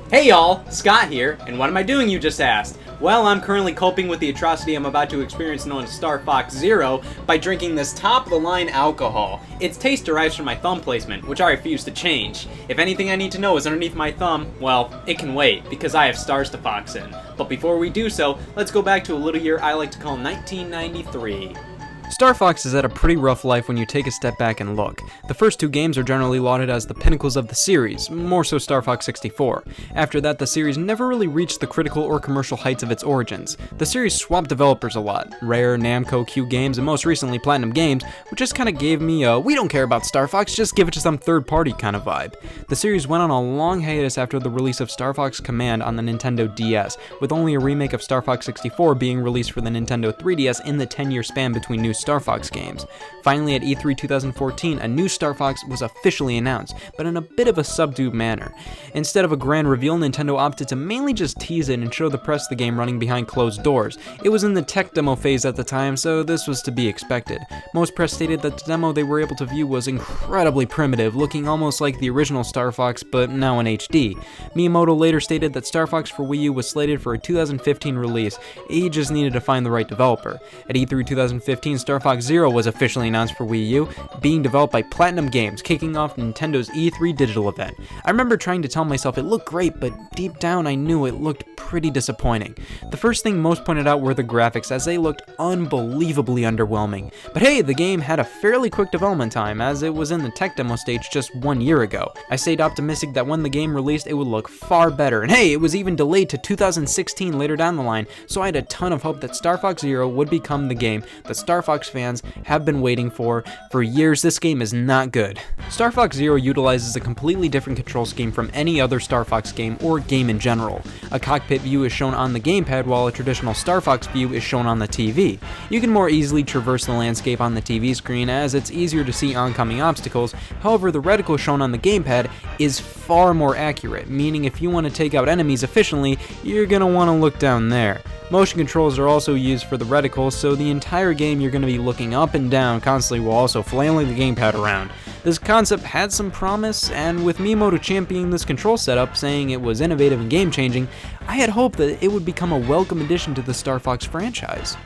Hey y'all, Scott here, and what am I doing, you just asked? Well, I'm currently coping with the atrocity I'm about to experience known as Star Fox Zero by drinking this top-of-the-line alcohol. Its taste derives from my thumb placement, which I refuse to change. If anything I need to know is underneath my thumb, well, it can wait, because I have stars to fox in. But before we do so, let's go back to a little year I like to call 1993. Star Fox has had a pretty rough life when you take a step back and look. The first two games are generally lauded as the pinnacles of the series, more so Star Fox 64. After that, the series never really reached the critical or commercial heights of its origins. The series swapped developers a lot. Rare, Namco, Q Games, and most recently Platinum Games, which just kinda gave me a we don't care about Star Fox, just give it to some third party kind of vibe. The series went on a long hiatus after the release of Star Fox Command on the Nintendo DS, with only a remake of Star Fox 64 being released for the Nintendo 3DS in the 10-year span between new Star Fox games. Finally, at E3 2014, a new Star Fox was officially announced, but in a bit of a subdued manner. Instead of a grand reveal, Nintendo opted to mainly just tease it and show the press the game running behind closed doors. It was in the tech demo phase at the time, so this was to be expected. Most press stated that the demo they were able to view was incredibly primitive, looking almost like the original Star Fox, but now in HD. Miyamoto later stated that Star Fox for Wii U was slated for a 2015 release. He just needed to find the right developer. At E3 2015, Star Fox Zero was officially announced for Wii U, being developed by Platinum Games, kicking off Nintendo's E3 digital event. I remember trying to tell myself it looked great, but deep down I knew it looked pretty disappointing. The first thing most pointed out were the graphics, as they looked unbelievably underwhelming. But hey, the game had a fairly quick development time, as it was in the tech demo stage just 1 year ago. I stayed optimistic that when the game released it would look far better, and hey, it was even delayed to 2016 later down the line, so I had a ton of hope that Star Fox Zero would become the game that Star Fox fans have been waiting for years. This game is not good. Star Fox Zero utilizes a completely different control scheme from any other Star Fox game or game in general. A cockpit view is shown on the gamepad while a traditional Star Fox view is shown on the TV. You can more easily traverse the landscape on the TV screen as it's easier to see oncoming obstacles. However, the reticle shown on the gamepad is far more accurate, meaning if you want to take out enemies efficiently, you're going to want to look down there. Motion controls are also used for the reticle, so the entire game you're going to be looking up and down constantly while also flailing the gamepad around. This concept had some promise, and with Miyamoto championing this control setup, saying it was innovative and game-changing, I had hoped that it would become a welcome addition to the Star Fox franchise.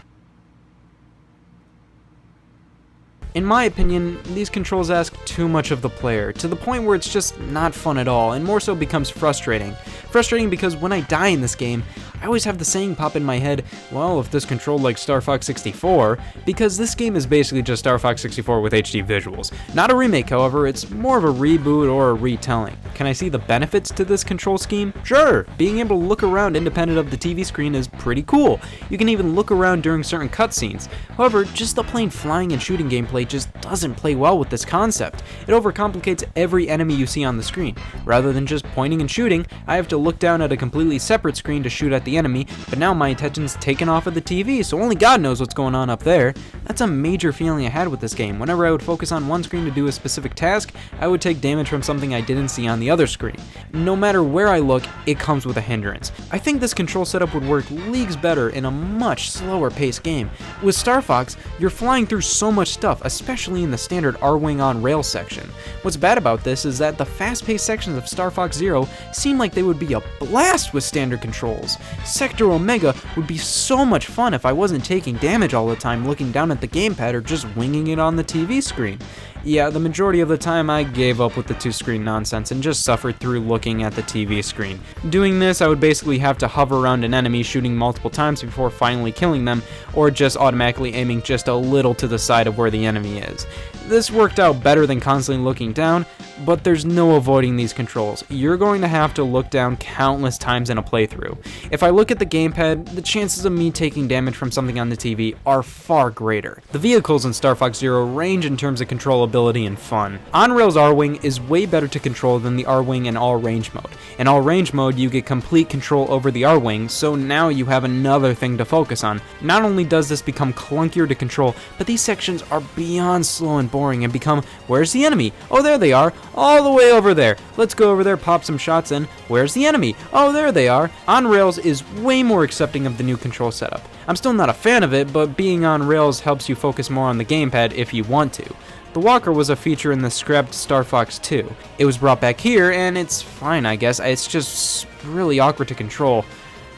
In my opinion, these controls ask too much of the player, to the point where it's just not fun at all, and more so becomes frustrating. Frustrating because when I die in this game, I always have the saying pop in my head, well, if this controlled like Star Fox 64, because this game is basically just Star Fox 64 with HD visuals. Not a remake, however, it's more of a reboot or a retelling. Can I see the benefits to this control scheme? Sure! Being able to look around independent of the TV screen is pretty cool. You can even look around during certain cutscenes. However, just the plain flying and shooting gameplay just doesn't play well with this concept. It overcomplicates every enemy you see on the screen. Rather than just pointing and shooting, I have to look down at a completely separate screen to shoot at the enemy, but now my attention's taken off of the TV, so only God knows what's going on up there. That's a major feeling I had with this game. Whenever I would focus on one screen to do a specific task, I would take damage from something I didn't see on the other screen. No matter where I look, it comes with a hindrance. I think this control setup would work leagues better in a much slower paced game. With Star Fox, you're flying through so much stuff, especially in the standard R-Wing on rail section. What's bad about this is that the fast-paced sections of Star Fox Zero seem like they would be a blast with standard controls. Sector Omega would be so much fun if I wasn't taking damage all the time looking down at the gamepad or just winging it on the TV screen. Yeah, the majority of the time I gave up with the two-screen nonsense and just suffered through looking at the TV screen. Doing this, I would basically have to hover around an enemy shooting multiple times before finally killing them, or just automatically aiming just a little to the side of where the enemy is. This worked out better than constantly looking down, but there's no avoiding these controls. You're going to have to look down countless times in a playthrough. If I look at the gamepad, the chances of me taking damage from something on the TV are far greater. The vehicles in Star Fox Zero range in terms of controllability and fun. On-rails R-Wing is way better to control than the R-Wing in all-range mode. In all-range mode, you get complete control over the R-Wing, so now you have another thing to focus on. Not only does this become clunkier to control, but these sections are beyond slow and boring and become, where's the enemy? Oh, there they are. All the way over there. Let's go over there, pop some shots in. Where's the enemy? Oh, there they are. On rails is way more accepting of the new control setup. I'm still not a fan of it, but being on rails helps you focus more on the gamepad if you want to. The walker was a feature in the scrapped Star Fox 2. It was brought back here, and it's fine, I guess. It's just really awkward to control.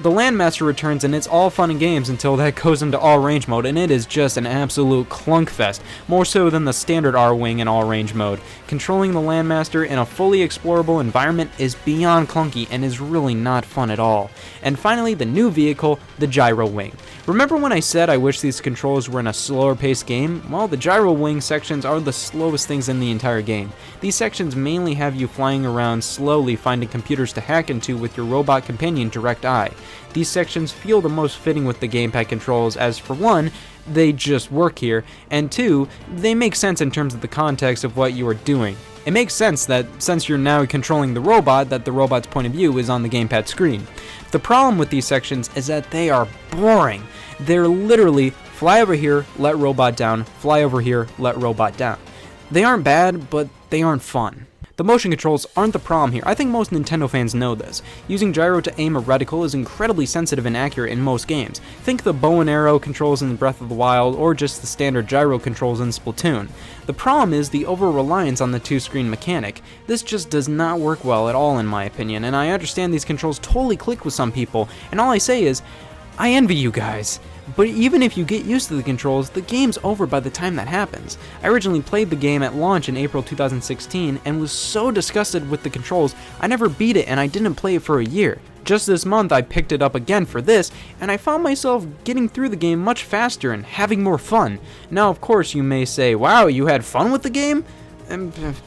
The Landmaster returns, and it's all fun and games until that goes into all-range mode, and it is just an absolute clunkfest, more so than the standard R-Wing in all-range mode. Controlling the Landmaster in a fully explorable environment is beyond clunky and is really not fun at all. And finally, the new vehicle, the Gyro Wing. Remember when I said I wish these controls were in a slower paced game? Well, the Gyro Wing sections are the slowest things in the entire game. These sections mainly have you flying around slowly, finding computers to hack into with your robot companion Direct Eye. These sections feel the most fitting with the gamepad controls, as for one, they just work here, and two, they make sense in terms of the context of what you are doing. It makes sense that since you're now controlling the robot, that the robot's point of view is on the gamepad screen. The problem with these sections is that they are boring. They're literally fly over here, let robot down, fly over here, let robot down. They aren't bad, but they aren't fun. The motion controls aren't the problem here. I think most Nintendo fans know this. Using gyro to aim a reticle is incredibly sensitive and accurate in most games. Think the bow and arrow controls in Breath of the Wild, or just the standard gyro controls in Splatoon. The problem is the over-reliance on the two-screen mechanic. This just does not work well at all in my opinion, and I understand these controls totally click with some people, and all I say is, I envy you guys. But even if you get used to the controls, the game's over by the time that happens. I originally played the game at launch in April 2016 and was so disgusted with the controls, I never beat it and I didn't play it for a year. Just this month I picked it up again for this, and I found myself getting through the game much faster and having more fun. Now of course you may say, wow, you had fun with the game?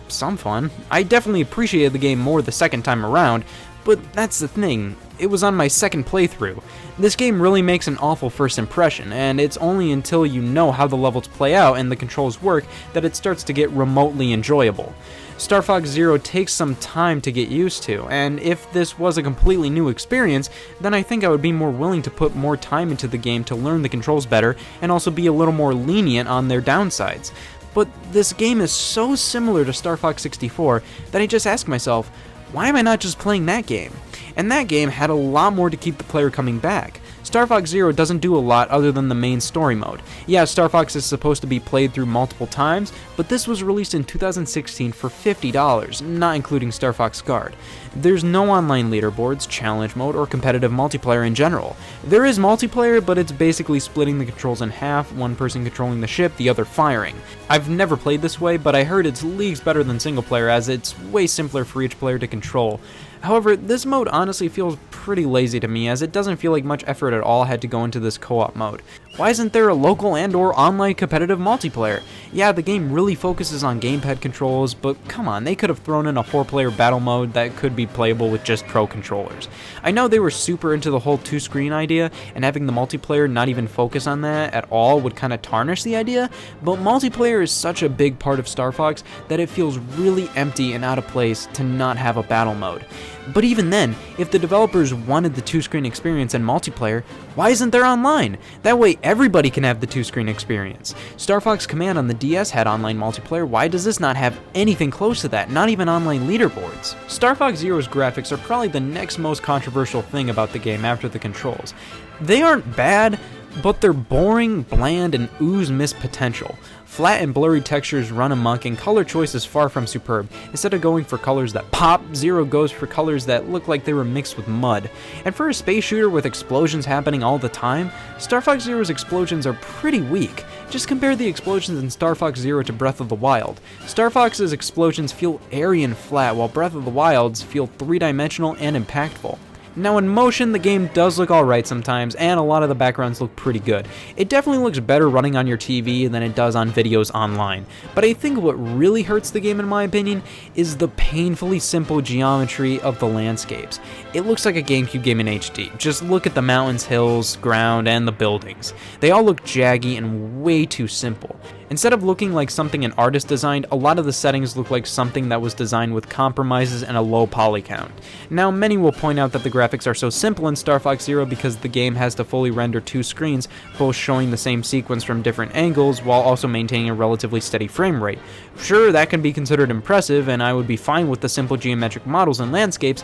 Some fun. I definitely appreciated the game more the second time around, but that's the thing, it was on my second playthrough. This game really makes an awful first impression, and it's only until you know how the levels play out and the controls work that it starts to get remotely enjoyable. Star Fox Zero takes some time to get used to, and if this was a completely new experience, then I think I would be more willing to put more time into the game to learn the controls better and also be a little more lenient on their downsides. But this game is so similar to Star Fox 64 that I just ask myself, why am I not just playing that game? And that game had a lot more to keep the player coming back. Star Fox Zero doesn't do a lot other than the main story mode. Yeah, Star Fox is supposed to be played through multiple times, but this was released in 2016 for $50, not including Star Fox Guard. There's no online leaderboards, challenge mode, or competitive multiplayer in general. There is multiplayer, but it's basically splitting the controls in half, one person controlling the ship, the other firing. I've never played this way, but I heard it's leagues better than single player as it's way simpler for each player to control. However, this mode honestly feels pretty lazy to me as it doesn't feel like much effort at all had to go into this co-op mode. Why isn't there a local and or online competitive multiplayer? Yeah, the game really focuses on gamepad controls, but come on, they could have thrown in a 4-player battle mode that could be playable with just pro controllers. I know they were super into the whole 2-screen idea, and having the multiplayer not even focus on that at all would kind of tarnish the idea, but multiplayer is such a big part of Star Fox that it feels really empty and out of place to not have a battle mode. But even then, if the developers wanted the 2-screen experience and multiplayer, why isn't there online? That way everybody can have the 2-screen experience. Star Fox Command on the DS had online multiplayer, why does this not have anything close to that, not even online leaderboards? Star Fox Zero's graphics are probably the next most controversial thing about the game after the controls. They aren't bad, but they're boring, bland, and ooze missed potential. Flat and blurry textures run amok, and color choice is far from superb. Instead of going for colors that pop, Zero goes for colors that look like they were mixed with mud. And for a space shooter with explosions happening all the time, Star Fox Zero's explosions are pretty weak. Just compare the explosions in Star Fox Zero to Breath of the Wild. Star Fox's explosions feel airy and flat, while Breath of the Wild's feel three-dimensional and impactful. Now in motion, the game does look alright sometimes, and a lot of the backgrounds look pretty good. It definitely looks better running on your TV than it does on videos online. But I think what really hurts the game in my opinion is the painfully simple geometry of the landscapes. It looks like a GameCube game in HD. Just look at the mountains, hills, ground, and the buildings. They all look jaggy and way too simple. Instead of looking like something an artist designed, a lot of the settings look like something that was designed with compromises and a low poly count. Now, many will point out that the graphics are so simple in Star Fox Zero because the game has to fully render two screens, both showing the same sequence from different angles while also maintaining a relatively steady frame rate. Sure, that can be considered impressive, and I would be fine with the simple geometric models and landscapes,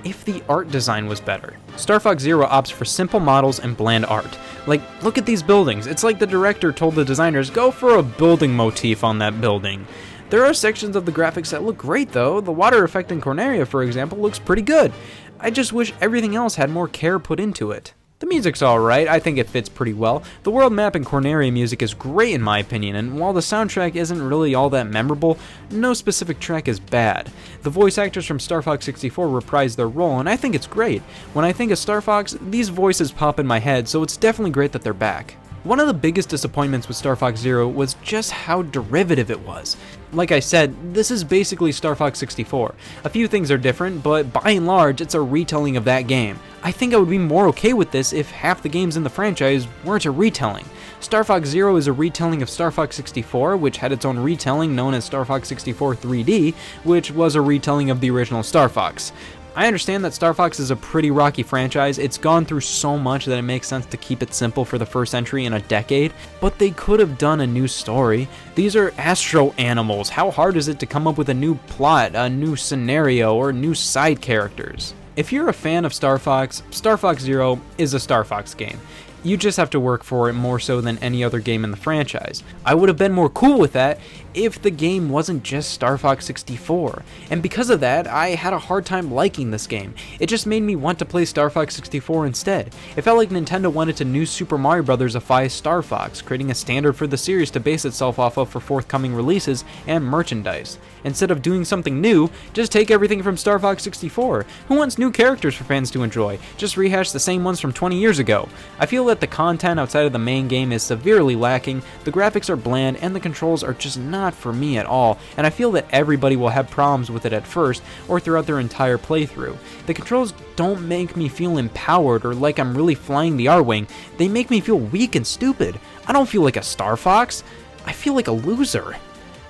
if the art design was better. Star Fox Zero opts for simple models and bland art. Like, look at these buildings. It's like the director told the designers, go for a building motif on that building. There are sections of the graphics that look great though. The water effect in Corneria, for example, looks pretty good. I just wish everything else had more care put into it. The music's alright, I think it fits pretty well. The world map and Corneria music is great in my opinion, and while the soundtrack isn't really all that memorable, no specific track is bad. The voice actors from Star Fox 64 reprise their role, and I think it's great. When I think of Star Fox, these voices pop in my head, so it's definitely great that they're back. One of the biggest disappointments with Star Fox Zero was just how derivative it was. Like I said, this is basically Star Fox 64. A few things are different, but by and large, it's a retelling of that game. I think I would be more okay with this if half the games in the franchise weren't a retelling. Star Fox Zero is a retelling of Star Fox 64, which had its own retelling known as Star Fox 64 3D, which was a retelling of the original Star Fox. I understand that Star Fox is a pretty rocky franchise. It's gone through so much that it makes sense to keep it simple for the first entry in a decade, but they could have done a new story. These are astro animals. How hard is it to come up with a new plot, a new scenario, or new side characters? If you're a fan of Star Fox Zero is a Star Fox game. You just have to work for it more so than any other game in the franchise. I would have been more cool with that if the game wasn't just Star Fox 64. And because of that, I had a hard time liking this game. It just made me want to play Star Fox 64 instead. It felt like Nintendo wanted to new Super Mario Bros.ify Star Fox, creating a standard for the series to base itself off of for forthcoming releases and merchandise. Instead of doing something new, just take everything from Star Fox 64. Who wants new characters for fans to enjoy? Just rehash the same ones from 20 years ago. I feel that the content outside of the main game is severely lacking, the graphics are bland, and the controls are just not for me at all, and I feel that everybody will have problems with it at first, or throughout their entire playthrough. The controls don't make me feel empowered or like I'm really flying the R-Wing, they make me feel weak and stupid. I don't feel like a Star Fox, I feel like a loser.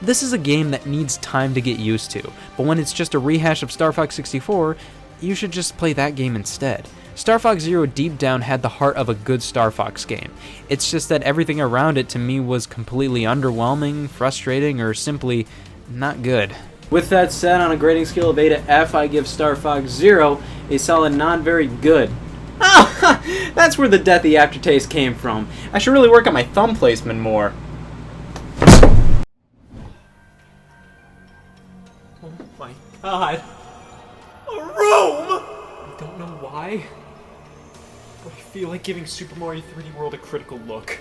This is a game that needs time to get used to, but when it's just a rehash of Star Fox 64, you should just play that game instead. Star Fox Zero deep down had the heart of a good Star Fox game. It's just that everything around it to me was completely underwhelming, frustrating, or simply not good. With that said, on a grading scale of A to F, I give Star Fox Zero a solid not very good. Oh, that's where the deathy aftertaste came from. I should really work on my thumb placement more. Oh my god. A room! I don't know why, but I feel like giving Super Mario 3D World a critical look.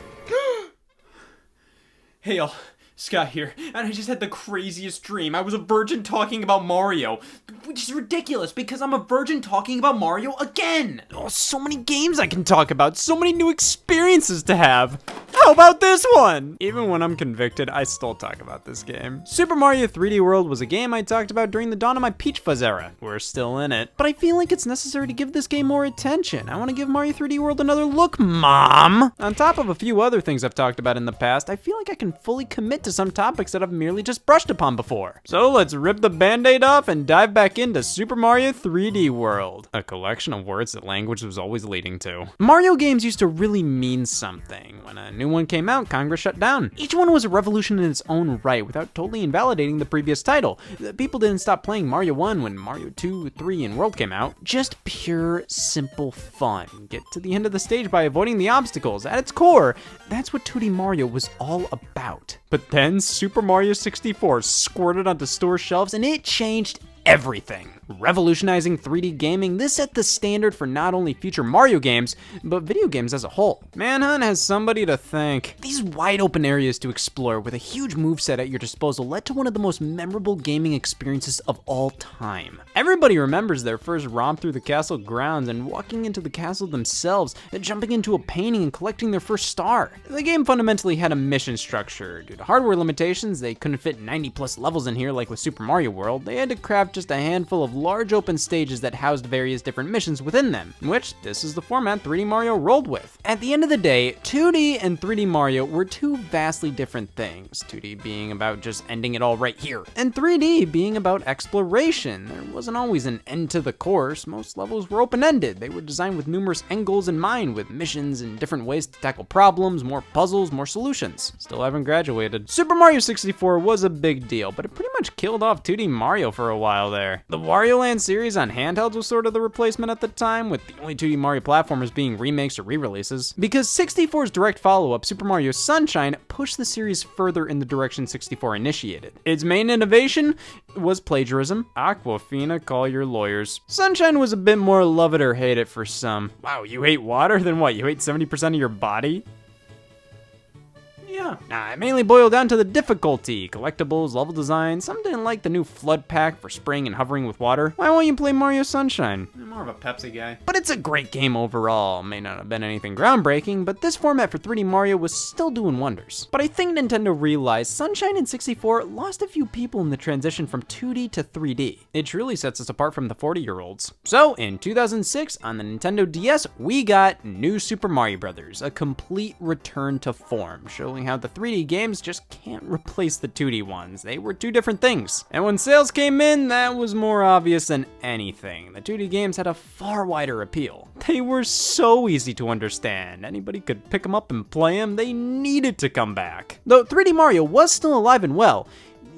Hey y'all, Scott here, and I just had the craziest dream. I was a virgin talking about Mario, which is ridiculous because I'm a virgin talking about Mario again! Oh, so many games I can talk about, so many new experiences to have! How about this one? Even when I'm convicted, I still talk about this game. Super Mario 3D World was a game I talked about during the dawn of my Peach Fuzz era. We're still in it. But I feel like it's necessary to give this game more attention. I want to give Mario 3D World another look, Mom! On top of a few other things I've talked about in the past, I feel like I can fully commit to some topics that I've merely just brushed upon before. So let's rip the band-aid off and dive back into Super Mario 3D World. A collection of words that language was always leading to. Mario games used to really mean something. When a new one came out, Congress shut down. Each one was a revolution in its own right without totally invalidating the previous title. People didn't stop playing Mario 1 when Mario 2, 3, and World came out. Just pure, simple fun. Get to the end of the stage by avoiding the obstacles. At its core, that's what 2D Mario was all about. But then Super Mario 64 squirted onto store shelves and it changed everything. Revolutionizing 3D gaming, this set the standard for not only future Mario games, but video games as a whole. Manhunt has somebody to thank. These wide open areas to explore with a huge moveset at your disposal led to one of the most memorable gaming experiences of all time. Everybody remembers their first romp through the castle grounds and walking into the castle themselves, jumping into a painting and collecting their first star. The game fundamentally had a mission structure. Due to hardware limitations, they couldn't fit 90 plus levels in here like with Super Mario World. They had to craft just a handful of large open stages that housed various different missions within them, which this is the format 3D Mario rolled with. At the end of the day, 2D and 3D Mario were two vastly different things, 2D being about just ending it all right here, and 3D being about exploration. There wasn't always an end to the course, most levels were open-ended. They were designed with numerous end goals in mind, with missions and different ways to tackle problems, more puzzles, more solutions. Still haven't graduated. Super Mario 64 was a big deal, but it pretty much killed off 2D Mario for a while there. The Wario Mario Land series on handhelds was sort of the replacement at the time, with the only 2D Mario platformers being remakes or re-releases, because 64's direct follow-up, Super Mario Sunshine, pushed the series further in the direction 64 initiated. Its main innovation was plagiarism. Aquafina, call your lawyers. Sunshine was a bit more love it or hate it for some. Wow, you hate water? Then what, you hate 70% of your body? Yeah. Nah, it mainly boiled down to the difficulty, collectibles, level design. Some didn't like the new flood pack for spraying and hovering with water. Why won't you play Mario Sunshine? I'm more of a Pepsi guy. But it's a great game overall. May not have been anything groundbreaking, but this format for 3D Mario was still doing wonders. But I think Nintendo realized Sunshine and 64 lost a few people in the transition from 2D to 3D. It truly sets us apart from the 40-year-olds. So, in 2006, on the Nintendo DS, we got New Super Mario Bros., a complete return to form, showing how the 3D games just can't replace the 2D ones. They were two different things. And when sales came in, that was more obvious than anything. The 2D games had a far wider appeal. They were so easy to understand. Anybody could pick them up and play them. They needed to come back. Though 3D Mario was still alive and well,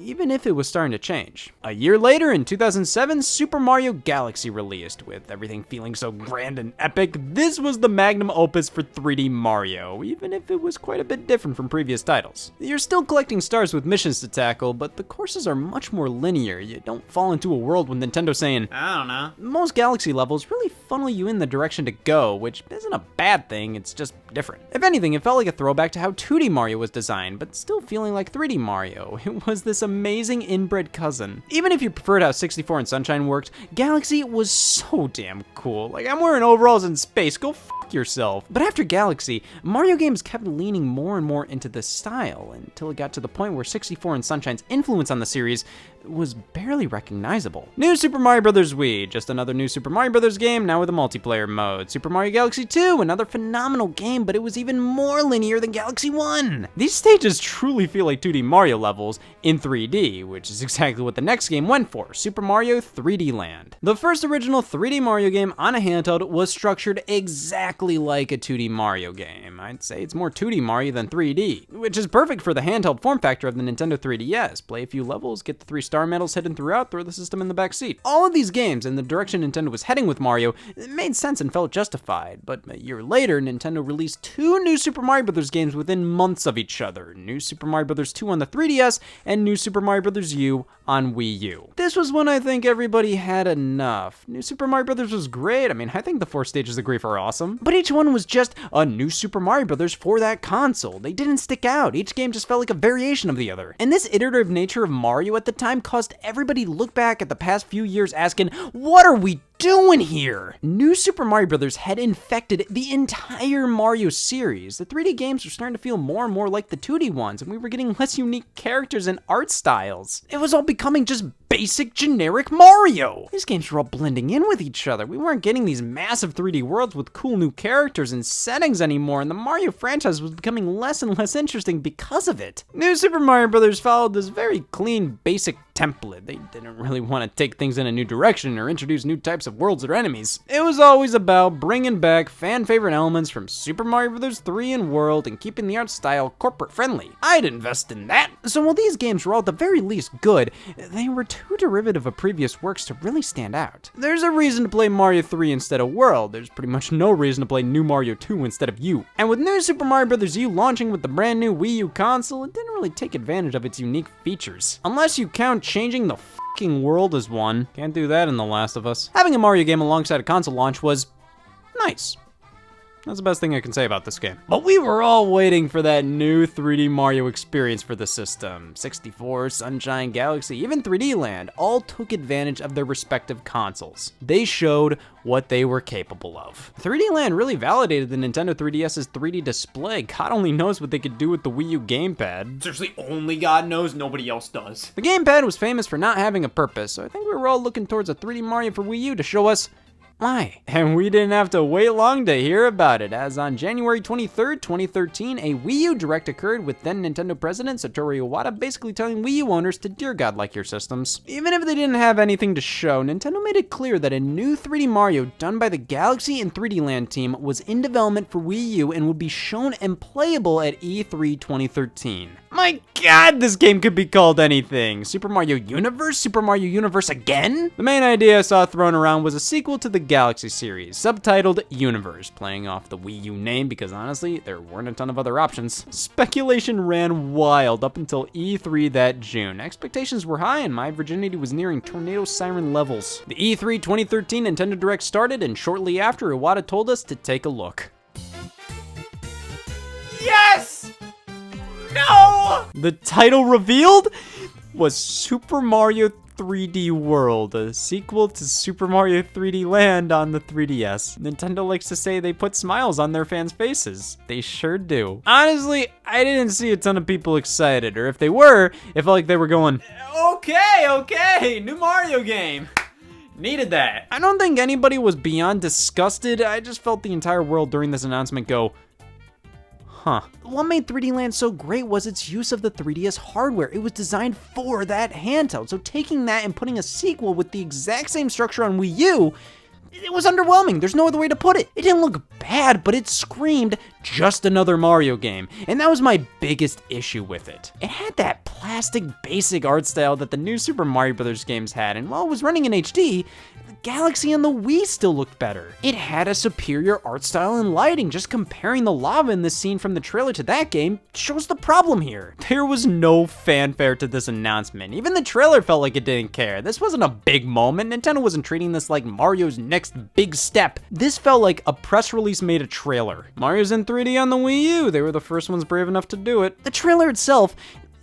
even if it was starting to change. A year later, in 2007, Super Mario Galaxy released. With everything feeling so grand and epic, this was the magnum opus for 3D Mario, even if it was quite a bit different from previous titles. You're still collecting stars with missions to tackle, but the courses are much more linear. You don't fall into a world with Nintendo saying, I don't know. Most Galaxy levels really funnel you in the direction to go, which isn't a bad thing, it's just different. If anything, it felt like a throwback to how 2D Mario was designed, but still feeling like 3D Mario. It was this amazing inbred cousin. Even if you preferred how 64 and Sunshine worked, Galaxy was so damn cool. Like, I'm wearing overalls in space, go fuck yourself. But after Galaxy, Mario games kept leaning more and more into this style, until it got to the point where 64 and Sunshine's influence on the series was barely recognizable. New Super Mario Bros. Wii, just another new Super Mario Bros. Game, now with a multiplayer mode. Super Mario Galaxy 2, another phenomenal game, but it was even more linear than Galaxy 1. These stages truly feel like 2D Mario levels in 3D, which is exactly what the next game went for, Super Mario 3D Land. The first original 3D Mario game on a handheld was structured exactly like a 2D Mario game. I'd say it's more 2D Mario than 3D, which is perfect for the handheld form factor of the Nintendo 3DS. Play a few levels, get the 3 star medals hidden throughout, throw the system in the back seat. All of these games and the direction Nintendo was heading with Mario made sense and felt justified, but a year later, Nintendo released 2 new Super Mario Bros. Games within months of each other. New Super Mario Bros. 2 on the 3DS and New Super Mario Bros. U on Wii U. This was when I think everybody had enough. New Super Mario Bros. Was great. I mean, I think the 4 stages of grief are awesome, but each one was just a new Super Mario Bros. For that console. They didn't stick out. Each game just felt like a variation of the other. And this iterative nature of Mario at the time caused everybody to look back at the past few years asking, what are we doing here? New Super Mario Bros. Had infected the entire Mario series. The 3D games were starting to feel more and more like the 2D ones, and we were getting less unique characters and art styles. It was all becoming just basic generic Mario. These games were all blending in with each other. We weren't getting these massive 3D worlds with cool new characters and settings anymore, and the Mario franchise was becoming less and less interesting because of it. New Super Mario Bros. Followed this very clean, basic template. They didn't really want to take things in a new direction or introduce new types of worlds or enemies. It was always about bringing back fan favorite elements from Super Mario Bros. 3 and World and keeping the art style corporate friendly. I'd invest in that. So while these games were all at the very least good, they were too derivative of previous works to really stand out. There's a reason to play Mario 3 instead of World. There's pretty much no reason to play New Mario 2 instead of U. And with New Super Mario Bros. U launching with the brand new Wii U console, it didn't really take advantage of its unique features. Unless you count changing the fucking world as one. Can't do that in The Last of Us. Having a Mario game alongside a console launch was nice. That's the best thing I can say about this game. But we were all waiting for that new 3D Mario experience for the system. 64, Sunshine, Galaxy, even 3D Land all took advantage of their respective consoles. They showed what they were capable of. 3D Land really validated the Nintendo 3DS's 3D display. God only knows what they could do with the Wii U gamepad. Seriously, only God knows, nobody else does. The gamepad was famous for not having a purpose, so I think we were all looking towards a 3D Mario for Wii U to show us Why? And we didn't have to wait long to hear about it, as on January 23rd, 2013, a Wii U Direct occurred with then Nintendo President Satoru Iwata basically telling Wii U owners to dear God like your systems. Even if they didn't have anything to show, Nintendo made it clear that a new 3D Mario done by the Galaxy and 3D Land team was in development for Wii U and would be shown and playable at E3 2013. My God, this game could be called anything. Super Mario Universe? Super Mario Universe again? The main idea I saw thrown around was a sequel to the Galaxy series, subtitled Universe, playing off the Wii U name because honestly, there weren't a ton of other options. Speculation ran wild up until E3 that June. Expectations were high and my virginity was nearing tornado siren levels. The E3 2013 Nintendo Direct started, and shortly after, Iwata told us to take a look. Yes! No! The title revealed was Super Mario 3D World, a sequel to Super Mario 3D Land on the 3DS. Nintendo likes to say they put smiles on their fans' faces. They sure do. Honestly, I didn't see a ton of people excited, or if they were, it felt like they were going, Okay, new Mario game. Needed that. I don't think anybody was beyond disgusted. I just felt the entire world during this announcement go, huh. What made 3D Land so great was its use of the 3DS hardware. It was designed for that handheld, so taking that and putting a sequel with the exact same structure on Wii U, it was underwhelming. There's no other way to put it. It didn't look bad, but it screamed just another Mario game, and that was my biggest issue with it. It had that plastic basic art style that the new Super Mario Bros. Games had, and while it was running in HD, the Galaxy and the Wii still looked better. It had a superior art style and lighting. Just comparing the lava in this scene from the trailer to that game shows the problem here. There was no fanfare to this announcement. Even the trailer felt like it didn't care. This wasn't a big moment. Nintendo wasn't treating this like Mario's next big step. This felt like a press release made a trailer. Mario's in 3D on the Wii U. They were the first ones brave enough to do it. The trailer itself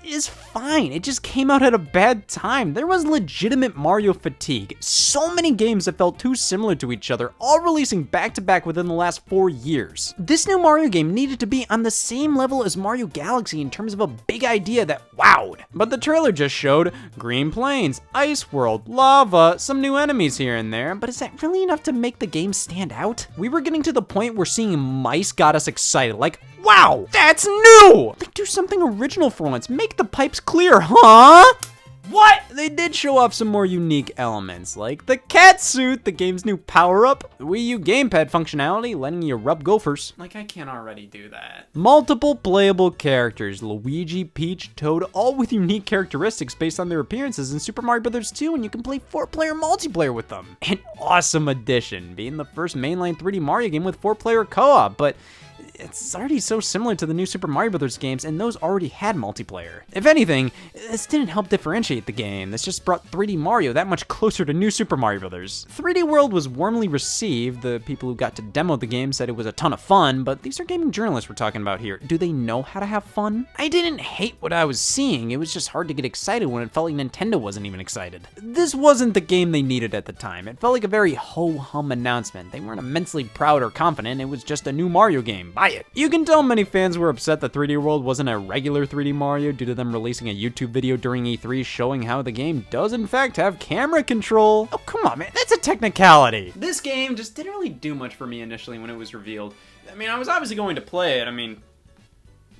is fine. It just came out at a bad time. There was legitimate Mario fatigue. So many games that felt too similar to each other, all releasing back to back within the last 4 years. This new Mario game needed to be on the same level as Mario Galaxy in terms of a big idea that wowed. But the trailer just showed green plains, ice world, lava, some new enemies here and there, but is that really enough to make the game stand out? We were getting to the point where seeing mice got us excited, like, wow, that's new! Like, do something original for once. Make the pipes clear, huh? What? They did show off some more unique elements, like the cat suit, the game's new power-up, the Wii U gamepad functionality, letting you rub gophers. Like, I can't already do that. Multiple playable characters, Luigi, Peach, Toad, all with unique characteristics based on their appearances in Super Mario Bros. 2, and you can play 4-player multiplayer with them. An awesome addition, being the first mainline 3D Mario game with 4-player co-op, but it's already so similar to the new Super Mario Bros. Games, and those already had multiplayer. If anything, this didn't help differentiate the game. This just brought 3D Mario that much closer to new Super Mario Bros. 3D World was warmly received. The people who got to demo the game said it was a ton of fun, but these are gaming journalists we're talking about here. Do they know how to have fun? I didn't hate what I was seeing. It was just hard to get excited when it felt like Nintendo wasn't even excited. This wasn't the game they needed at the time. It felt like a very ho-hum announcement. They weren't immensely proud or confident. It was just a new Mario game. Buy it. You can tell many fans were upset that 3D World wasn't a regular 3D Mario due to them releasing a YouTube video during E3 showing how the game does in fact have camera control. Oh, come on, man, that's a technicality. This game just didn't really do much for me initially when it was revealed. I mean, I was obviously going to play it. I mean,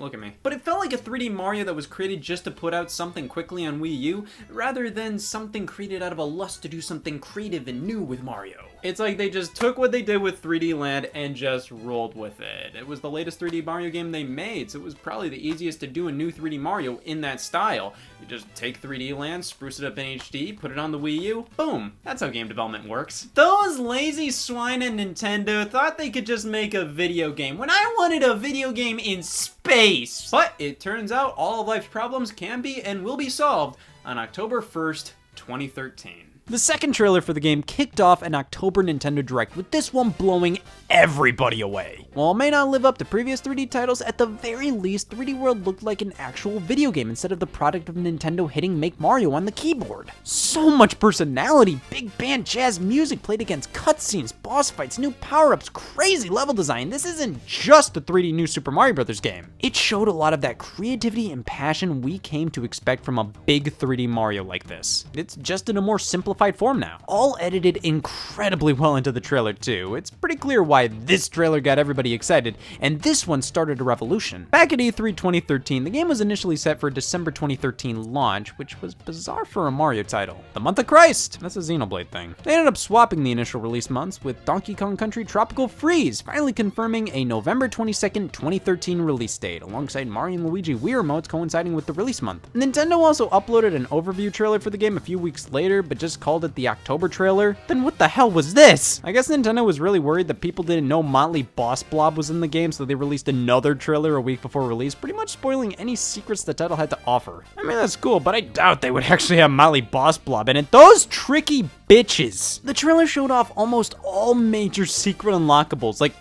look at me. But it felt like a 3D Mario that was created just to put out something quickly on Wii U, rather than something created out of a lust to do something creative and new with Mario. It's like they just took what they did with 3D Land and just rolled with it. It was the latest 3D Mario game they made, so it was probably the easiest to do a new 3D Mario in that style. You just take 3D Land, spruce it up in HD, put it on the Wii U, boom. That's how game development works. Those lazy swine at Nintendo thought they could just make a video game when I wanted a video game in space. But it turns out all of life's problems can be and will be solved on October 1st, 2013. The second trailer for the game kicked off an October Nintendo Direct, with this one blowing everybody away. While it may not live up to previous 3D titles, at the very least, 3D World looked like an actual video game instead of the product of Nintendo hitting Make Mario on the keyboard. So much personality, big band jazz music played against cutscenes, boss fights, new power-ups, crazy level design. This isn't just a 3D new Super Mario Bros. Game. It showed a lot of that creativity and passion we came to expect from a big 3D Mario like this. It's just in a more simplified simplified form now. All edited incredibly well into the trailer too. It's pretty clear why this trailer got everybody excited, and this one started a revolution. Back at E3 2013, the game was initially set for a December 2013 launch, which was bizarre for a Mario title. The month of Christ! That's a Xenoblade thing. They ended up swapping the initial release months, with Donkey Kong Country Tropical Freeze finally confirming a November 22nd, 2013 release date, alongside Mario and Luigi Wii remotes coinciding with the release month. Nintendo also uploaded an overview trailer for the game a few weeks later, but just called it the October trailer. Then what the hell was this? I guess Nintendo was really worried that people didn't know Motley Boss Blob was in the game, so they released another trailer a week before release, pretty much spoiling any secrets the title had to offer. I mean, that's cool, but I doubt they would actually have Motley Boss Blob in it. Those tricky bitches. The trailer showed off almost all major secret unlockables, like,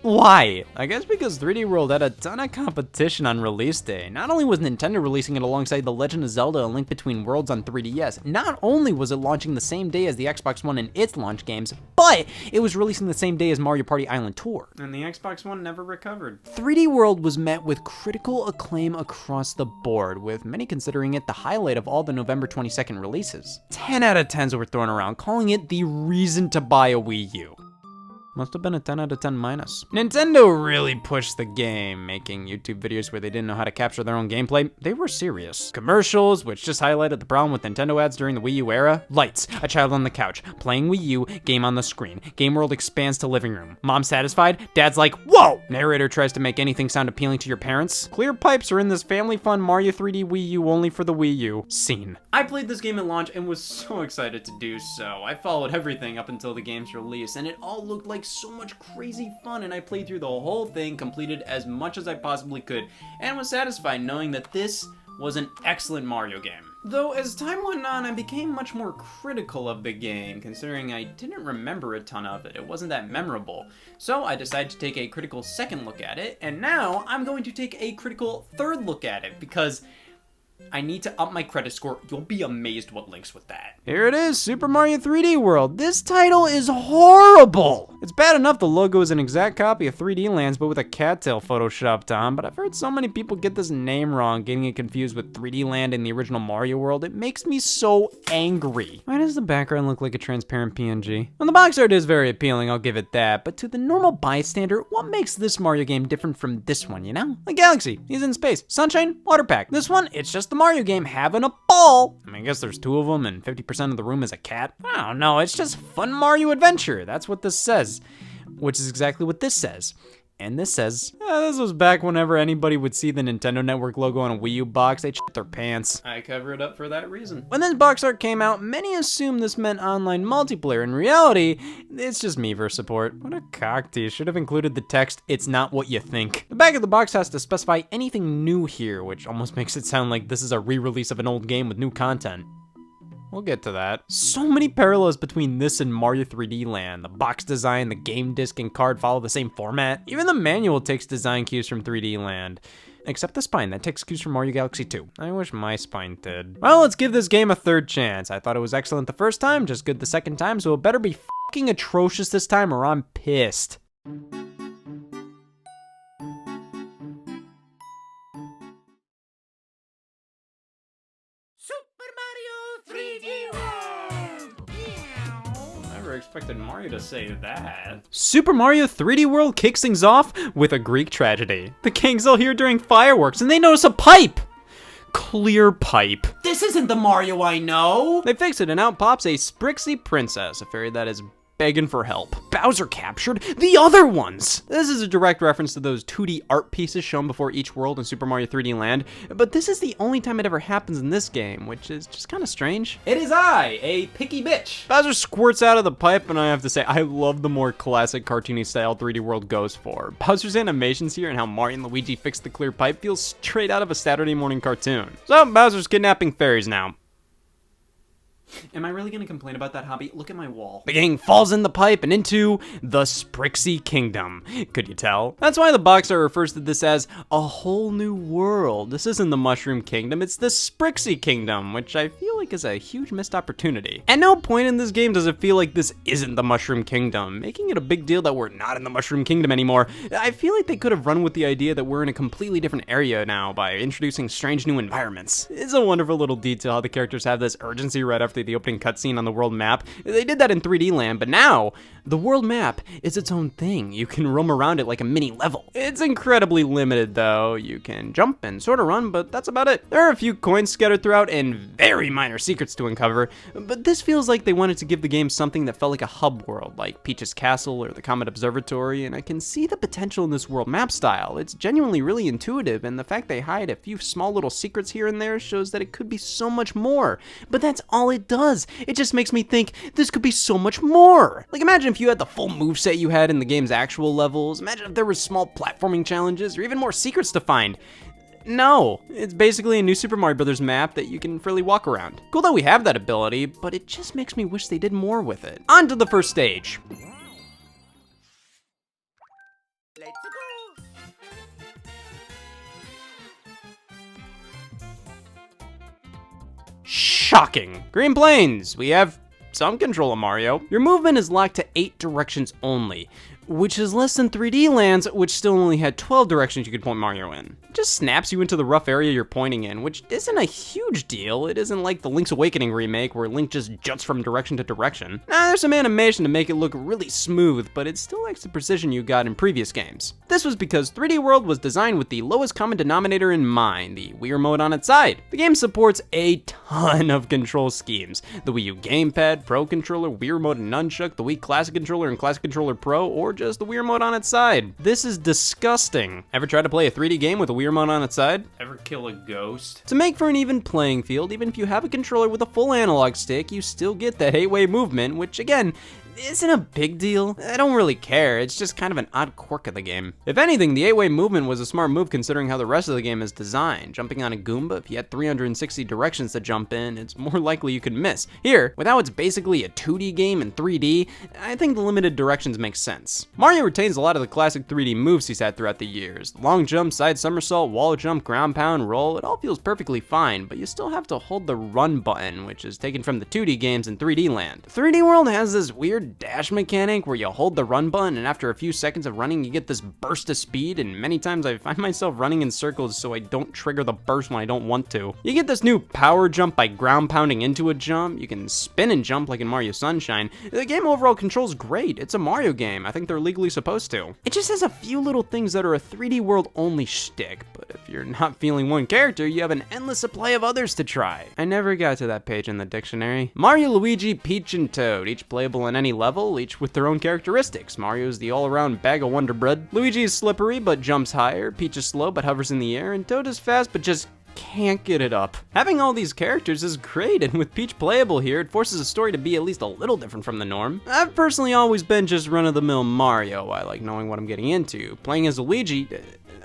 why? I guess because 3D World had a ton of competition on release day. Not only was Nintendo releasing it alongside The Legend of Zelda: A Link Between Worlds on 3DS, not only was it launching the same day as the Xbox One and its launch games, but it was releasing the same day as Mario Party Island Tour. And the Xbox One never recovered. 3D World was met with critical acclaim across the board, with many considering it the highlight of all the November 22nd releases. 10 out of 10s were thrown around, calling it the reason to buy a Wii U. Must have been a 10 out of 10 minus. Nintendo really pushed the game, making YouTube videos where they didn't know how to capture their own gameplay. They were serious. Commercials, which just highlighted the problem with Nintendo ads during the Wii U era. Lights, a child on the couch, playing Wii U, game on the screen. Game world expands to living room. Mom satisfied, dad's like, whoa! Narrator tries to make anything sound appealing to your parents. Clear pipes are in this family fun Mario 3D Wii U only for the Wii U. Scene. I played this game at launch and was so excited to do so. I followed everything up until the game's release, and it all looked like so much crazy fun, and I played through the whole thing, completed as much as I possibly could, and was satisfied knowing that this was an excellent Mario game. Though as time went on, I became much more critical of the game, considering I didn't remember a ton of it. It wasn't that memorable. So I decided to take a critical second look at it, and now I'm going to take a critical third look at it, because I need to up my credit score. You'll be amazed what links with that. Here it is, Super Mario 3D World. This title is horrible. It's bad enough the logo is an exact copy of 3D Lands, but with a cattail photoshopped on, but I've heard so many people get this name wrong, getting it confused with 3D Land and the original Mario World. It makes me so angry. Why does the background look like a transparent PNG? Well, the box art is very appealing, I'll give it that, but to the normal bystander, what makes this Mario game different from this one, you know? Like Galaxy, he's in space. Sunshine, water pack. This one, it's just the Mario game having a ball. I mean, I guess there's two of them and 50% of the room is a cat. I don't know, it's just fun Mario adventure. That's what this says, which is exactly what this says. And this says, this was back whenever anybody would see the Nintendo Network logo on a Wii U box, they'd shit their pants. I cover it up for that reason. When this box art came out, many assumed this meant online multiplayer. In reality, it's just Miiverse support. What a cock tease. Should have included the text, "It's not what you think." The back of the box has to specify anything new here, which almost makes it sound like this is a re-release of an old game with new content. We'll get to that. So many parallels between this and Mario 3D Land. The box design, the game disc, and card follow the same format. Even the manual takes design cues from 3D Land. Except the spine, that takes cues from Mario Galaxy 2. I wish my spine did. Well, let's give this game a third chance. I thought it was excellent the first time, just good the second time, so it better be fucking atrocious this time or I'm pissed. Expected Mario to say that. Super Mario 3D World kicks things off with a Greek tragedy. The king's all here during fireworks and they notice a pipe. Clear pipe. This isn't the Mario I know. They fix it and out pops a Sprixie princess, a fairy that is begging for help. Bowser captured the other ones. This is a direct reference to those 2D art pieces shown before each world in Super Mario 3D Land, but this is the only time it ever happens in this game, which is just kind of strange. It is I, a picky bitch. Bowser squirts out of the pipe, and I have to say, I love the more classic cartoony style 3D World goes for. Bowser's animations here and how Mario and Luigi fix the clear pipe feels straight out of a Saturday morning cartoon. So Bowser's kidnapping fairies now. Am I really gonna complain about that hobby? Look at my wall. The gang falls in the pipe and into the Sprixie Kingdom. Could you tell? That's why the box art refers to this as a whole new world. This isn't the Mushroom Kingdom, it's the Sprixie Kingdom, which I feel like like is a huge missed opportunity. At no point in this game does it feel like this isn't the Mushroom Kingdom, making it a big deal that we're not in the Mushroom Kingdom anymore. I feel like they could have run with the idea that we're in a completely different area now by introducing strange new environments. It's a wonderful little detail how the characters have this urgency right after the opening cutscene on the world map. They did that in 3D Land, but now the world map is its own thing. You can roam around it like a mini level. It's incredibly limited though. You can jump and sort of run, but that's about it. There are a few coins scattered throughout and very minor secrets to uncover, but this feels like they wanted to give the game something that felt like a hub world, like Peach's Castle or the Comet Observatory, and I can see the potential in this world map style. It's genuinely really intuitive, and the fact they hide a few small little secrets here and there shows that it could be so much more. But that's all it does. It just makes me think this could be so much more. Like, imagine if you had the full moveset you had in the game's actual levels. Imagine if there were small platforming challenges or even more secrets to find. No, it's basically a new Super Mario Bros. Map that you can freely walk around. Cool that we have that ability, but it just makes me wish they did more with it. On to the first stage. Let's go! Shocking. Green Plains, we have some control of Mario. Your movement is locked to 8 directions only, which is less than 3D Lands, which still only had 12 directions you could point Mario in. It just snaps you into the rough area you're pointing in, which isn't a huge deal. It isn't like the Link's Awakening remake where Link just juts from direction to direction. Now, there's some animation to make it look really smooth, but it still lacks the precision you got in previous games. This was because 3D World was designed with the lowest common denominator in mind, the Wii U mode on its side. The game supports a ton of control schemes. The Wii U Gamepad, Pro Controller, Wii Remote and Nunchuck, the Wii Classic Controller and Classic Controller Pro, or just the Wii Remote on its side. This is disgusting. Ever try to play a 3D game with a Wii Remote on its side? Ever kill a ghost? To make for an even playing field, even if you have a controller with a full analog stick, you still get that 8-way movement, which again, isn't a big deal. I don't really care, it's just kind of an odd quirk of the game. If anything, the 8-way movement was a smart move considering how the rest of the game is designed. Jumping on a Goomba, if you had 360 directions to jump in, it's more likely you could miss. Here, with how it's basically a 2D game in 3D, I think the limited directions make sense. Mario retains a lot of the classic 3D moves he's had throughout the years. Long jump, side somersault, wall jump, ground pound, roll, it all feels perfectly fine, but you still have to hold the run button, which is taken from the 2D games in 3D Land. 3D World has this weird dash mechanic where you hold the run button and after a few seconds of running you get this burst of speed, and many times I find myself running in circles so I don't trigger the burst when I don't want to. You get this new power jump by ground pounding into a jump. You can spin and jump like in Mario Sunshine. The game overall controls great. It's a Mario game. I think they're legally supposed to. It just has a few little things that are a 3D World only shtick, but if you're not feeling one character, you have an endless supply of others to try. I never got to that page in the dictionary. Mario, Luigi, Peach, and Toad, each playable on any level, each with their own characteristics. Mario's the all-around bag of Wonder Bread. Luigi is slippery but jumps higher. Peach is slow but hovers in the air, and Toad is fast but just can't get it up. Having all these characters is great, and with Peach playable here, it forces the story to be at least a little different from the norm. I've personally always been just run-of-the-mill Mario. I like knowing what I'm getting into. Playing as Luigi,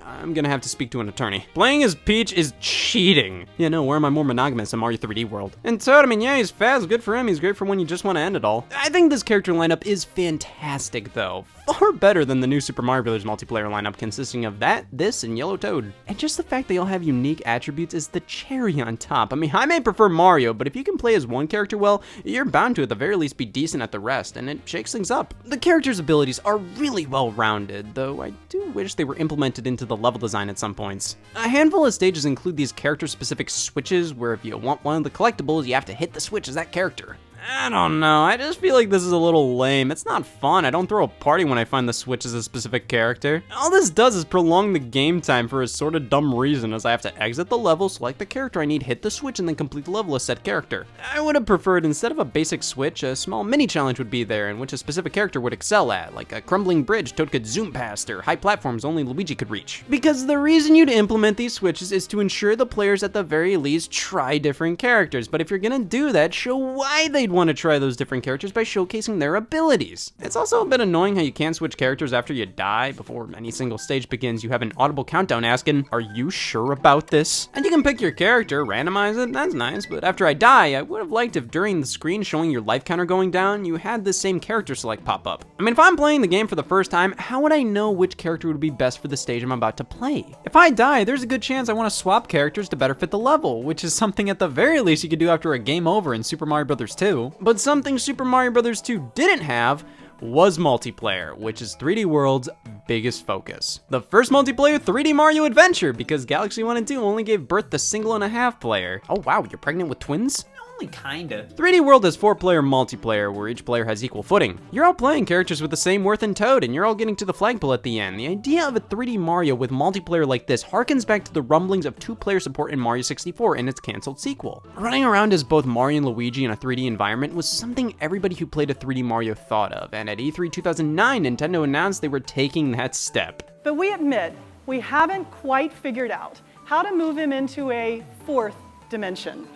I'm gonna have to speak to an attorney. Playing as Peach is cheating. Yeah, no, where am I more monogamous in Mario 3D World? And Toad, I mean, yeah, he's fast, good for him. He's great for when you just want to end it all. I think this character lineup is fantastic, though. Far better than the new Super Mario Bros. Multiplayer lineup consisting of that, this, and Yellow Toad. And just the fact they all have unique attributes is the cherry on top. I mean, I may prefer Mario, but if you can play as one character well, you're bound to at the very least be decent at the rest, and it shakes things up. The characters' abilities are really well-rounded, though I do wish they were implemented into the level design at some points. A handful of stages include these character-specific switches, where if you want one of the collectibles, you have to hit the switch as that character. I don't know, I just feel like this is a little lame. It's not fun. I don't throw a party when I find the switch as a specific character. All this does is prolong the game time for a sort of dumb reason, as I have to exit the level, select the character I need, hit the switch, and then complete the level as said character. I would have preferred, instead of a basic switch, a small mini-challenge would be there in which a specific character would excel at, like a crumbling bridge Toad could zoom past, or high platforms only Luigi could reach. Because the reason you'd implement these switches is to ensure the players at the very least try different characters, but if you're gonna do that, show why they'd want to try those different characters by showcasing their abilities. It's also a bit annoying how you can't switch characters after you die. Before any single stage begins, you have an audible countdown asking, "Are you sure about this?" And you can pick your character, randomize it, that's nice, but after I die, I would have liked if during the screen showing your life counter going down, you had the same character select pop up. I mean, if I'm playing the game for the first time, how would I know which character would be best for the stage I'm about to play? If I die, there's a good chance I want to swap characters to better fit the level, which is something at the very least you could do after a game over in Super Mario Bros. 2. But something Super Mario Bros. 2 didn't have was multiplayer, which is 3D World's biggest focus. The first multiplayer 3D Mario adventure, because Galaxy 1 and 2 only gave birth to single and a half player. Oh wow, you're pregnant with twins? Only kinda. 3D World has 4-player multiplayer where each player has equal footing. You're all playing characters with the same worth and Toad, and you're all getting to the flagpole at the end. The idea of a 3D Mario with multiplayer like this harkens back to the rumblings of 2-player support in Mario 64 and its cancelled sequel. Running around as both Mario and Luigi in a 3D environment was something everybody who played a 3D Mario thought of, and at E3 2009, Nintendo announced they were taking that step. But we admit we haven't quite figured out how to move him into a 4th dimension.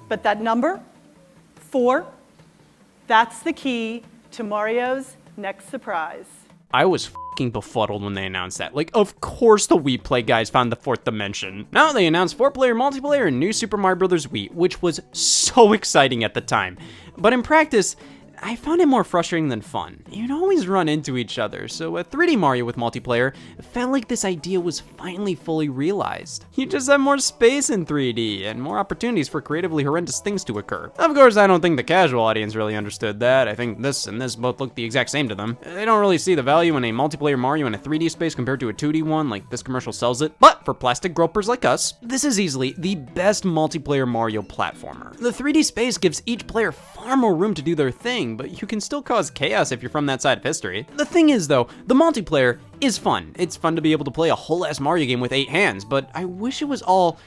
But that number, 4, that's the key to Mario's next surprise. I was fucking befuddled when they announced that. Like, of course the Wii Play guys found the 4th dimension. Now they announced 4-player multiplayer in New Super Mario Bros. Wii, which was so exciting at the time. But in practice, I found it more frustrating than fun. You'd always run into each other, so a 3D Mario with multiplayer felt like this idea was finally fully realized. You just have more space in 3D, and more opportunities for creatively horrendous things to occur. Of course, I don't think the casual audience really understood that. I think this and this both look the exact same to them. They don't really see the value in a multiplayer Mario in a 3D space compared to a 2D one, like this commercial sells it. But for plastic gropers like us, this is easily the best multiplayer Mario platformer. The 3D space gives each player far more room to do their thing, but you can still cause chaos if you're from that side of history. The thing is though, the multiplayer is fun. It's fun to be able to play a whole ass Mario game with 8 hands, but I wish it was all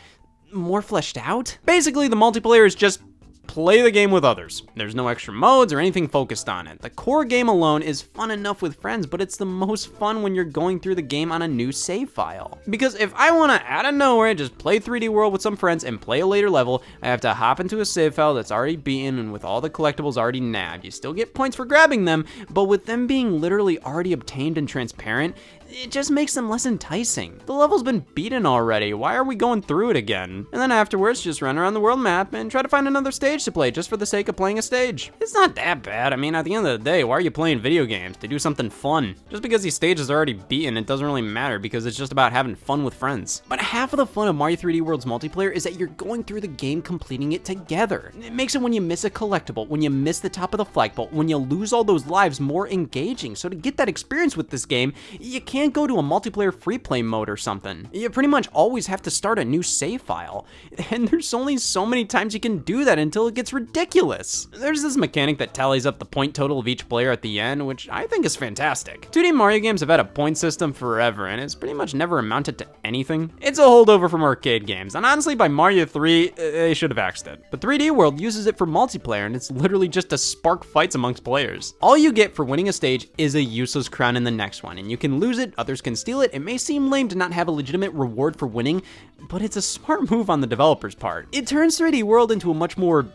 more fleshed out. Basically, the multiplayer is just play the game with others. There's no extra modes or anything focused on it. The core game alone is fun enough with friends, but it's the most fun when you're going through the game on a new save file. Because if I want to, out of nowhere, just play 3D World with some friends and play a later level, I have to hop into a save file that's already beaten and with all the collectibles already nabbed. You still get points for grabbing them, but with them being literally already obtained and transparent, it just makes them less enticing. The level's been beaten already, why are we going through it again? And then afterwards, just run around the world map and try to find another stage to play just for the sake of playing a stage. It's not that bad. I mean, at the end of the day, why are you playing video games? To do something fun. Just because these stages are already beaten, it doesn't really matter because it's just about having fun with friends. But half of the fun of Mario 3D World's multiplayer is that you're going through the game completing it together. It makes it when you miss a collectible, when you miss the top of the flagpole, when you lose all those lives more engaging. So to get that experience with this game, you can't go to a multiplayer free play mode or something. You pretty much always have to start a new save file. And there's only so many times you can do that until it gets ridiculous. There's this mechanic that tallies up the point total of each player at the end, which I think is fantastic. 2D Mario games have had a point system forever, and it's pretty much never amounted to anything. It's a holdover from arcade games, and honestly by Mario 3, they should have axed it. But 3D World uses it for multiplayer, and it's literally just to spark fights amongst players. All you get for winning a stage is a useless crown in the next one, and you can lose it, others can steal it. It may seem lame to not have a legitimate reward for winning, but it's a smart move on the developer's part. It turns 3D World into a much more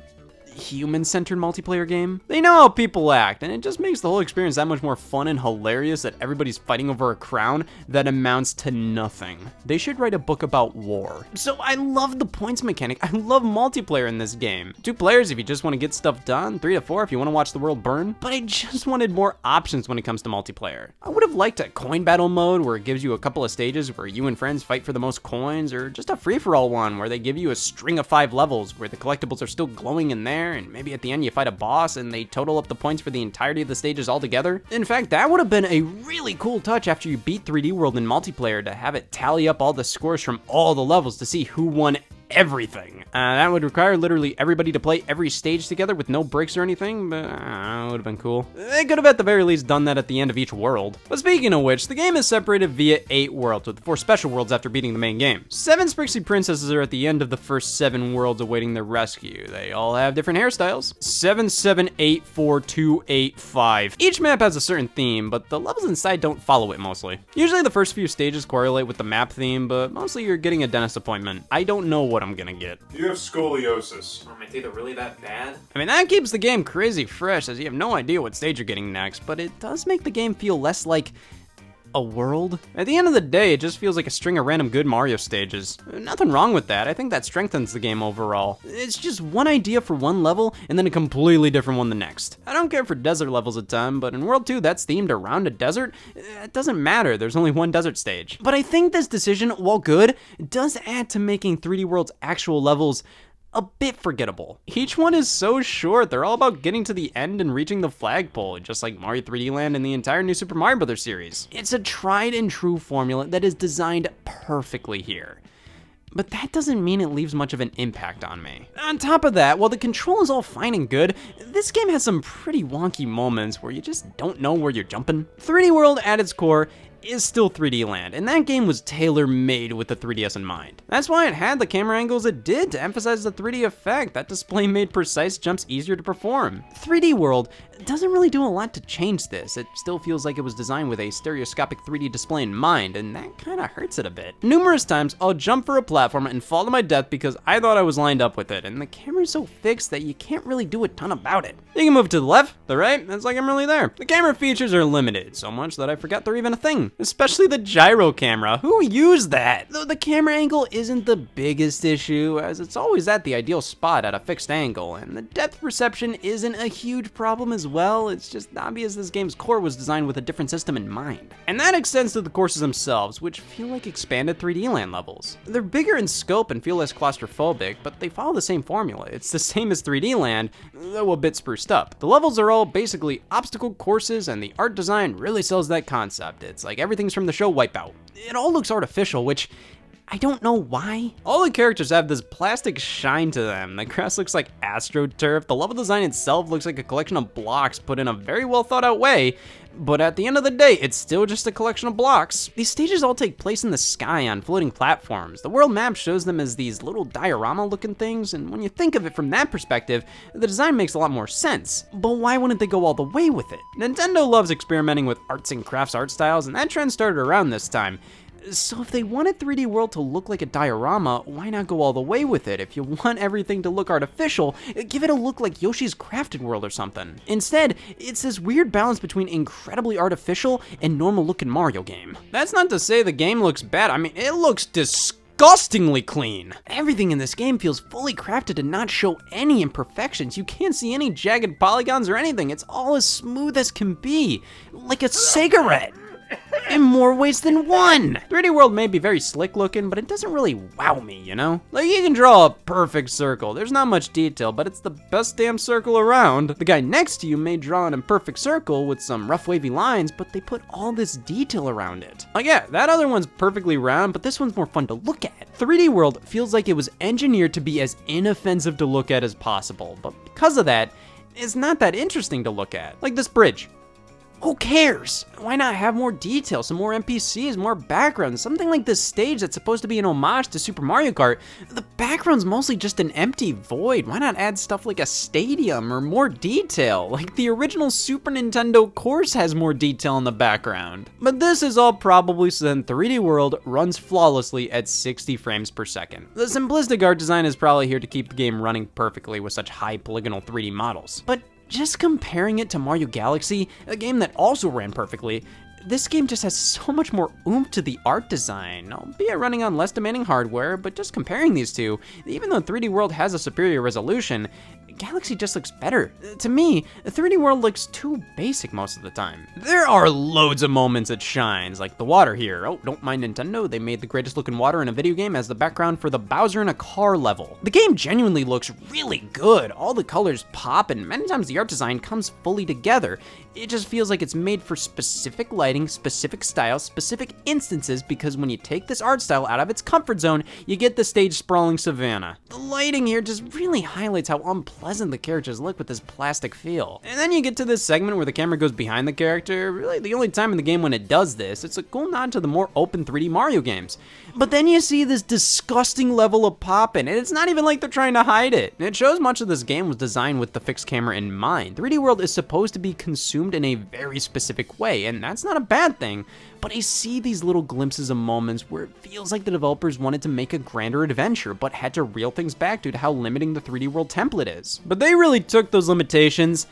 human-centered multiplayer game. They know how people act, and it just makes the whole experience that much more fun and hilarious that everybody's fighting over a crown that amounts to nothing. They should write a book about war. So I love the points mechanic. I love multiplayer in this game. 2 players if you just want to get stuff done, 3 to 4 if you want to watch the world burn, but I just wanted more options when it comes to multiplayer. I would have liked a coin battle mode where it gives you a couple of stages where you and friends fight for the most coins, or just a free-for-all one where they give you a string of 5 levels where the collectibles are still glowing in there, and maybe at the end you fight a boss and they total up the points for the entirety of the stages altogether. In fact, that would have been a really cool touch after you beat 3D World in multiplayer, to have it tally up all the scores from all the levels to see who won everything. That would require literally everybody to play every stage together with no breaks or anything, but it would have been cool. They could have at the very least done that at the end of each world. But speaking of which, the game is separated via 8 worlds, with 4 special worlds after beating the main game. 7 Sprixie Princesses are at the end of the first 7 worlds awaiting their rescue. They all have different hairstyles. 7, 7, 8, 4, 2, 8, 5. Each map has a certain theme, but the levels inside don't follow it mostly. Usually the first few stages correlate with the map theme, but mostly you're getting a dentist appointment. I don't know what I'm gonna get. you have scoliosis. Oh, my teeth are really that bad? I mean, that keeps the game crazy fresh, as you have no idea what stage you're getting next, but it does make the game feel less like a world. At the end of the day, it just feels like a string of random good Mario stages. Nothing wrong with that. I think that strengthens the game overall. It's just one idea for one level, and then a completely different one the next. I don't care for desert levels at time, but in World 2 that's themed around a desert. It doesn't matter, there's only one desert stage. But I think this decision, while good, does add to making 3D World's actual levels a bit forgettable. Each one is so short, they're all about getting to the end and reaching the flagpole, just like Mario 3D Land and the entire new Super Mario Bros. Series. It's a tried and true formula that is designed perfectly here. But that doesn't mean it leaves much of an impact on me. On top of that, while the control is all fine and good, this game has some pretty wonky moments where you just don't know where you're jumping. 3D World at its core is still 3D Land, and that game was tailor-made with the 3DS in mind. That's why it had the camera angles it did to emphasize the 3D effect. That display made precise jumps easier to perform. 3D World doesn't really do a lot to change this. It still feels like it was designed with a stereoscopic 3D display in mind, and that kinda hurts it a bit. Numerous times, I'll jump for a platform and fall to my death because I thought I was lined up with it, and the camera's so fixed that you can't really do a ton about it. You can move to the left, the right, it's like I'm really there. The camera features are limited, so much that I forgot they're even a thing. Especially the gyro camera. Who used that? Though the camera angle isn't the biggest issue, as it's always at the ideal spot at a fixed angle, and the depth perception isn't a huge problem as well. It's just obvious this game's core was designed with a different system in mind. And that extends to the courses themselves, which feel like expanded 3D Land levels. They're bigger in scope and feel less claustrophobic, but they follow the same formula. It's the same as 3D Land, though a bit spruced up. The levels are all basically obstacle courses, and the art design really sells that concept. It's like everything's from the show Wipeout. It all looks artificial, which I don't know why. All the characters have this plastic shine to them. The grass looks like AstroTurf. The level design itself looks like a collection of blocks put in a very well thought out way, but at the end of the day, it's still just a collection of blocks. These stages all take place in the sky on floating platforms. The world map shows them as these little diorama looking things, and when you think of it from that perspective, the design makes a lot more sense. But why wouldn't they go all the way with it? Nintendo loves experimenting with arts and crafts art styles, and that trend started around this time. So if they wanted 3D World to look like a diorama, why not go all the way with it? If you want everything to look artificial, give it a look like Yoshi's Crafted World or something. Instead, it's this weird balance between incredibly artificial and normal looking Mario game. That's not to say the game looks bad. I mean, it looks disgustingly clean. Everything in this game feels fully crafted to not show any imperfections. You can't see any jagged polygons or anything. It's all as smooth as can be, like a cigarette. In more ways than one. 3D World may be very slick looking, but it doesn't really wow me, you know? Like, you can draw a perfect circle. There's not much detail, but it's the best damn circle around. The guy next to you may draw an imperfect circle with some rough wavy lines, but they put all this detail around it. Like, yeah, that other one's perfectly round, but this one's more fun to look at. 3D World feels like it was engineered to be as inoffensive to look at as possible, but because of that, it's not that interesting to look at. Like this bridge. Who cares? Why not have more detail, some more NPCs, more backgrounds, something like this stage that's supposed to be an homage to Super Mario Kart? The background's mostly just an empty void. Why not add stuff like a stadium or more detail? Like the original Super Nintendo course has more detail in the background. But this is all probably so that 3D World runs flawlessly at 60 frames per second. The simplistic art design is probably here to keep the game running perfectly with such high polygonal 3D models. But just comparing it to Mario Galaxy, a game that also ran perfectly, this game just has so much more oomph to the art design, albeit running on less demanding hardware, but just comparing these two, even though 3D World has a superior resolution, Galaxy just looks better. To me, 3D World looks too basic most of the time. There are loads of moments it shines, like the water here. Oh, don't mind Nintendo, they made the greatest looking water in a video game as the background for the Bowser in a car level. The game genuinely looks really good. All the colors pop, and many times the art design comes fully together. It just feels like it's made for specific lighting, specific styles, specific instances, because when you take this art style out of its comfort zone, you get the stage sprawling savanna. The lighting here just really highlights how unpleasant the characters look with this plastic feel. And then you get to this segment where the camera goes behind the character, really the only time in the game when it does this. It's a cool nod to the more open 3D Mario games. But then you see this disgusting level of popping, and it's not even like they're trying to hide it. It shows much of this game was designed with the fixed camera in mind. 3D World is supposed to be consumed in a very specific way, and that's not not a bad thing, but I see these little glimpses of moments where it feels like the developers wanted to make a grander adventure, but had to reel things back due to how limiting the 3D World template is. But they really took those limitations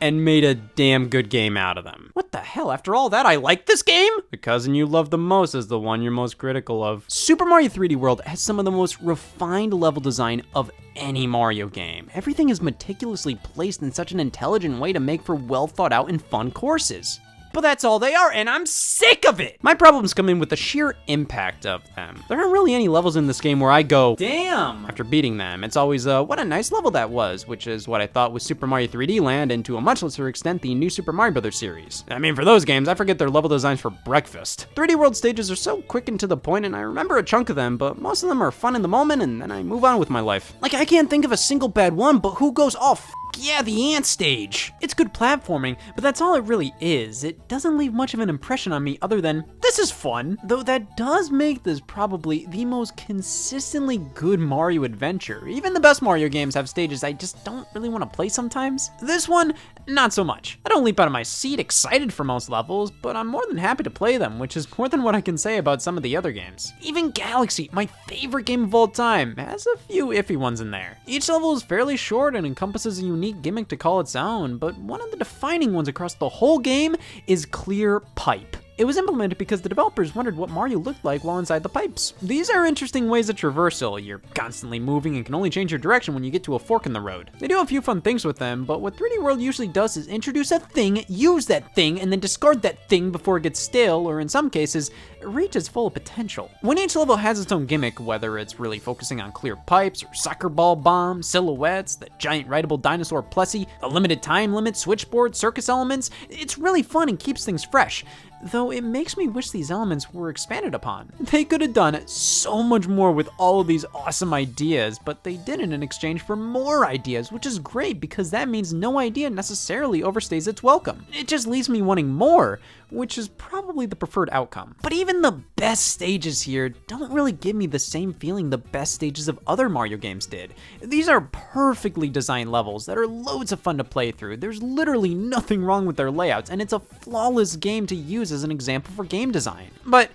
and made a damn good game out of them. What the hell? After all that, I like this game? The cousin you love the most is the one you're most critical of. Super Mario 3D World has some of the most refined level design of any Mario game. Everything is meticulously placed in such an intelligent way to make for well thought out and fun courses. But that's all they are, and I'm sick of it! My problems come in with the sheer impact of them. There aren't really any levels in this game where I go, damn, after beating them. It's always, what a nice level that was, which is what I thought was Super Mario 3D Land, and to a much lesser extent, the new Super Mario Bros. Series. I mean, for those games, I forget their level designs for breakfast. 3D World stages are so quick and to the point, and I remember a chunk of them, but most of them are fun in the moment, and then I move on with my life. Like, I can't think of a single bad one, but who goes, oh, yeah, the ant stage. It's good platforming, but that's all it really is. It doesn't leave much of an impression on me other than, this is fun. Though that does make this probably the most consistently good Mario adventure. Even the best Mario games have stages I just don't really want to play sometimes. This one, not so much. I don't leap out of my seat excited for most levels, but I'm more than happy to play them, which is more than what I can say about some of the other games. Even Galaxy, my favorite game of all time, has a few iffy ones in there. Each level is fairly short and encompasses a unique gimmick to call its own, but one of the defining ones across the whole game is Clear Pipe. It was implemented because the developers wondered what Mario looked like while inside the pipes. These are interesting ways of traversal. You're constantly moving and can only change your direction when you get to a fork in the road. They do a few fun things with them, but what 3D World usually does is introduce a thing, use that thing, and then discard that thing before it gets stale, or in some cases, reach its full potential. When each level has its own gimmick, whether it's really focusing on clear pipes, or soccer ball bombs, silhouettes, the giant rideable dinosaur plushie, a limited time limit, switchboard, circus elements, it's really fun and keeps things fresh. Though it makes me wish these elements were expanded upon. They could have done so much more with all of these awesome ideas, but they didn't in exchange for more ideas, which is great because that means no idea necessarily overstays its welcome. It just leaves me wanting more, which is probably the preferred outcome. But even the best stages here don't really give me the same feeling the best stages of other Mario games did. These are perfectly designed levels that are loads of fun to play through. There's literally nothing wrong with their layouts, and it's a flawless game to use as an example for game design. But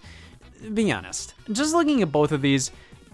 be honest, just looking at both of these,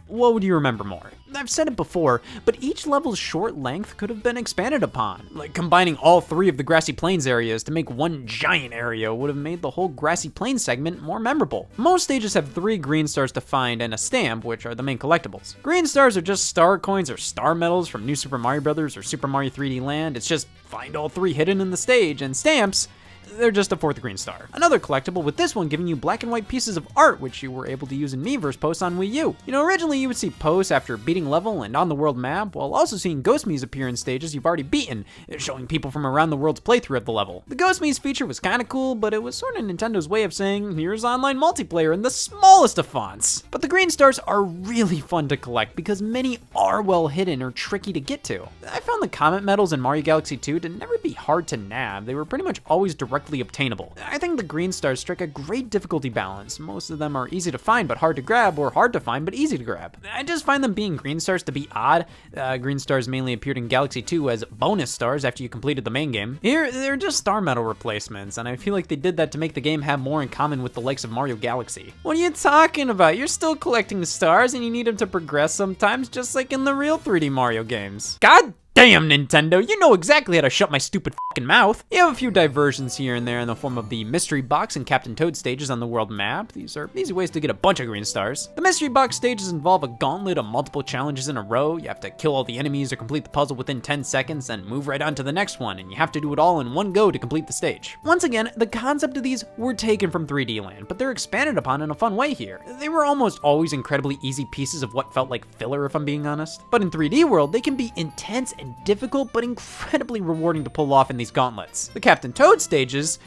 what would you remember more? I've said it before, but each level's short length could have been expanded upon. Like combining all three of the Grassy Plains areas to make one giant area would have made the whole Grassy Plains segment more memorable. Most stages have 3 green stars to find and a stamp, which are the main collectibles. Green stars are just star coins or star medals from New Super Mario Bros. Or Super Mario 3D Land. It's just find all 3 hidden in the stage, and stamps, they're just a 4th green star. Another collectible, with this one giving you black and white pieces of art, which you were able to use in Miiverse posts on Wii U. You know, originally you would see posts after beating level and on the world map, while also seeing Ghost Mii's appear in stages you've already beaten, showing people from around the world's playthrough of the level. The Ghost Mii's feature was kinda cool, but it was sort of Nintendo's way of saying, here's online multiplayer in the smallest of fonts. But the green stars are really fun to collect because many are well hidden or tricky to get to. I found the Comet medals in Mario Galaxy 2 to never be hard to nab. They were pretty much always directly obtainable. I think the green stars strike a great difficulty balance. Most of them are easy to find but hard to grab, or hard to find but easy to grab. I just find them being green stars to be odd. Green stars mainly appeared in Galaxy 2 as bonus stars after you completed the main game. Here, they're just star medal replacements, and I feel like they did that to make the game have more in common with the likes of Mario Galaxy. What are you talking about? You're still collecting stars and you need them to progress sometimes, just like in the real 3D Mario games. God damn, Nintendo, you know exactly how to shut my stupid fucking mouth. You have a few diversions here and there in the form of the Mystery Box and Captain Toad stages on the world map. These are easy ways to get a bunch of green stars. The Mystery Box stages involve a gauntlet of multiple challenges in a row. You have to kill all the enemies or complete the puzzle within 10 seconds and move right on to the next one, and you have to do it all in one go to complete the stage. Once again, the concept of these were taken from 3D Land, but they're expanded upon in a fun way here. They were almost always incredibly easy pieces of what felt like filler, if I'm being honest. But in 3D World, they can be intense and difficult, but incredibly rewarding to pull off in these gauntlets. The Captain Toad stages,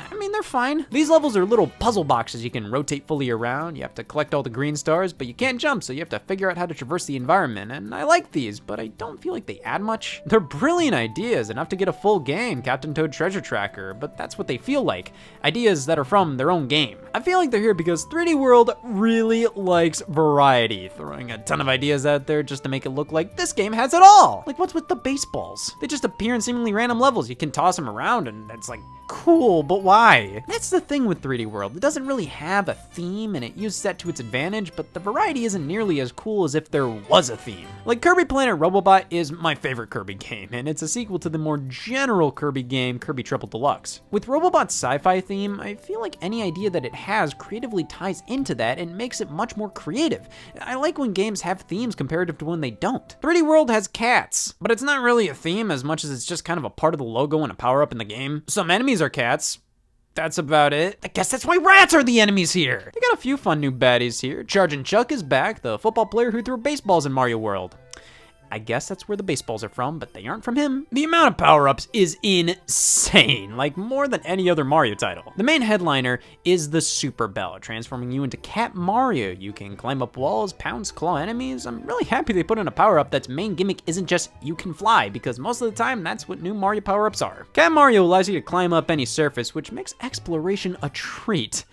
I mean, they're fine. These levels are little puzzle boxes you can rotate fully around. You have to collect all the green stars, but you can't jump, so you have to figure out how to traverse the environment, and I like these, but I don't feel like they add much. They're brilliant ideas, enough to get a full game, Captain Toad Treasure Tracker, but that's what they feel like. Ideas that are from their own game. I feel like they're here because 3D World really likes variety, throwing a ton of ideas out there just to make it look like this game has it all. Like, what's with the baseballs? They just appear in seemingly random levels. You can toss them around, and it's like cool, but why? That's the thing with 3D World. It doesn't really have a theme, and it uses that to its advantage, but the variety isn't nearly as cool as if there was a theme. Like, Kirby Planet Robobot is my favorite Kirby game, and it's a sequel to the more general Kirby game, Kirby Triple Deluxe. With Robobot's sci-fi theme, I feel like any idea that it has creatively ties into that and makes it much more creative. I like when games have themes comparative to when they don't. 3D World has cats, but it's not really a theme as much as it's just kind of a part of the logo and a power-up in the game. Some enemies are cats. That's about it. I guess that's why rats are the enemies here. They got a few fun new baddies here. Chargin' Chuck is back, the football player who threw baseballs in Mario World. I guess that's where the baseballs are from, but they aren't from him. The amount of power-ups is insane, like more than any other Mario title. The main headliner is the Super Bell, transforming you into Cat Mario. You can climb up walls, pounce, claw enemies. I'm really happy they put in a power-up that's main gimmick isn't just you can fly, because most of the time that's what new Mario power-ups are. Cat Mario allows you to climb up any surface, which makes exploration a treat.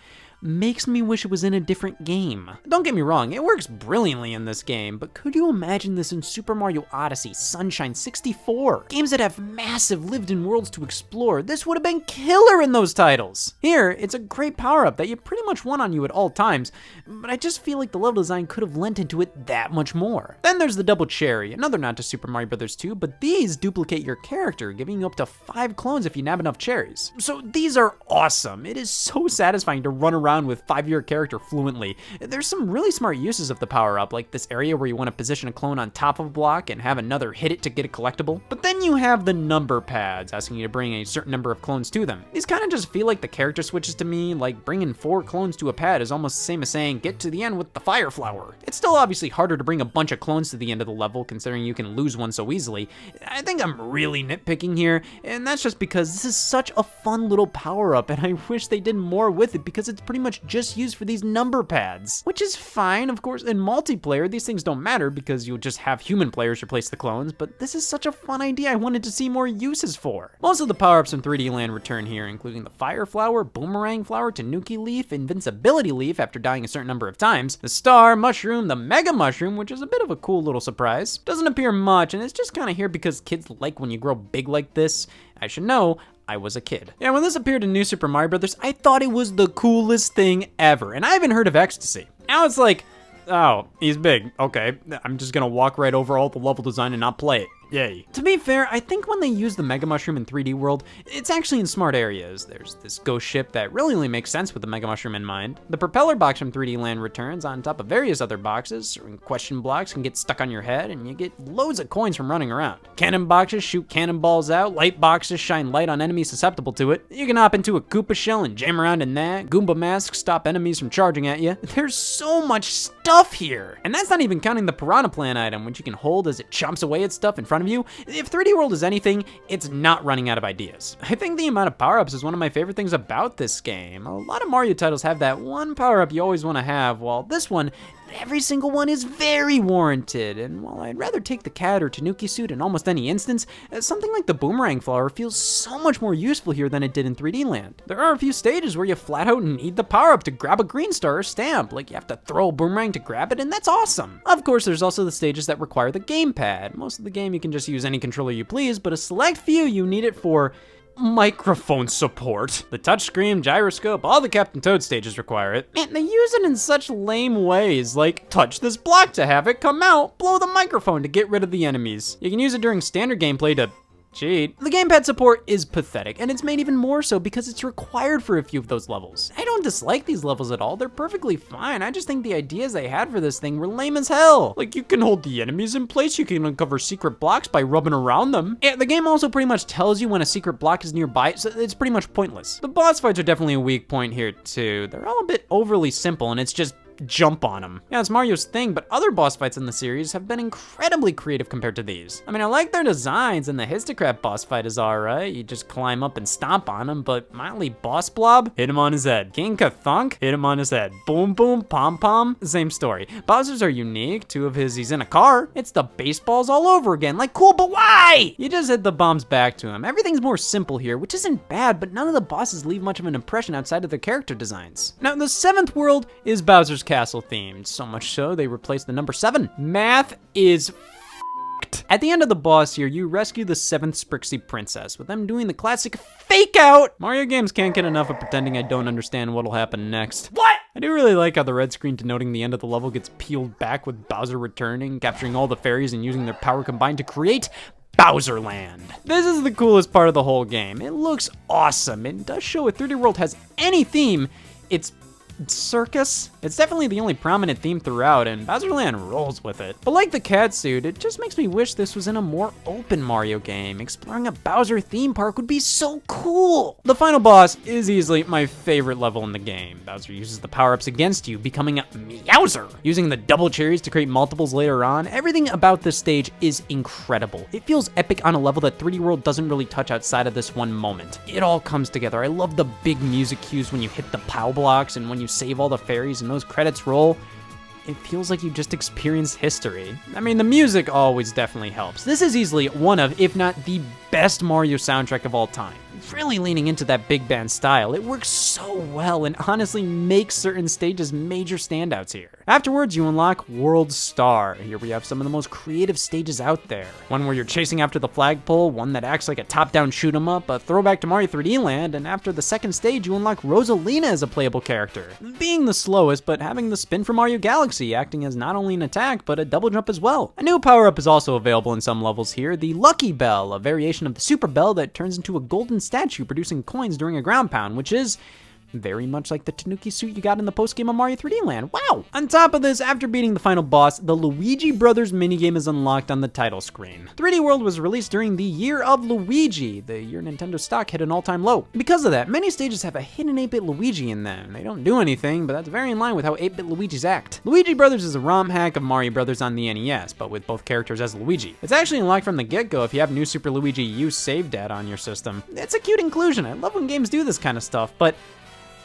Makes me wish it was in a different game. Don't get me wrong, it works brilliantly in this game, but could you imagine this in Super Mario Odyssey, Sunshine 64? Games that have massive lived-in worlds to explore, this would have been killer in those titles. Here, it's a great power-up that you pretty much want on you at all times, but I just feel like the level design could have lent into it that much more. Then there's the Double Cherry, another nod to Super Mario Bros. 2, but these duplicate your character, giving you up to 5 clones if you nab enough cherries. So these are awesome. It is so satisfying to run around with 5-year character fluently. There's some really smart uses of the power-up, like this area where you want to position a clone on top of a block and have another hit it to get a collectible. But then you have the number pads, asking you to bring a certain number of clones to them. These kind of just feel like the character switches to me, like bringing 4 clones to a pad is almost the same as saying, get to the end with the fire flower. It's still obviously harder to bring a bunch of clones to the end of the level, considering you can lose one so easily. I think I'm really nitpicking here, and that's just because this is such a fun little power-up, and I wish they did more with it because it's pretty much just used for these number pads, which is fine. Of course, in multiplayer, these things don't matter because you'll just have human players replace the clones, but this is such a fun idea I wanted to see more uses for. Most of the power-ups in 3D Land return here, including the Fire Flower, Boomerang Flower, Tanuki Leaf, Invincibility Leaf after dying a certain number of times, the Star Mushroom, the Mega Mushroom, which is a bit of a cool little surprise. Doesn't appear much, and it's just kind of here because kids like when you grow big like this. I should know, I was a kid. Yeah, when this appeared in New Super Mario Bros., I thought it was the coolest thing ever, and I haven't heard of Ecstasy. Now it's like, oh, he's big, okay. I'm just gonna walk right over all the level design and not play it. Yay. To be fair, I think when they use the Mega Mushroom in 3D World, it's actually in smart areas. There's this ghost ship that really only makes sense with the Mega Mushroom in mind. The propeller box from 3D Land returns on top of various other boxes. Certain question blocks can get stuck on your head, and you get loads of coins from running around. Cannon boxes shoot cannonballs out. Light boxes shine light on enemies susceptible to it. You can hop into a Koopa shell and jam around in that. Goomba masks stop enemies from charging at you. There's so much stuff here. And that's not even counting the Piranha Plant item, which you can hold as it chomps away at stuff in front of you. If 3D World is anything, it's not running out of ideas. I think the amount of power-ups is one of my favorite things about this game. A lot of Mario titles have that one power-up you always want to have, while this one, every single one is very warranted. And while I'd rather take the cat or Tanuki suit in almost any instance, something like the Boomerang Flower feels so much more useful here than it did in 3D Land. There are a few stages where you flat out need the power-up to grab a green star or stamp, like you have to throw a boomerang to grab it, and that's awesome. Of course, there's also the stages that require the gamepad. Most of the game you can just use any controller you please, but a select few you need it for microphone support. The touchscreen, gyroscope, all the Captain Toad stages require it. And they use it in such lame ways, like touch this block to have it come out, blow the microphone to get rid of the enemies. You can use it during standard gameplay to cheat. The gamepad support is pathetic, and it's made even more so because it's required for a few of those levels. I don't dislike these levels at all, they're perfectly fine. I just think the ideas they had for this thing were lame as hell. Like, you can hold the enemies in place, you can uncover secret blocks by rubbing around them. Yeah, the game also pretty much tells you when a secret block is nearby, so it's pretty much pointless. The boss fights are definitely a weak point here too. They're all a bit overly simple, and it's just jump on them. Yeah, it's Mario's thing, but other boss fights in the series have been incredibly creative compared to these. I mean, I like their designs, and the Histocrat boss fight is alright. You just climb up and stomp on him, but Mildly Boss Blob, hit him on his head. King Kathunk, hit him on his head. Boom Boom Pom Pom, same story. Bowser's are unique. 2 of his, he's in a car. It's the baseballs all over again. Like, cool, but why? You just hit the bombs back to him. Everything's more simple here, which isn't bad, but none of the bosses leave much of an impression outside of their character designs. Now, the 7th world is Bowser's Castle themed, so much so they replaced the number 7. Math is stoked. At the end of the boss here, you rescue the 7th Sprixie Princess, with them doing the classic fake out. Mario games can't get enough of pretending I don't understand what'll happen next. What? I do really like how the red screen denoting the end of the level gets peeled back with Bowser returning, capturing all the fairies and using their power combined to create Bowser Land. This is the coolest part of the whole game. It looks awesome. It does show if 3D World has any theme, it's circus. It's definitely the only prominent theme throughout, and Bowser Land rolls with it. But like the cat suit, it just makes me wish this was in a more open Mario game. Exploring a Bowser theme park would be so cool. The final boss is easily my favorite level in the game. Bowser uses the power-ups against you, becoming a Meowser. Using the double cherries to create multiples later on, everything about this stage is incredible. It feels epic on a level that 3D World doesn't really touch outside of this one moment. It all comes together. I love the big music cues when you hit the POW blocks and when you save all the fairies and those credits roll. It feels like you just experienced history. I mean, the music always definitely helps. This is easily one of, if not the best Mario soundtrack of all time. Really leaning into that big band style. It works so well and honestly makes certain stages major standouts here. Afterwards, you unlock World Star. Here we have some of the most creative stages out there. One where you're chasing after the flagpole, one that acts like a top-down shoot-'em-up, a throwback to Mario 3D Land, and after the second stage, you unlock Rosalina as a playable character. Being the slowest, but having the spin for Mario Galaxy, acting as not only an attack, but a double jump as well. A new power-up is also available in some levels here, the Lucky Bell, a variation of the Super Bell that turns into a golden statue producing coins during a ground pound, which is very much like the Tanuki suit you got in the post-game of Mario 3D Land. Wow! On top of this, after beating the final boss, the Luigi Brothers minigame is unlocked on the title screen. 3D World was released during the year of Luigi, the year Nintendo stock hit an all-time low. Because of that, many stages have a hidden 8-bit Luigi in them. They don't do anything, but that's very in line with how 8-bit Luigis act. Luigi Brothers is a ROM hack of Mario Brothers on the NES, but with both characters as Luigi. It's actually unlocked from the get-go if you have New Super Luigi U save data on your system. It's a cute inclusion. I love when games do this kind of stuff, but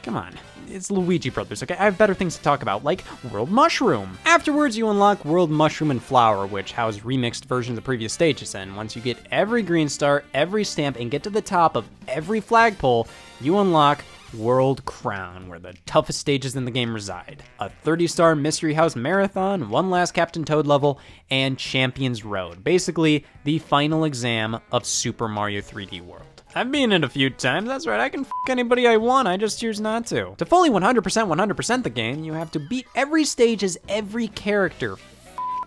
come on, it's Luigi Brothers, okay? I have better things to talk about, like World Mushroom. Afterwards, you unlock World Mushroom and Flower, which house remixed versions of previous stages, and once you get every green star, every stamp, and get to the top of every flagpole, you unlock World Crown, where the toughest stages in the game reside. A 30-star Mystery House Marathon, one last Captain Toad level, and Champions Road. Basically, the final exam of Super Mario 3D World. I've been in it a few times, that's right, I can f*** anybody I want, I just choose not to. To fully 100% the game, you have to beat every stage as every character.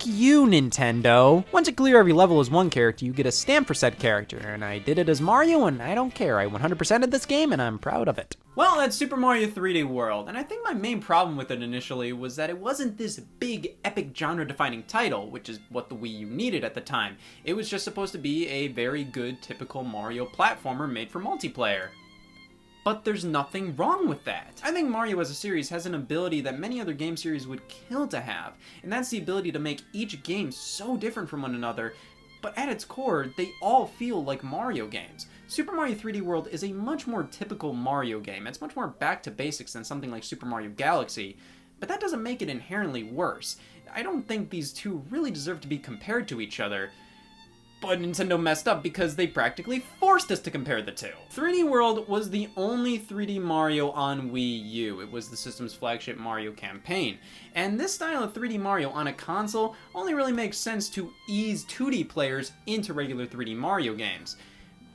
You, Nintendo. Once you clear every level as one character, you get a stamp for said character, and I did it as Mario, and I don't care. I 100%ed this game, and I'm proud of it. Well, that's Super Mario 3D World, and I think my main problem with it initially was that it wasn't this big, epic, genre-defining title, which is what the Wii U needed at the time. It was just supposed to be a very good, typical Mario platformer made for multiplayer. But there's nothing wrong with that. I think Mario as a series has an ability that many other game series would kill to have, and that's the ability to make each game so different from one another, but at its core, they all feel like Mario games. Super Mario 3D World is a much more typical Mario game. It's much more back to basics than something like Super Mario Galaxy, but that doesn't make it inherently worse. I don't think these two really deserve to be compared to each other, but Nintendo messed up because they practically forced us to compare the two. 3D World was the only 3D Mario on Wii U. It was the system's flagship Mario campaign. And this style of 3D Mario on a console only really makes sense to ease 2D players into regular 3D Mario games.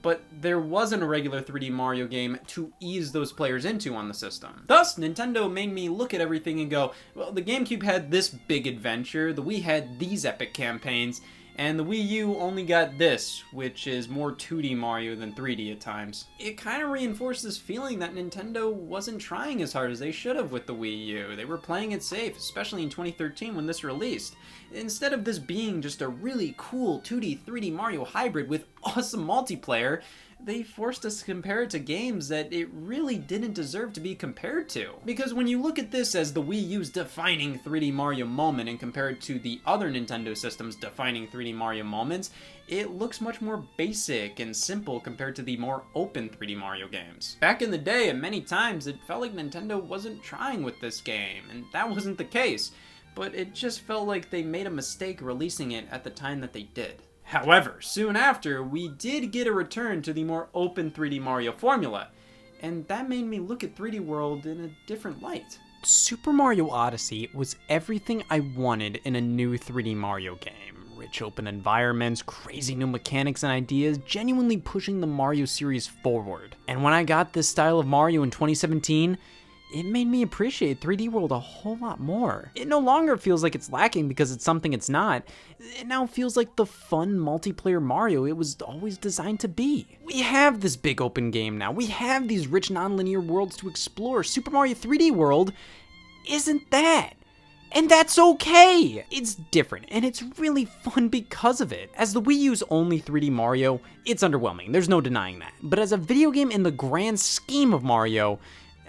But there wasn't a regular 3D Mario game to ease those players into on the system. Thus, Nintendo made me look at everything and go, well, the GameCube had this big adventure, the Wii had these epic campaigns, and the Wii U only got this, which is more 2D Mario than 3D at times. It kind of reinforced this feeling that Nintendo wasn't trying as hard as they should have with the Wii U. They were playing it safe, especially in 2013 when this released. Instead of this being just a really cool 2D, 3D Mario hybrid with awesome multiplayer, they forced us to compare it to games that it really didn't deserve to be compared to. Because when you look at this as the Wii U's defining 3D Mario moment and compare it to the other Nintendo systems defining 3D Mario moments, it looks much more basic and simple compared to the more open 3D Mario games. Back in the day, and many times, it felt like Nintendo wasn't trying with this game, and that wasn't the case. But it just felt like they made a mistake releasing it at the time that they did. However, soon after, we did get a return to the more open 3D Mario formula, and that made me look at 3D World in a different light. Super Mario Odyssey was everything I wanted in a new 3D Mario game. rich open environments, crazy new mechanics and ideas, genuinely pushing the Mario series forward. And when I got this style of Mario in 2017, it made me appreciate 3D World a whole lot more. It no longer feels like it's lacking because it's something it's not. It now feels like the fun multiplayer Mario it was always designed to be. We have this big open game now. We have these rich non-linear worlds to explore. Super Mario 3D World isn't that. And that's okay! It's different, and it's really fun because of it. As the Wii U's only 3D Mario, it's underwhelming, there's no denying that. But as a video game in the grand scheme of Mario,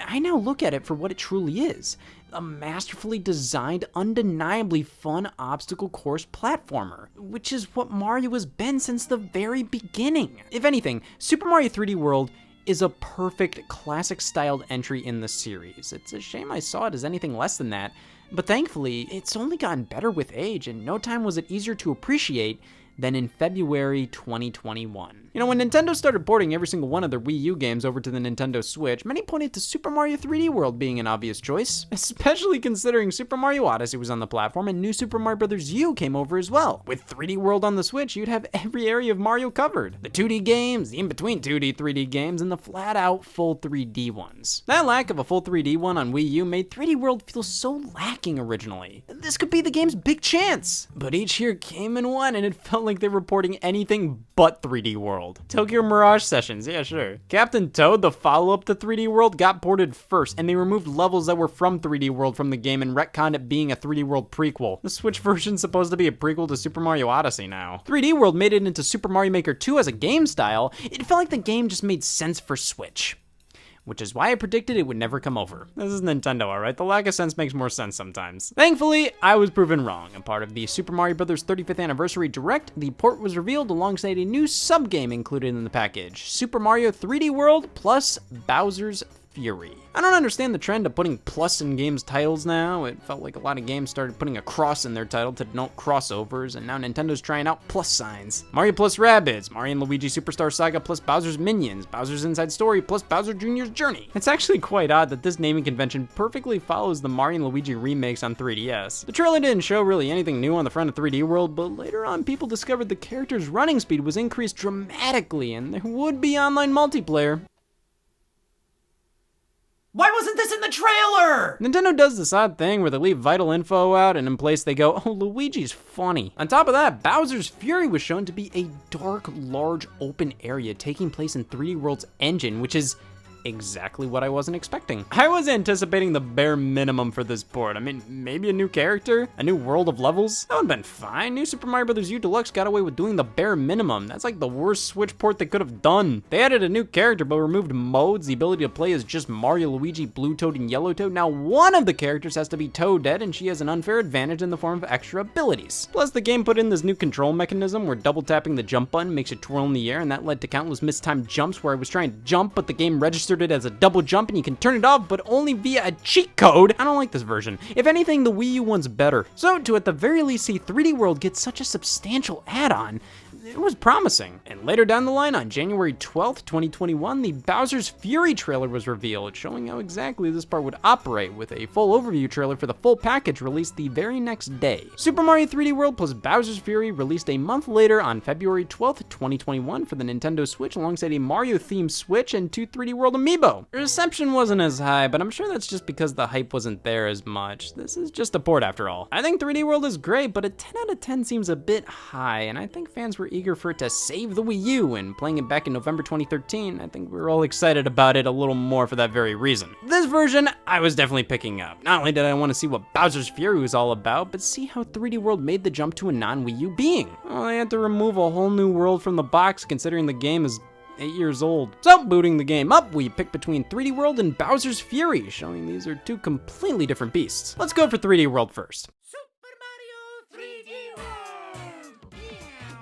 I now look at it for what it truly is. A masterfully designed, undeniably fun obstacle course platformer, which is what Mario has been since the very beginning. If anything, Super Mario 3D World is a perfect classic-styled entry in the series. It's a shame I saw it as anything less than that, but thankfully, it's only gotten better with age, and no time was it easier to appreciate than in February 2021. You know, when Nintendo started porting every single one of their Wii U games over to the Nintendo Switch, many pointed to Super Mario 3D World being an obvious choice, especially considering Super Mario Odyssey was on the platform and New Super Mario Bros. U came over as well. With 3D World on the Switch, you'd have every area of Mario covered. The 2D games, the in-between 2D, 3D games, and the flat-out full 3D ones. That lack of a full 3D one on Wii U made 3D World feel so lacking originally. This could be the game's big chance. But each year came and went, and it felt like they were porting anything but 3D World. Tokyo Mirage Sessions, yeah sure. Captain Toad, the follow-up to 3D World, got ported first, and they removed levels that were from 3D World from the game and retconned it being a 3D World prequel. The Switch version's supposed to be a prequel to Super Mario Odyssey now. 3D World made it into Super Mario Maker 2 as a game style. It felt like the game just made sense for Switch, which is why I predicted it would never come over. This is Nintendo, alright? The lack of sense makes more sense sometimes. Thankfully, I was proven wrong. A part of the Super Mario Bros. 35th Anniversary Direct, the port was revealed alongside a new sub-game included in the package, Super Mario 3D World plus Bowser's Fury. I don't understand the trend of putting plus in games titles now. It felt like a lot of games started putting a cross in their title to denote crossovers, and now Nintendo's trying out plus signs. Mario plus Rabbids, Mario and Luigi Superstar Saga plus Bowser's Minions, Bowser's Inside Story plus Bowser Jr.'s Journey. It's actually quite odd that this naming convention perfectly follows the Mario and Luigi remakes on 3DS. The trailer didn't show really anything new on the front of 3D World, but later on people discovered the character's running speed was increased dramatically, and there would be online multiplayer. Why wasn't this in the trailer? Nintendo does this odd thing where they leave vital info out and in place they go, oh, Luigi's funny. On top of that, Bowser's Fury was shown to be a dark, large, open area taking place in 3D World's engine, which is exactly what I wasn't expecting. I was anticipating the bare minimum for this port. I mean, maybe a new character, a new world of levels. That would've been fine. New Super Mario Bros. U Deluxe got away with doing the bare minimum. That's like the worst Switch port they could have done. They added a new character but removed modes, the ability to play as just Mario, Luigi, Blue Toad, and Yellow Toad. Now one of the characters has to be Toadette, and she has an unfair advantage in the form of extra abilities. Plus the game put in this new control mechanism where double tapping the jump button makes it twirl in the air, and that led to countless mistimed jumps where I was trying to jump but the game registered it as a double jump and you can turn it off, but only via a cheat code. I don't like this version. If anything, the Wii U one's better. So to at the very least see 3D World get such a substantial add-on, it was promising. And later down the line, on January 12th, 2021, the Bowser's Fury trailer was revealed, showing how exactly this part would operate, with a full overview trailer for the full package released the very next day. Super Mario 3D World plus Bowser's Fury released a month later on February 12th, 2021 for the Nintendo Switch, alongside a Mario-themed Switch and 2 3D World amiibo. The reception wasn't as high, but I'm sure that's just because the hype wasn't there as much. This is just a port after all. I think 3D World is great, but a 10 out of 10 seems a bit high, and I think fans were eager for it to save the Wii U, and playing it back in November 2013, I think we were all excited about it a little more for that very reason. This version, I was definitely picking up. Not only did I want to see what Bowser's Fury was all about, but see how 3D World made the jump to a non-Wii U being. Well, they had to remove a whole new world from the box considering the game is 8 years old. So, booting the game up, we pick between 3D World and Bowser's Fury, showing these are two completely different beasts. Let's go for 3D World first. Super Mario 3D World!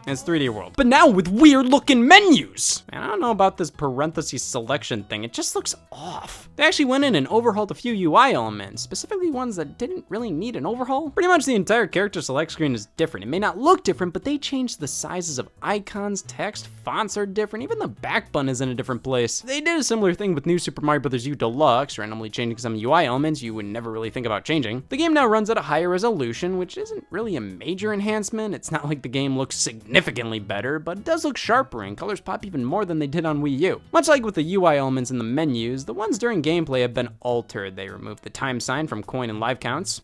It's 3D World. But now with weird looking menus. And I don't know about this parentheses selection thing. It just looks off. They actually went in and overhauled a few UI elements, specifically ones that didn't really need an overhaul. Pretty much the entire character select screen is different. It may not look different, but they changed the sizes of icons, text, fonts are different. Even the back button is in a different place. They did a similar thing with New Super Mario Bros. U Deluxe, randomly changing some UI elements you would never really think about changing. The game now runs at a higher resolution, which isn't really a major enhancement. It's not like the game looks significantly better, but it does look sharper and colors pop even more than they did on Wii U. Much like with the UI elements in the menus, the ones during gameplay have been altered. They removed the time sign from coin and live counts.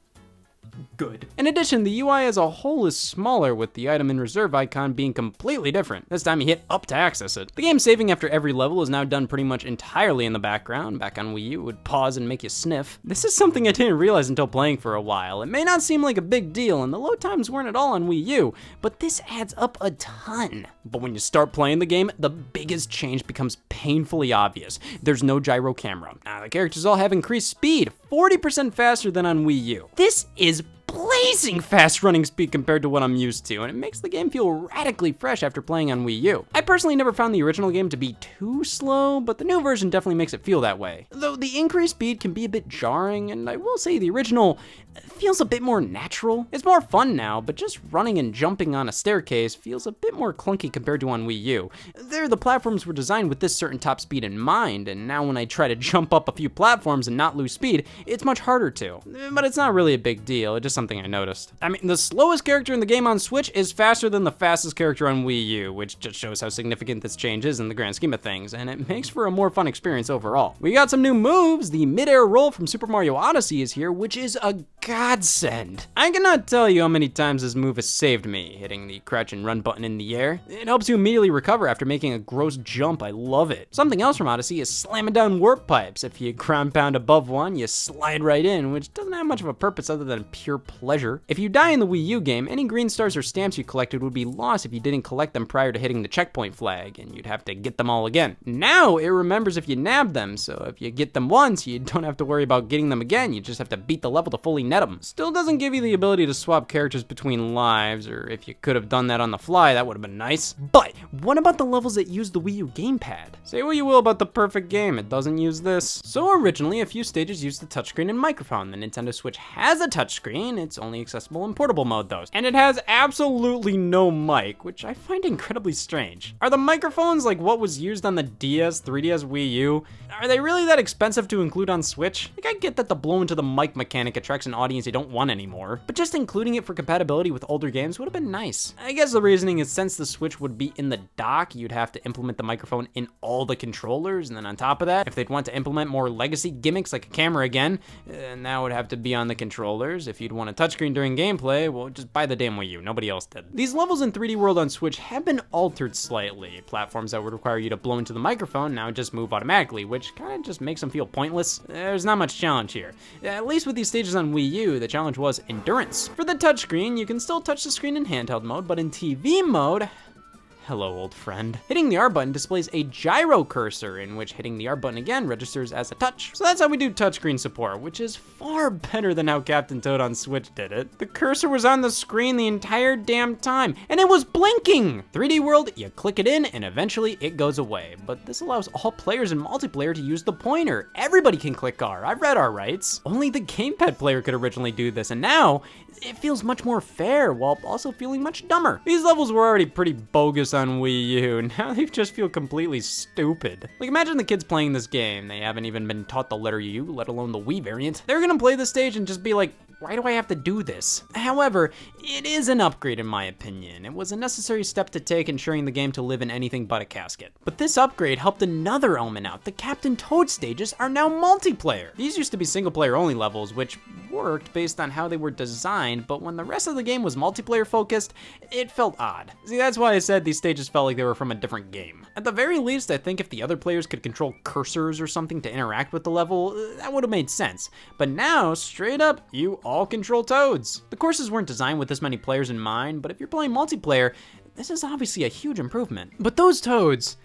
Good. In addition, the UI as a whole is smaller, with the item in reserve icon being completely different. This time you hit up to access it. The game saving after every level is now done pretty much entirely in the background. Back on Wii U, it would pause and make you sniff. This is something I didn't realize until playing for a while. It may not seem like a big deal, and the load times weren't at all on Wii U, but this adds up a ton. But when you start playing the game, the biggest change becomes painfully obvious. There's no gyro camera. Now the characters all have increased speed, 40% faster than on Wii U. This is blazing fast running speed compared to what I'm used to, and it makes the game feel radically fresh after playing on Wii U. I personally never found the original game to be too slow, but the new version definitely makes it feel that way. Though the increased speed can be a bit jarring, and I will say the original feels a bit more natural. It's more fun now, but just running and jumping on a staircase feels a bit more clunky compared to on Wii U. There, the platforms were designed with this certain top speed in mind, and now when I try to jump up a few platforms and not lose speed, it's much harder to. But it's not really a big deal, it's just something I noticed. I mean, the slowest character in the game on Switch is faster than the fastest character on Wii U, which just shows how significant this change is in the grand scheme of things, and it makes for a more fun experience overall. We got some new moves. The mid-air roll from Super Mario Odyssey is here, which is a godsend. I cannot tell you how many times this move has saved me, hitting the crouch and run button in the air. It helps you immediately recover after making a gross jump. I love it. Something else from Odyssey is slamming down warp pipes. If you ground pound above one, you slide right in, which doesn't have much of a purpose other than pure pleasure. If you die in the Wii U game, any green stars or stamps you collected would be lost if you didn't collect them prior to hitting the checkpoint flag, and you'd have to get them all again. Now it remembers if you nabbed them, so if you get them once, you don't have to worry about getting them again. You just have to beat the level to fully net them. Still doesn't give you the ability to swap characters between lives, or if you could have done that on the fly, that would have been nice. But what about the levels that use the Wii U gamepad? Say what you will about the perfect game, it doesn't use this. So originally, a few stages used the touchscreen and microphone. The Nintendo Switch has a touchscreen, it's only accessible in portable mode though. And it has absolutely no mic, which I find incredibly strange. Are the microphones like what was used on the DS, 3DS, Wii U? Are they really that expensive to include on Switch? Like, I get that the blow into the mic mechanic attracts an audience you don't want anymore, but just including it for compatibility with older games would have been nice. I guess the reasoning is since the Switch would be in the dock, you'd have to implement the microphone in all the controllers, and then on top of that, if they'd want to implement more legacy gimmicks like a camera again, and that would have to be on the controllers. If you'd want a touchscreen during gameplay, well, just buy the damn Wii U, nobody else did. These levels in 3D World on Switch have been altered slightly. Platforms that would require you to blow into the microphone now just move automatically, which kind of just makes them feel pointless. There's not much challenge here. At least with these stages on Wii U, the challenge was endurance. For the touchscreen, you can still touch the screen in handheld mode, but in TV mode, hello, old friend. Hitting the R button displays a gyro cursor, in which hitting the R button again registers as a touch. So that's how we do touchscreen support, which is far better than how Captain Toad on Switch did it. The cursor was on the screen the entire damn time, and it was blinking! 3D World, you click it in, and eventually it goes away. But this allows all players in multiplayer to use the pointer. Everybody can click R. I've read R rights. Only the gamepad player could originally do this, and now it feels much more fair while also feeling much dumber. These levels were already pretty bogus on Wii U, now they just feel completely stupid. Like, imagine the kids playing this game. They haven't even been taught the letter U, let alone the Wii variant. They're gonna play this stage and just be like, why do I have to do this? However, it is an upgrade in my opinion. It was a necessary step to take, ensuring the game to live in anything but a casket. But this upgrade helped another element out. The Captain Toad stages are now multiplayer. These used to be single player only levels, which worked based on how they were designed, but when the rest of the game was multiplayer focused, it felt odd. See, that's why I said these stages felt like they were from a different game. At the very least, I think if the other players could control cursors or something to interact with the level, that would have made sense. But now, straight up, you all control Toads. The courses weren't designed with this many players in mind, but if you're playing multiplayer, this is obviously a huge improvement. But those Toads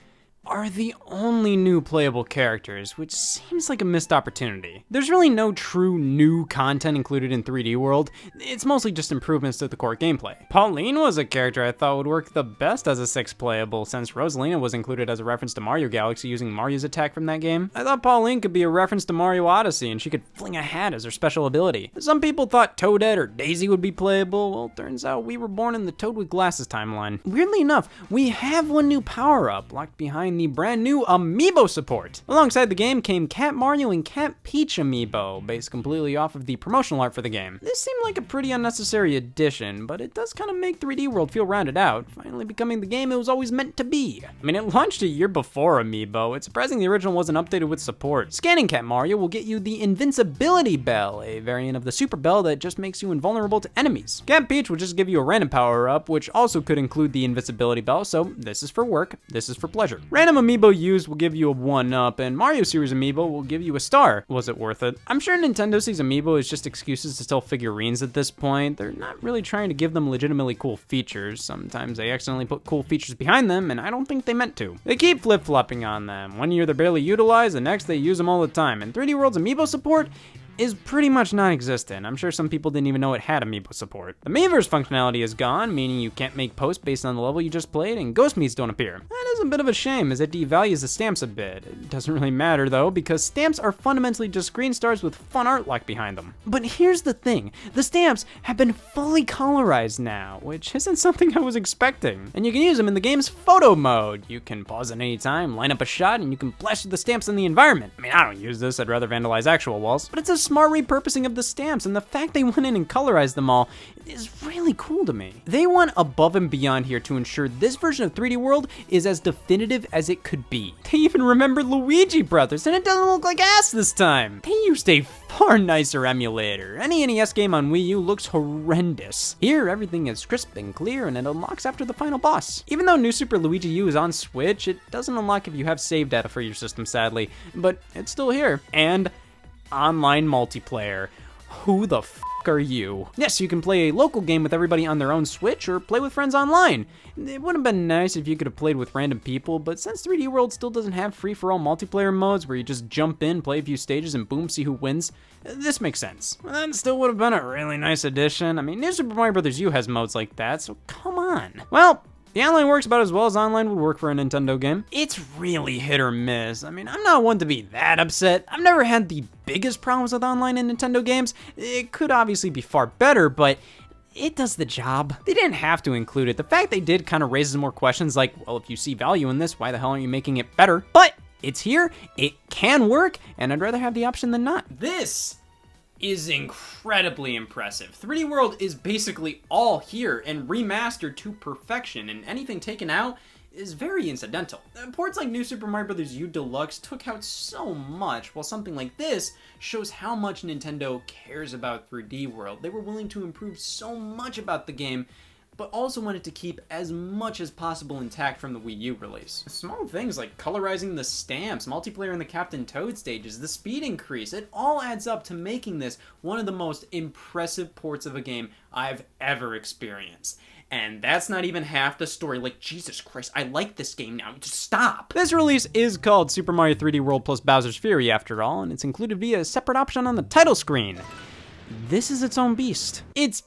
are the only new playable characters, which seems like a missed opportunity. There's really no true new content included in 3D World. It's mostly just improvements to the core gameplay. Pauline was a character I thought would work the best as a 6 playable, since Rosalina was included as a reference to Mario Galaxy using Mario's attack from that game. I thought Pauline could be a reference to Mario Odyssey, and she could fling a hat as her special ability. Some people thought Toadette or Daisy would be playable. Well, turns out we were born in the Toad with Glasses timeline. Weirdly enough, we have one new power-up locked behind the brand new amiibo support. Alongside the game came Cat Mario and Cat Peach amiibo, based completely off of the promotional art for the game. This seemed like a pretty unnecessary addition, but it does kind of make 3D World feel rounded out, finally becoming the game it was always meant to be. I mean, it launched a year before amiibo. It's surprising the original wasn't updated with support. Scanning Cat Mario will get you the Invincibility Bell, a variant of the Super Bell that just makes you invulnerable to enemies. Cat Peach will just give you a random power-up, which also could include the Invincibility Bell, so this is for work, this is for pleasure. Random amiibo used will give you a 1-up, and Mario Series amiibo will give you a star. Was it worth it? I'm sure Nintendo sees amiibo as just excuses to sell figurines at this point. They're not really trying to give them legitimately cool features. Sometimes they accidentally put cool features behind them, and I don't think they meant to. They keep flip-flopping on them. One year they're barely utilized, the next they use them all the time. And 3D World's amiibo support is pretty much non-existent. I'm sure some people didn't even know it had amiibo support. The Miiverse functionality is gone, meaning you can't make posts based on the level you just played, and Ghost Meets don't appear. That is a bit of a shame, as it devalues the stamps a bit. It doesn't really matter though, because stamps are fundamentally just green stars with fun art locked behind them. But here's the thing, the stamps have been fully colorized now, which isn't something I was expecting. And you can use them in the game's photo mode. You can pause at any time, line up a shot, and you can plaster the stamps in the environment. I mean, I don't use this, I'd rather vandalize actual walls, but it's a smart repurposing of the stamps, and the fact they went in and colorized them all is really cool to me. They went above and beyond here to ensure this version of 3D World is as definitive as it could be. They even remembered Luigi Brothers, and it doesn't look like ass this time. They used a far nicer emulator. Any NES game on Wii U looks horrendous. Here, everything is crisp and clear, and it unlocks after the final boss. Even though New Super Luigi U is on Switch, it doesn't unlock if you have save data for your system, sadly, but it's still here. And online multiplayer. Who the f are you? Yes, you can play a local game with everybody on their own Switch or play with friends online. It would have been nice if you could have played with random people, but since 3D World still doesn't have free-for-all multiplayer modes where you just jump in, play a few stages, and boom, see who wins, this makes sense. That still would have been a really nice addition. I mean, New Super Mario Bros. U has modes like that, so come on. Well, the online works about as well as online would work for a Nintendo game. It's really hit or miss. I mean, I'm not one to be that upset. I've never had the biggest problems with online in Nintendo games. It could obviously be far better, but it does the job. They didn't have to include it. The fact they did kind of raises more questions like, well, if you see value in this, why the hell aren't you making it better? But it's here, it can work, and I'd rather have the option than not. This is incredibly impressive. 3D World is basically all here and remastered to perfection, and anything taken out is very incidental. Ports like New Super Mario Bros. U Deluxe took out so much, while something like this shows how much Nintendo cares about 3D World. They were willing to improve so much about the game, but also wanted to keep as much as possible intact from the Wii U release. Small things like colorizing the stamps, multiplayer in the Captain Toad stages, the speed increase, it all adds up to making this one of the most impressive ports of a game I've ever experienced. And that's not even half the story. Like, Jesus Christ, I like this game now. Just stop. This release is called Super Mario 3D World plus Bowser's Fury after all, and it's included via a separate option on the title screen. This is its own beast. It's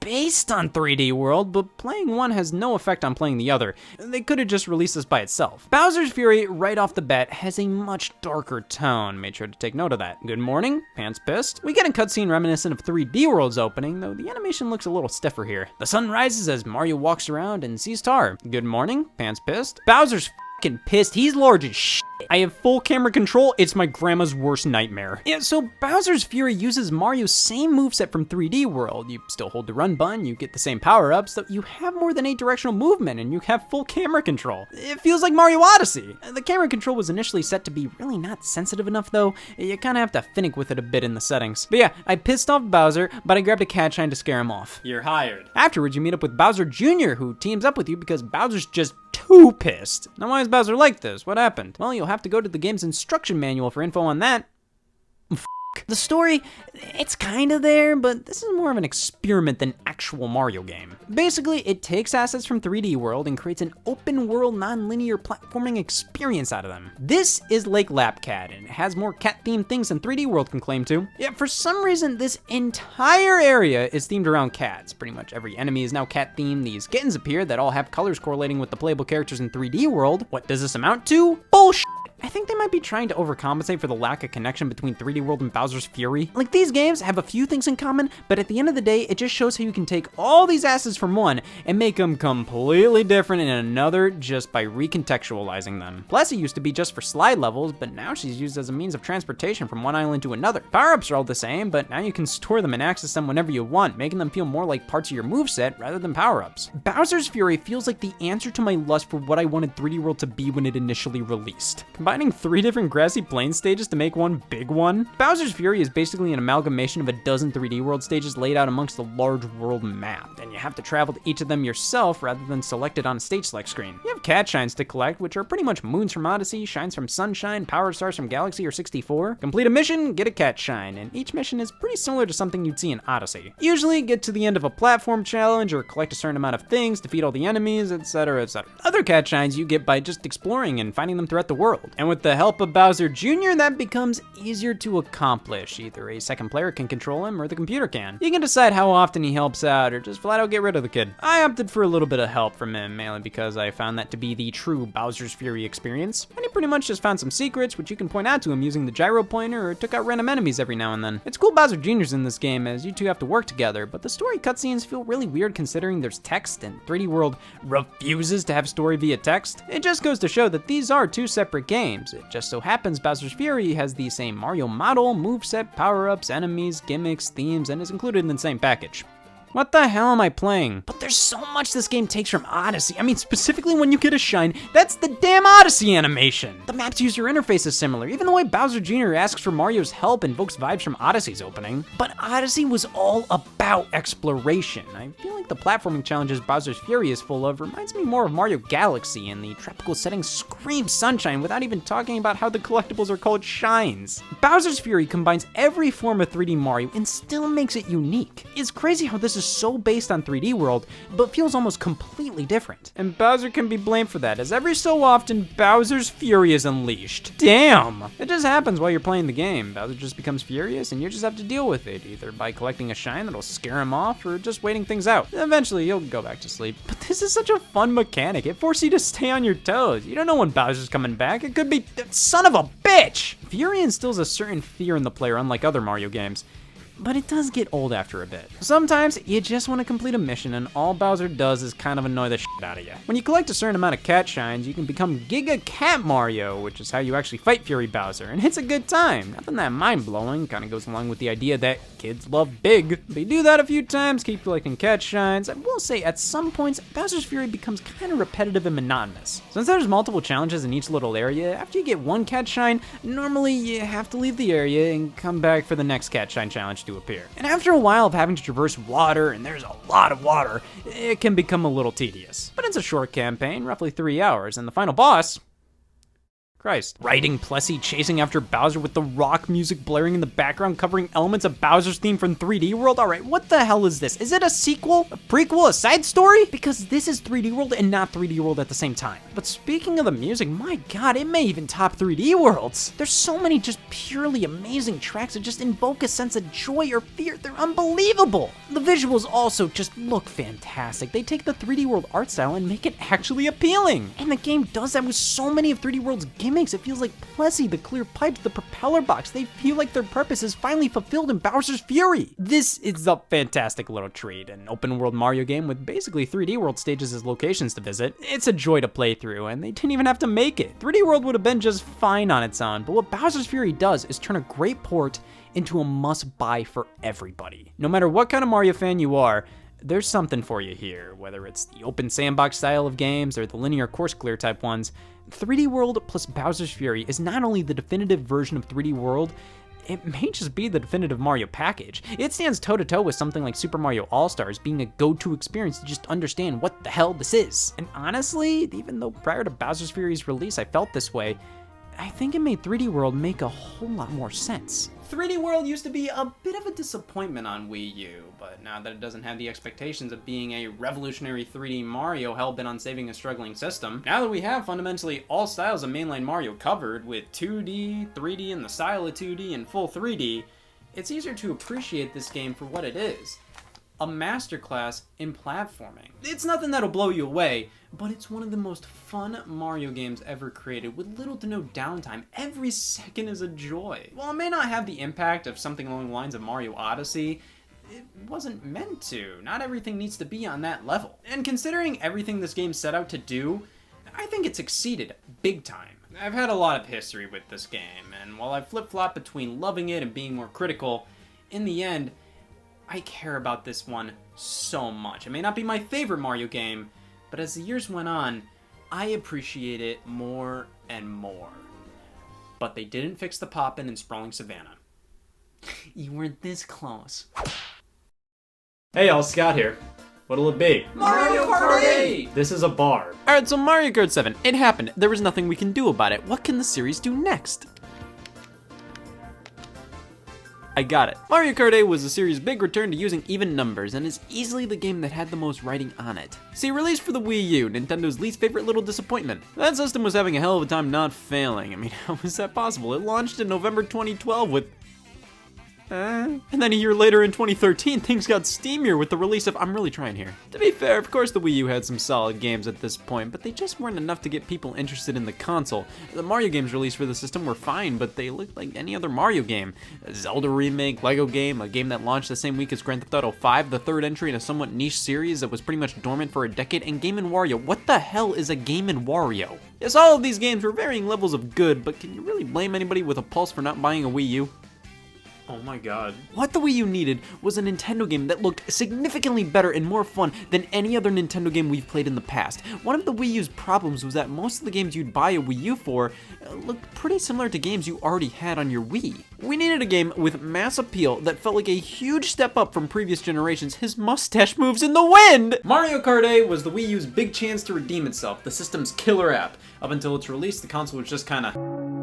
based on 3D World, but playing one has no effect on playing the other. They could have just released this by itself. Bowser's Fury, right off the bat, has a much darker tone. Made sure to take note of that. Good morning, Pants Pissed. We get a cutscene reminiscent of 3D World's opening, though the animation looks a little stiffer here. The sun rises as Mario walks around and sees Tar. Good morning, Pants Pissed. Bowser's fucking pissed. He's large as shit. I have full camera control. It's my grandma's worst nightmare. Yeah, so Bowser's Fury uses Mario's same moveset from 3D World. You still hold the run button, you get the same power-ups, though you have more than 8 directional movement, and you have full camera control. It feels like Mario Odyssey. The camera control was initially set to be really not sensitive enough, though. You kind of have to finick with it a bit in the settings. But yeah, I pissed off Bowser, but I grabbed a cat trying to scare him off. You're hired. Afterwards, you meet up with Bowser Jr., who teams up with you because Bowser's just too pissed. Now, why is Bowser like this? What happened? Well, you'll have to go to the game's instruction manual for info on that. The story, it's kinda there, but this is more of an experiment than actual Mario game. Basically, it takes assets from 3D World and creates an open world non-linear platforming experience out of them. This is Lake Lapcat, and it has more cat-themed things than 3D World can claim to. Yet for some reason, this entire area is themed around cats. Pretty much every enemy is now cat-themed. These kittens appear that all have colors correlating with the playable characters in 3D World. What does this amount to? Bullshit! I think they might be trying to overcompensate for the lack of connection between 3D World and Bowser's Fury. Like, these games have a few things in common, but at the end of the day, it just shows how you can take all these assets from one and make them completely different in another just by recontextualizing them. Plessy used to be just for slide levels, but now she's used as a means of transportation from one island to another. Power-ups are all the same, but now you can store them and access them whenever you want, making them feel more like parts of your moveset rather than power-ups. Bowser's Fury feels like the answer to my lust for what I wanted 3D World to be when it initially released. Combining 3 different grassy plain stages to make one big one. Bowser's Fury is basically an amalgamation of a dozen 3D World stages laid out amongst a large world map, and you have to travel to each of them yourself rather than selected on a stage select screen. You have cat shines to collect, which are pretty much moons from Odyssey, shines from Sunshine, power stars from Galaxy or 64. Complete a mission, get a cat shine, and each mission is pretty similar to something you'd see in Odyssey. Usually get to the end of a platform challenge or collect a certain amount of things, defeat all the enemies, etc, etc. Other cat shines you get by just exploring and finding them throughout the world. And with the help of Bowser Jr., that becomes easier to accomplish. Either a second player can control him or the computer can. You can decide how often he helps out or just flat out get rid of the kid. I opted for a little bit of help from him, mainly because I found that to be the true Bowser's Fury experience. And he pretty much just found some secrets, which you can point out to him using the gyro pointer or took out random enemies every now and then. It's cool Bowser Jr.'s in this game as you two have to work together, but the story cutscenes feel really weird considering there's text and 3D World refuses to have story via text. It just goes to show that these are two separate games. It just so happens Bowser's Fury has the same Mario model, moveset, power-ups, enemies, gimmicks, themes, and is included in the same package. What the hell am I playing? But there's so much this game takes from Odyssey. I mean, specifically when you get a shine, that's the damn Odyssey animation. The map's user interface is similar, even the way Bowser Jr. asks for Mario's help invokes vibes from Odyssey's opening. But Odyssey was all about exploration. I feel like the platforming challenges Bowser's Fury is full of reminds me more of Mario Galaxy, and the tropical setting screams sunshine without even talking about how the collectibles are called shines. Bowser's Fury combines every form of 3D Mario and still makes it unique. It's crazy how this is so based on 3D World, but feels almost completely different. And Bowser can be blamed for that, as every so often, Bowser's Fury is unleashed. Damn! It just happens while you're playing the game. Bowser just becomes furious, and you just have to deal with it, either by collecting a shine that'll scare him off, or just waiting things out. Eventually, you'll go back to sleep. But this is such a fun mechanic. It forces you to stay on your toes. You don't know when Bowser's coming back. It could be son of a bitch! Fury instills a certain fear in the player, unlike other Mario games. But it does get old after a bit. Sometimes you just want to complete a mission and all Bowser does is kind of annoy the shit out of you. When you collect a certain amount of cat shines, you can become Giga Cat Mario, which is how you actually fight Fury Bowser, and it's a good time. Nothing that mind-blowing, kind of goes along with the idea that kids love big. But you do that a few times, keep collecting cat shines. I will say, at some points, Bowser's Fury becomes kind of repetitive and monotonous. Since there's multiple challenges in each little area, after you get one cat shine, normally you have to leave the area and come back for the next cat shine challenge to appear. And after a while of having to traverse water, and there's a lot of water, it can become a little tedious. But it's a short campaign, roughly 3 hours, and the final boss, Christ. Riding Plessy chasing after Bowser with the rock music blaring in the background covering elements of Bowser's theme from 3D World? Alright, what the hell is this? Is it a sequel? A prequel? A side story? Because this is 3D World and not 3D World at the same time. But speaking of the music, my god, it may even top 3D Worlds. There's so many just purely amazing tracks that just invoke a sense of joy or fear. They're unbelievable. The visuals also just look fantastic. They take the 3D World art style and make it actually appealing. And the game does that with so many of 3D World's gimmicks. It feels like Plessy, the clear pipes, the propeller box. They feel like their purpose is finally fulfilled in Bowser's Fury. This is a fantastic little treat. An open world Mario game with basically 3D World stages as locations to visit. It's a joy to play through, and they didn't even have to make it. 3D World would have been just fine on its own, but what Bowser's Fury does is turn a great port into a must-buy for everybody. No matter what kind of Mario fan you are, there's something for you here, whether it's the open sandbox style of games or the linear course clear type ones. 3D World plus Bowser's Fury is not only the definitive version of 3D World, it may just be the definitive Mario package. It stands toe-to-toe with something like Super Mario All-Stars being a go-to experience to just understand what the hell this is. And honestly, even though prior to Bowser's Fury's release I felt this way, I think it made 3D World make a whole lot more sense. 3D World used to be a bit of a disappointment on Wii U, but now that it doesn't have the expectations of being a revolutionary 3D Mario hell-bent on saving a struggling system, now that we have fundamentally all styles of mainline Mario covered, with 2D, 3D in the style of 2D, and full 3D, it's easier to appreciate this game for what it is. A masterclass in platforming. It's nothing that'll blow you away, but it's one of the most fun Mario games ever created with little to no downtime. Every second is a joy. While it may not have the impact of something along the lines of Mario Odyssey, it wasn't meant to. Not everything needs to be on that level. And considering everything this game set out to do, I think it succeeded big time. I've had a lot of history with this game, and while I flip-flop between loving it and being more critical, in the end, I care about this one so much. It may not be my favorite Mario game, but as the years went on, I appreciate it more and more. But they didn't fix the poppin' in Sprawling Savannah. You were this close. Hey y'all, Scott here. What'll it be? Mario Kart 8! This is a bar. Alright, so Mario Kart 7, it happened. There was nothing we can do about it. What can the series do next? I got it. Mario Kart 8 was the series' big return to using even numbers, and is easily the game that had the most writing on it. See, released for the Wii U, Nintendo's least favorite little disappointment. That system was having a hell of a time not failing. I mean, how was that possible? It launched in November 2012 with... And then a year later in 2013, things got steamier with the release of I'm Really Trying Here. To be fair, of course the Wii U had some solid games at this point, but they just weren't enough to get people interested in the console. The Mario games released for the system were fine, but they looked like any other Mario game. A Zelda remake, Lego game, a game that launched the same week as Grand Theft Auto 5, the third entry in a somewhat niche series that was pretty much dormant for a decade, and Game & Wario. What the hell is a Game & Wario? Yes, all of these games were varying levels of good, but can you really blame anybody with a pulse for not buying a Wii U? Oh my god. What the Wii U needed was a Nintendo game that looked significantly better and more fun than any other Nintendo game we've played in the past. One of the Wii U's problems was that most of the games you'd buy a Wii U for looked pretty similar to games you already had on your Wii. We needed a game with mass appeal that felt like a huge step up from previous generations. His mustache moves in the wind! Mario Kart 8 was the Wii U's big chance to redeem itself, the system's killer app. Up until its release, the console was just kinda...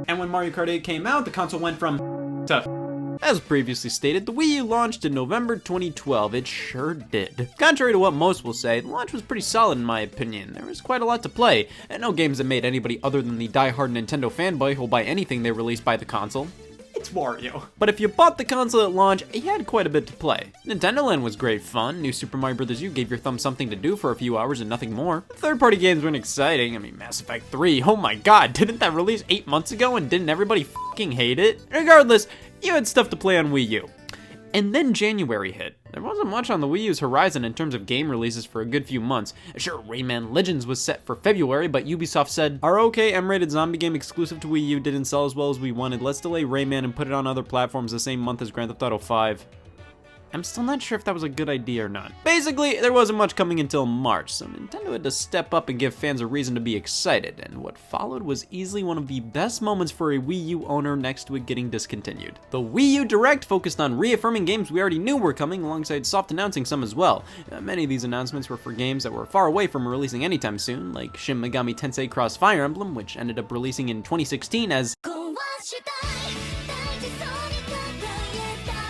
And when Mario Kart 8 came out, the console went from... to... As previously stated, the Wii U launched in November 2012. It sure did. Contrary to what most will say, the launch was pretty solid in my opinion. There was quite a lot to play, and no games that made anybody other than the die-hard Nintendo fanboy who'll buy anything they release by the console. It's Wario. But if you bought the console at launch, you had quite a bit to play. Nintendo Land was great fun. New Super Mario Bros. U gave your thumb something to do for a few hours and nothing more. Third-party games weren't exciting. I mean, Mass Effect 3, oh my god, didn't that release 8 months ago and didn't everybody fucking hate it? Regardless, you had stuff to play on Wii U. And then January hit. There wasn't much on the Wii U's horizon in terms of game releases for a good few months. Sure, Rayman Legends was set for February, but Ubisoft said, our okay M-rated zombie game exclusive to Wii U didn't sell as well as we wanted. Let's delay Rayman and put it on other platforms the same month as Grand Theft Auto 5. I'm still not sure if that was a good idea or not. Basically, there wasn't much coming until March, so Nintendo had to step up and give fans a reason to be excited, and what followed was easily one of the best moments for a Wii U owner next to it getting discontinued. The Wii U Direct focused on reaffirming games we already knew were coming, alongside soft announcing some as well. Many of these announcements were for games that were far away from releasing anytime soon, like Shin Megami Tensei Cross Fire Emblem, which ended up releasing in 2016 as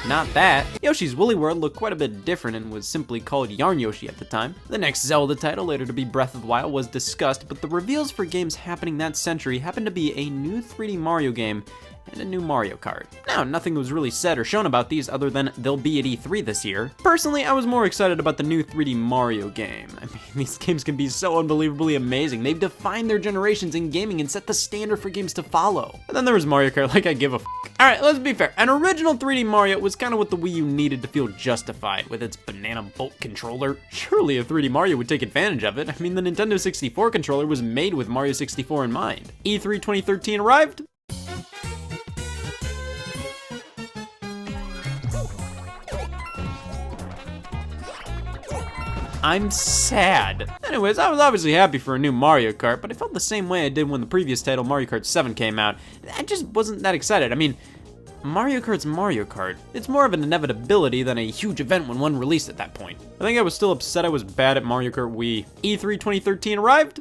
not that. Yoshi's Woolly World looked quite a bit different and was simply called Yarn Yoshi at the time. The next Zelda title, later to be Breath of the Wild, was discussed, but the reveals for games happening that century happened to be a new 3D Mario game and a new Mario Kart. Now, nothing was really said or shown about these other than they'll be at E3 this year. Personally, I was more excited about the new 3D Mario game. I mean, these games can be so unbelievably amazing. They've defined their generations in gaming and set the standard for games to follow. And then there was Mario Kart, like I give a f***. Alright, let's be fair. An original 3D Mario was kind of what the Wii U needed to feel justified with its banana bolt controller. Surely a 3D Mario would take advantage of it. I mean, the Nintendo 64 controller was made with Mario 64 in mind. E3 2013 arrived. I'm sad. Anyways, I was obviously happy for a new Mario Kart, but I felt the same way I did when the previous title, Mario Kart 7, came out. I just wasn't that excited. I mean, Mario Kart's Mario Kart. It's more of an inevitability than a huge event when one released at that point. I think I was still upset I was bad at Mario Kart Wii. E3 2013 arrived.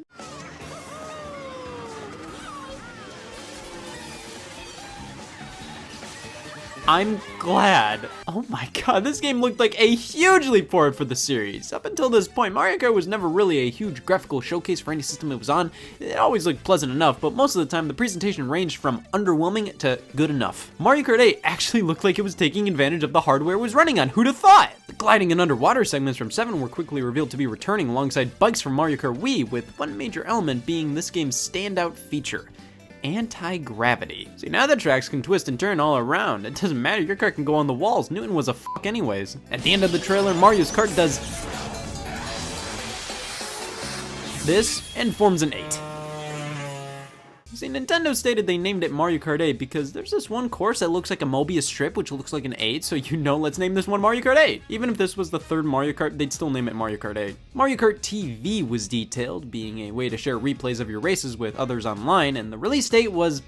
I'm glad. Oh my god, this game looked like a huge leap forward for the series. Up until this point, Mario Kart was never really a huge graphical showcase for any system it was on. It always looked pleasant enough, but most of the time the presentation ranged from underwhelming to good enough. Mario Kart 8 actually looked like it was taking advantage of the hardware it was running on. Who'd have thought? The gliding and underwater segments from 7 were quickly revealed to be returning alongside bikes from Mario Kart Wii, with one major element being this game's standout feature: anti-gravity. See, now the tracks can twist and turn all around. It doesn't matter, your car can go on the walls. Newton was a fuck anyways. At the end of the trailer, Mario's Kart does this and forms an 8. See, Nintendo stated they named it Mario Kart 8 because there's this one course that looks like a Mobius strip, which looks like an 8, so let's name this one Mario Kart 8. Even if this was the third Mario Kart, they'd still name it Mario Kart 8. Mario Kart TV was detailed, being a way to share replays of your races with others online, and the release date was...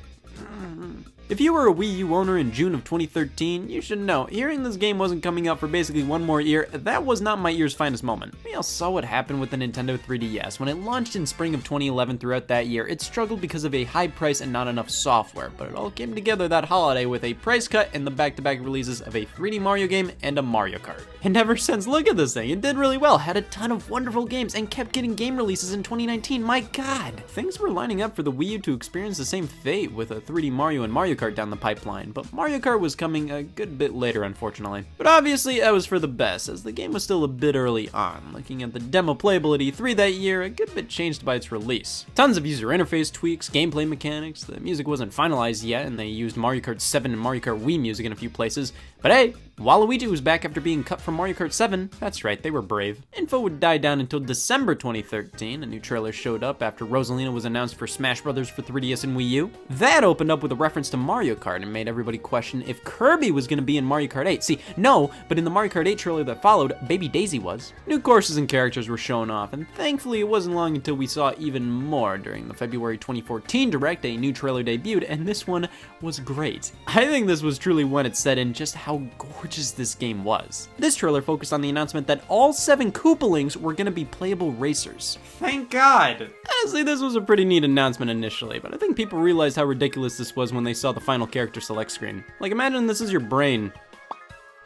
If you were a Wii U owner in June of 2013, you should know, hearing this game wasn't coming out for basically one more year, that was not my ear's finest moment. We all saw what happened with the Nintendo 3DS. When it launched in spring of 2011 throughout that year, it struggled because of a high price and not enough software, but it all came together that holiday with a price cut and the back-to-back releases of a 3D Mario game and a Mario Kart. And ever since, look at this thing, it did really well, had a ton of wonderful games, and kept getting game releases in 2019, my god! Things were lining up for the Wii U to experience the same fate with a 3D Mario and Mario Kart down the pipeline, but Mario Kart was coming a good bit later, unfortunately. But obviously, that was for the best, as the game was still a bit early on. Looking at the demo playable at E3 that year, a good bit changed by its release. Tons of user interface tweaks, gameplay mechanics, the music wasn't finalized yet, and they used Mario Kart 7 and Mario Kart Wii music in a few places, but hey, Waluigi was back after being cut from Mario Kart 7. That's right, they were brave. Info would die down until December 2013. A new trailer showed up after Rosalina was announced for Smash Bros. For 3DS and Wii U. That opened up with a reference to Mario Kart and made everybody question if Kirby was going to be in Mario Kart 8. See, no, but in the Mario Kart 8 trailer that followed, Baby Daisy was. New courses and characters were shown off, and thankfully it wasn't long until we saw even more. During the February 2014 Direct, a new trailer debuted, and this one was great. I think this was truly when it set in just how gorgeous this game was. This trailer focused on the announcement that all 7 Koopalings were going to be playable racers. Thank God! Honestly, this was a pretty neat announcement initially, but I think people realized how ridiculous this was when they saw the final character select screen. Like, imagine this is your brain.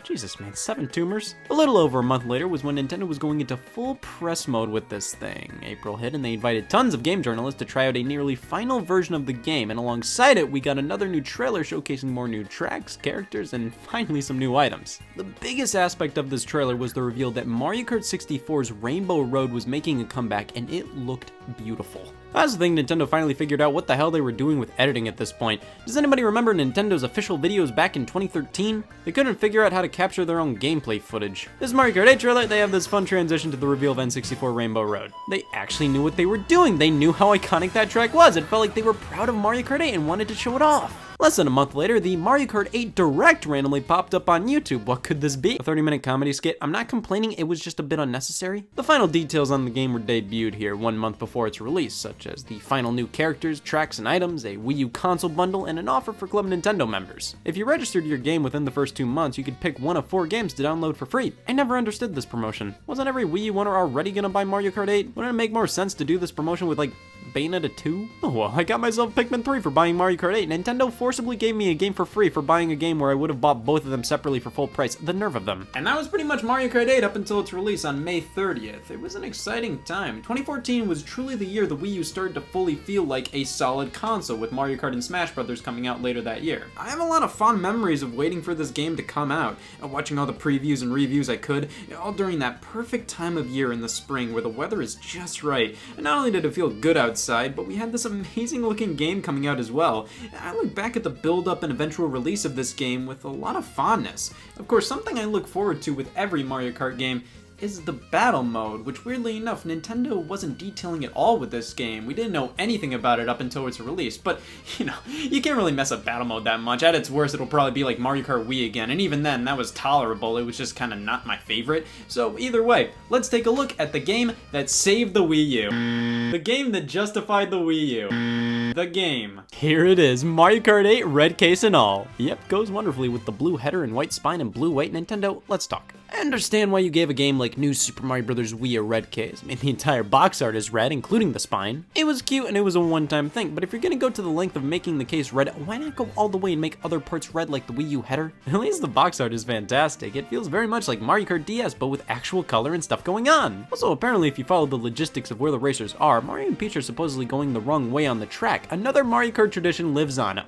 Jesus, man, 7 tumors? A little over a month later was when Nintendo was going into full press mode with this thing. April hit and they invited tons of game journalists to try out a nearly final version of the game, and alongside it, we got another new trailer showcasing more new tracks, characters, and finally some new items. The biggest aspect of this trailer was the reveal that Mario Kart 64's Rainbow Road was making a comeback, and it looked beautiful. That's the thing, Nintendo finally figured out what the hell they were doing with editing at this point. Does anybody remember Nintendo's official videos back in 2013? They couldn't figure out how to capture their own gameplay footage. This Mario Kart 8 trailer, they have this fun transition to the reveal of N64 Rainbow Road. They actually knew what they were doing. They knew how iconic that track was. It felt like they were proud of Mario Kart 8 and wanted to show it off. Less than a month later, the Mario Kart 8 Direct randomly popped up on YouTube. What could this be? A 30-minute comedy skit? I'm not complaining, it was just a bit unnecessary. The final details on the game were debuted here 1 month before its release, such as the final new characters, tracks, and items, a Wii U console bundle, and an offer for Club Nintendo members. If you registered your game within the first 2 months, you could pick one of 4 games to download for free. I never understood this promotion. Wasn't every Wii U owner already gonna buy Mario Kart 8? Wouldn't it make more sense to do this promotion with, like, Bayonetta 2? Oh well, I got myself Pikmin 3 for buying Mario Kart 8. Nintendo forcibly gave me a game for free for buying a game where I would have bought both of them separately for full price. The nerve of them. And that was pretty much Mario Kart 8 up until its release on May 30th. It was an exciting time. 2014 was truly the year the Wii U started to fully feel like a solid console, with Mario Kart and Smash Bros. Coming out later that year. I have a lot of fond memories of waiting for this game to come out, and watching all the previews and reviews I could, all during that perfect time of year in the spring where the weather is just right. And not only did it feel good outside, but we had this amazing looking game coming out as well. I look back at the build-up and eventual release of this game with a lot of fondness. Of course, something I look forward to with every Mario Kart game is the battle mode, which weirdly enough, Nintendo wasn't detailing at all with this game. We didn't know anything about it up until its release, but, you know, you can't really mess up battle mode that much. At its worst, it'll probably be like Mario Kart Wii again, and even then, that was tolerable. It was just kind of not my favorite. So either way, let's take a look at the game that saved the Wii U. The game that justified the Wii U. The game. Here it is, Mario Kart 8, red case and all. Yep, goes wonderfully with the blue header and white spine and blue white. Nintendo, let's talk. I understand why you gave a game like like new Super Mario Bros. Wii U red case. I mean, the entire box art is red, including the spine. It was cute and it was a one-time thing, but if you're gonna go to the length of making the case red, why not go all the way and make other parts red like the Wii U header? At least the box art is fantastic. It feels very much like Mario Kart DS, but with actual color and stuff going on. Also, apparently if you follow the logistics of where the racers are, Mario and Peach are supposedly going the wrong way on the track. Another Mario Kart tradition lives on.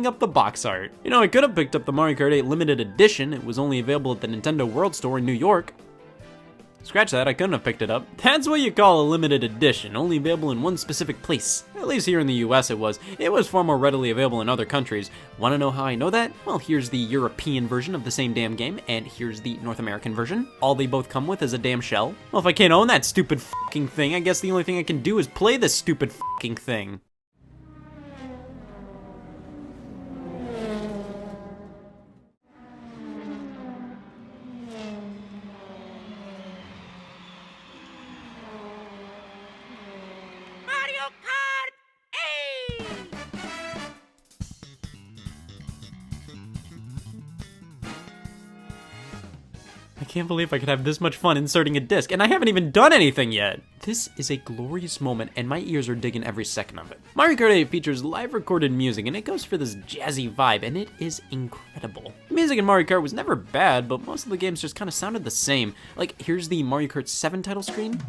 Up the box art. You know, I could have picked up the Mario Kart 8 limited edition. It was only available at the Nintendo World Store in New York. Scratch that, I couldn't have picked it up. That's what you call a limited edition, only available in one specific place. At least here in the US it was. It was far more readily available in other countries. Wanna know how I know that? Well, here's the European version of the same damn game, and here's the North American version. All they both come with is a damn shell. Well, if I can't own that stupid fucking thing, I guess the only thing I can do is play this stupid fucking thing. Mario Kart 8! I can't believe I could have this much fun inserting a disc, and I haven't even done anything yet! This is a glorious moment, and my ears are digging every second of it. Mario Kart 8 features live recorded music, and it goes for this jazzy vibe, and it is incredible. The music in Mario Kart was never bad, but most of the games just kind of sounded the same. Like, here's the Mario Kart 7 title screen.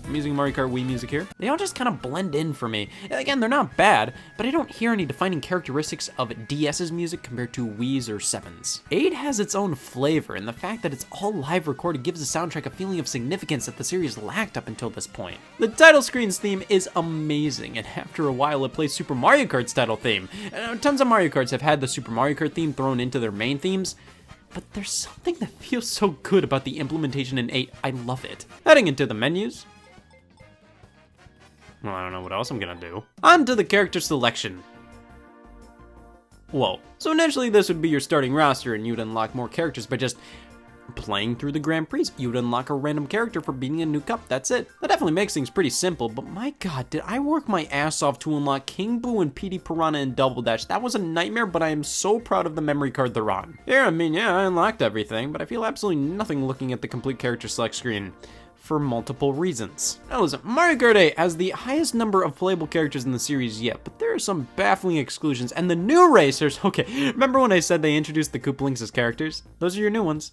I'm using Mario Kart Wii music here. They all just kind of blend in for me. Again, they're not bad, but I don't hear any defining characteristics of DS's music compared to Wii's or 7's. 8 has its own flavor, and the fact that it's all live recorded gives the soundtrack a feeling of significance that the series lacked up until this point. The title screen's theme is amazing, and after a while it plays Super Mario Kart's title theme. Tons of Mario Karts have had the Super Mario Kart theme thrown into their main themes, but there's something that feels so good about the implementation in 8, I love it. Heading into the menus. Well, I don't know what else I'm gonna do. On to the character selection. Whoa. So initially this would be your starting roster and you'd unlock more characters by just playing through the Grand Prix. You'd unlock a random character for beating a new cup, that's it. That definitely makes things pretty simple, but my god, did I work my ass off to unlock King Boo and Petey Piranha and Double Dash. That was a nightmare, but I am so proud of the memory card they're on. Here, I mean, yeah, I unlocked everything, but I feel absolutely nothing looking at the complete character select screen. For multiple reasons. Now listen, Mario Kart 8 has the highest number of playable characters in the series yet, but there are some baffling exclusions, and the new racers, okay, remember when I said they introduced the Koopalings as characters? Those are your new ones.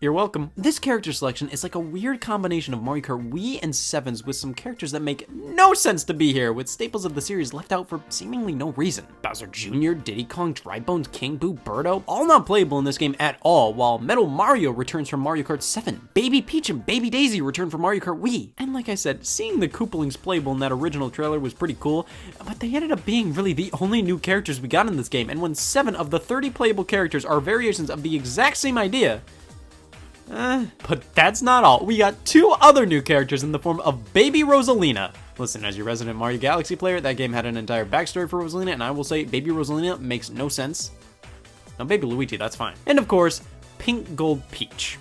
You're welcome. This character selection is like a weird combination of Mario Kart Wii and 7's with some characters that make no sense to be here, with staples of the series left out for seemingly no reason. Bowser Jr., Diddy Kong, Dry Bones, King Boo, Birdo, all not playable in this game at all, while Metal Mario returns from Mario Kart 7. Baby Peach and Baby Daisy return from Mario Kart Wii. And like I said, seeing the Koopalings playable in that original trailer was pretty cool, but they ended up being really the only new characters we got in this game, and when 7 of the 30 playable characters are variations of the exact same idea, but that's not all. We got 2 other new characters in the form of Baby Rosalina. Listen, as your resident Mario Galaxy player, that game had an entire backstory for Rosalina, and I will say Baby Rosalina makes no sense. Now, Baby Luigi, that's fine. And of course, Pink Gold Peach.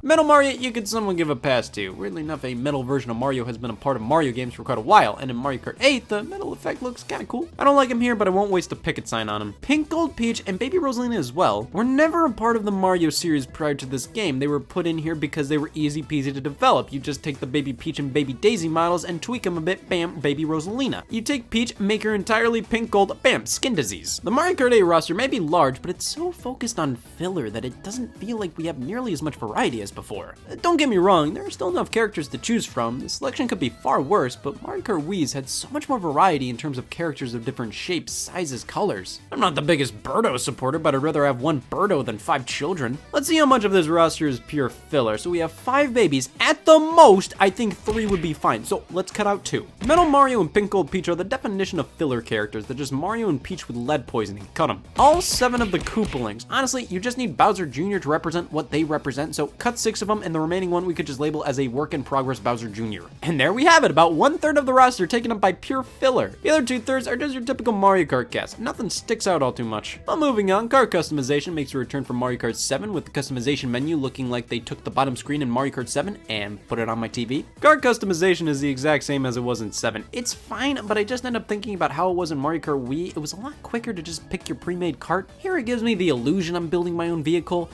Metal Mario, you could somewhat give a pass to. Weirdly enough, a metal version of Mario has been a part of Mario games for quite a while, and in Mario Kart 8, the metal effect looks kinda cool. I don't like him here, but I won't waste a picket sign on him. Pink Gold Peach and Baby Rosalina as well were never a part of the Mario series prior to this game. They were put in here because they were easy peasy to develop. You just take the Baby Peach and Baby Daisy models and tweak them a bit, bam, Baby Rosalina. You take Peach, make her entirely pink gold, bam, skin disease. The Mario Kart 8 roster may be large, but it's so focused on filler that it doesn't feel like we have nearly as much variety as before. Don't get me wrong, there are still enough characters to choose from. The selection could be far worse, but Mario Kart Wii's had so much more variety in terms of characters of different shapes, sizes, colors. I'm not the biggest Birdo supporter, but I'd rather have one Birdo than 5 children. Let's see how much of this roster is pure filler. So we have 5 babies. At the most, I think 3 would be fine, so let's cut out 2. Metal Mario and Pink Gold Peach are the definition of filler characters. They're just Mario and Peach with lead poisoning. Cut them. All 7 of the Koopalings. Honestly, you just need Bowser Jr. to represent what they represent, so cut 6 6 of them, and the remaining one we could just label as a work in progress Bowser Jr. And there we have it, about 1/3 of the roster taken up by pure filler. The other 2/3 are just your typical Mario Kart cast. Nothing sticks out all too much. Well, moving on, kart customization makes a return from Mario Kart 7 with the customization menu looking like they took the bottom screen in Mario Kart 7 and put it on my TV. Kart customization is the exact same as it was in 7. It's fine, but I just end up thinking about how it was in Mario Kart Wii. It was a lot quicker to just pick your pre-made kart. Here it gives me the illusion I'm building my own vehicle,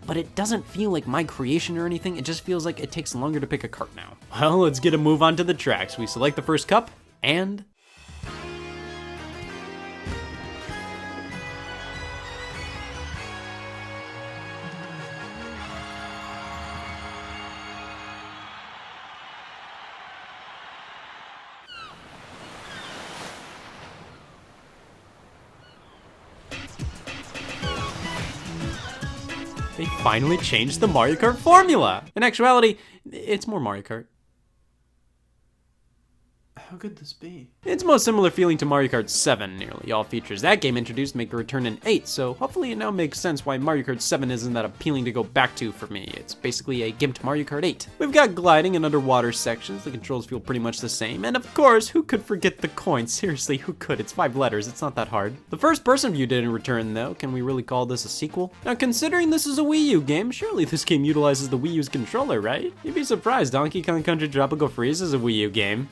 but it doesn't feel like my creation or anything. It just feels like it takes longer to pick a kart now. Well, let's get a move on to the tracks. We select the first cup, and they finally changed the Mario Kart formula. In actuality, it's more Mario Kart. How could this be? It's most similar feeling to Mario Kart 7. Nearly all features that game introduced make a return in 8, so hopefully it now makes sense why Mario Kart 7 isn't that appealing to go back to for me. It's basically a gimped Mario Kart 8. We've got gliding and underwater sections, the controls feel pretty much the same, and of course, who could forget the coin? Seriously, who could? It's 5 letters, it's not that hard. The first person view didn't return though. Can we really call this a sequel? Now considering this is a Wii U game, surely this game utilizes the Wii U's controller, right? You'd be surprised Donkey Kong Country Tropical Freeze is a Wii U game.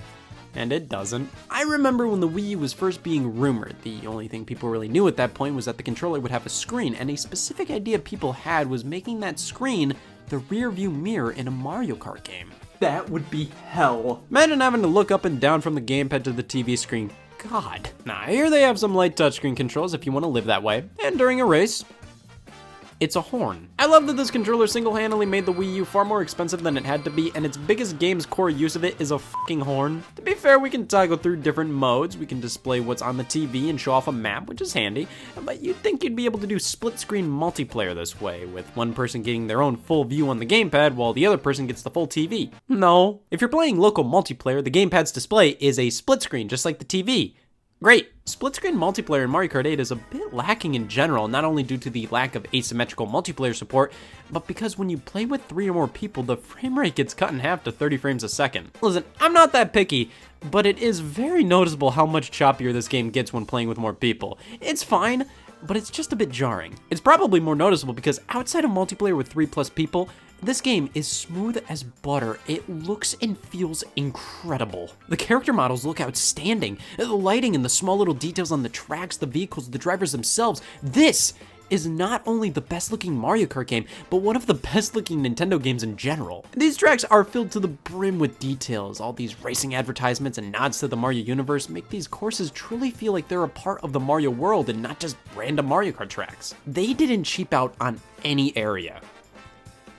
And it doesn't. I remember when the Wii U was first being rumored, the only thing people really knew at that point was that the controller would have a screen, and a specific idea people had was making that screen the rear view mirror in a Mario Kart game. That would be hell. Imagine having to look up and down from the gamepad to the TV screen. God. Nah, here they have some light touchscreen controls if you want to live that way. And during a race, it's a horn. I love that this controller single-handedly made the Wii U far more expensive than it had to be, and its biggest game's core use of it is a fucking horn. To be fair, we can toggle through different modes. We can display what's on the TV and show off a map, which is handy, but you'd think you'd be able to do split-screen multiplayer this way, with one person getting their own full view on the gamepad while the other person gets the full TV. No. If you're playing local multiplayer, the gamepad's display is a split screen, just like the TV. Great. Split-screen multiplayer in Mario Kart 8 is a bit lacking in general, not only due to the lack of asymmetrical multiplayer support, but because when you play with 3 or more people, the frame rate gets cut in half to 30 frames a second. Listen, I'm not that picky, but it is very noticeable how much choppier this game gets when playing with more people. It's fine, but it's just a bit jarring. It's probably more noticeable because outside of multiplayer with 3+ people, this game is smooth as butter. It looks and feels incredible. The character models look outstanding. The lighting and the small little details on the tracks, the vehicles, the drivers themselves. This is not only the best looking Mario Kart game, but one of the best looking Nintendo games in general. These tracks are filled to the brim with details. All these racing advertisements and nods to the Mario universe make these courses truly feel like they're a part of the Mario world and not just random Mario Kart tracks. They didn't cheap out on any area.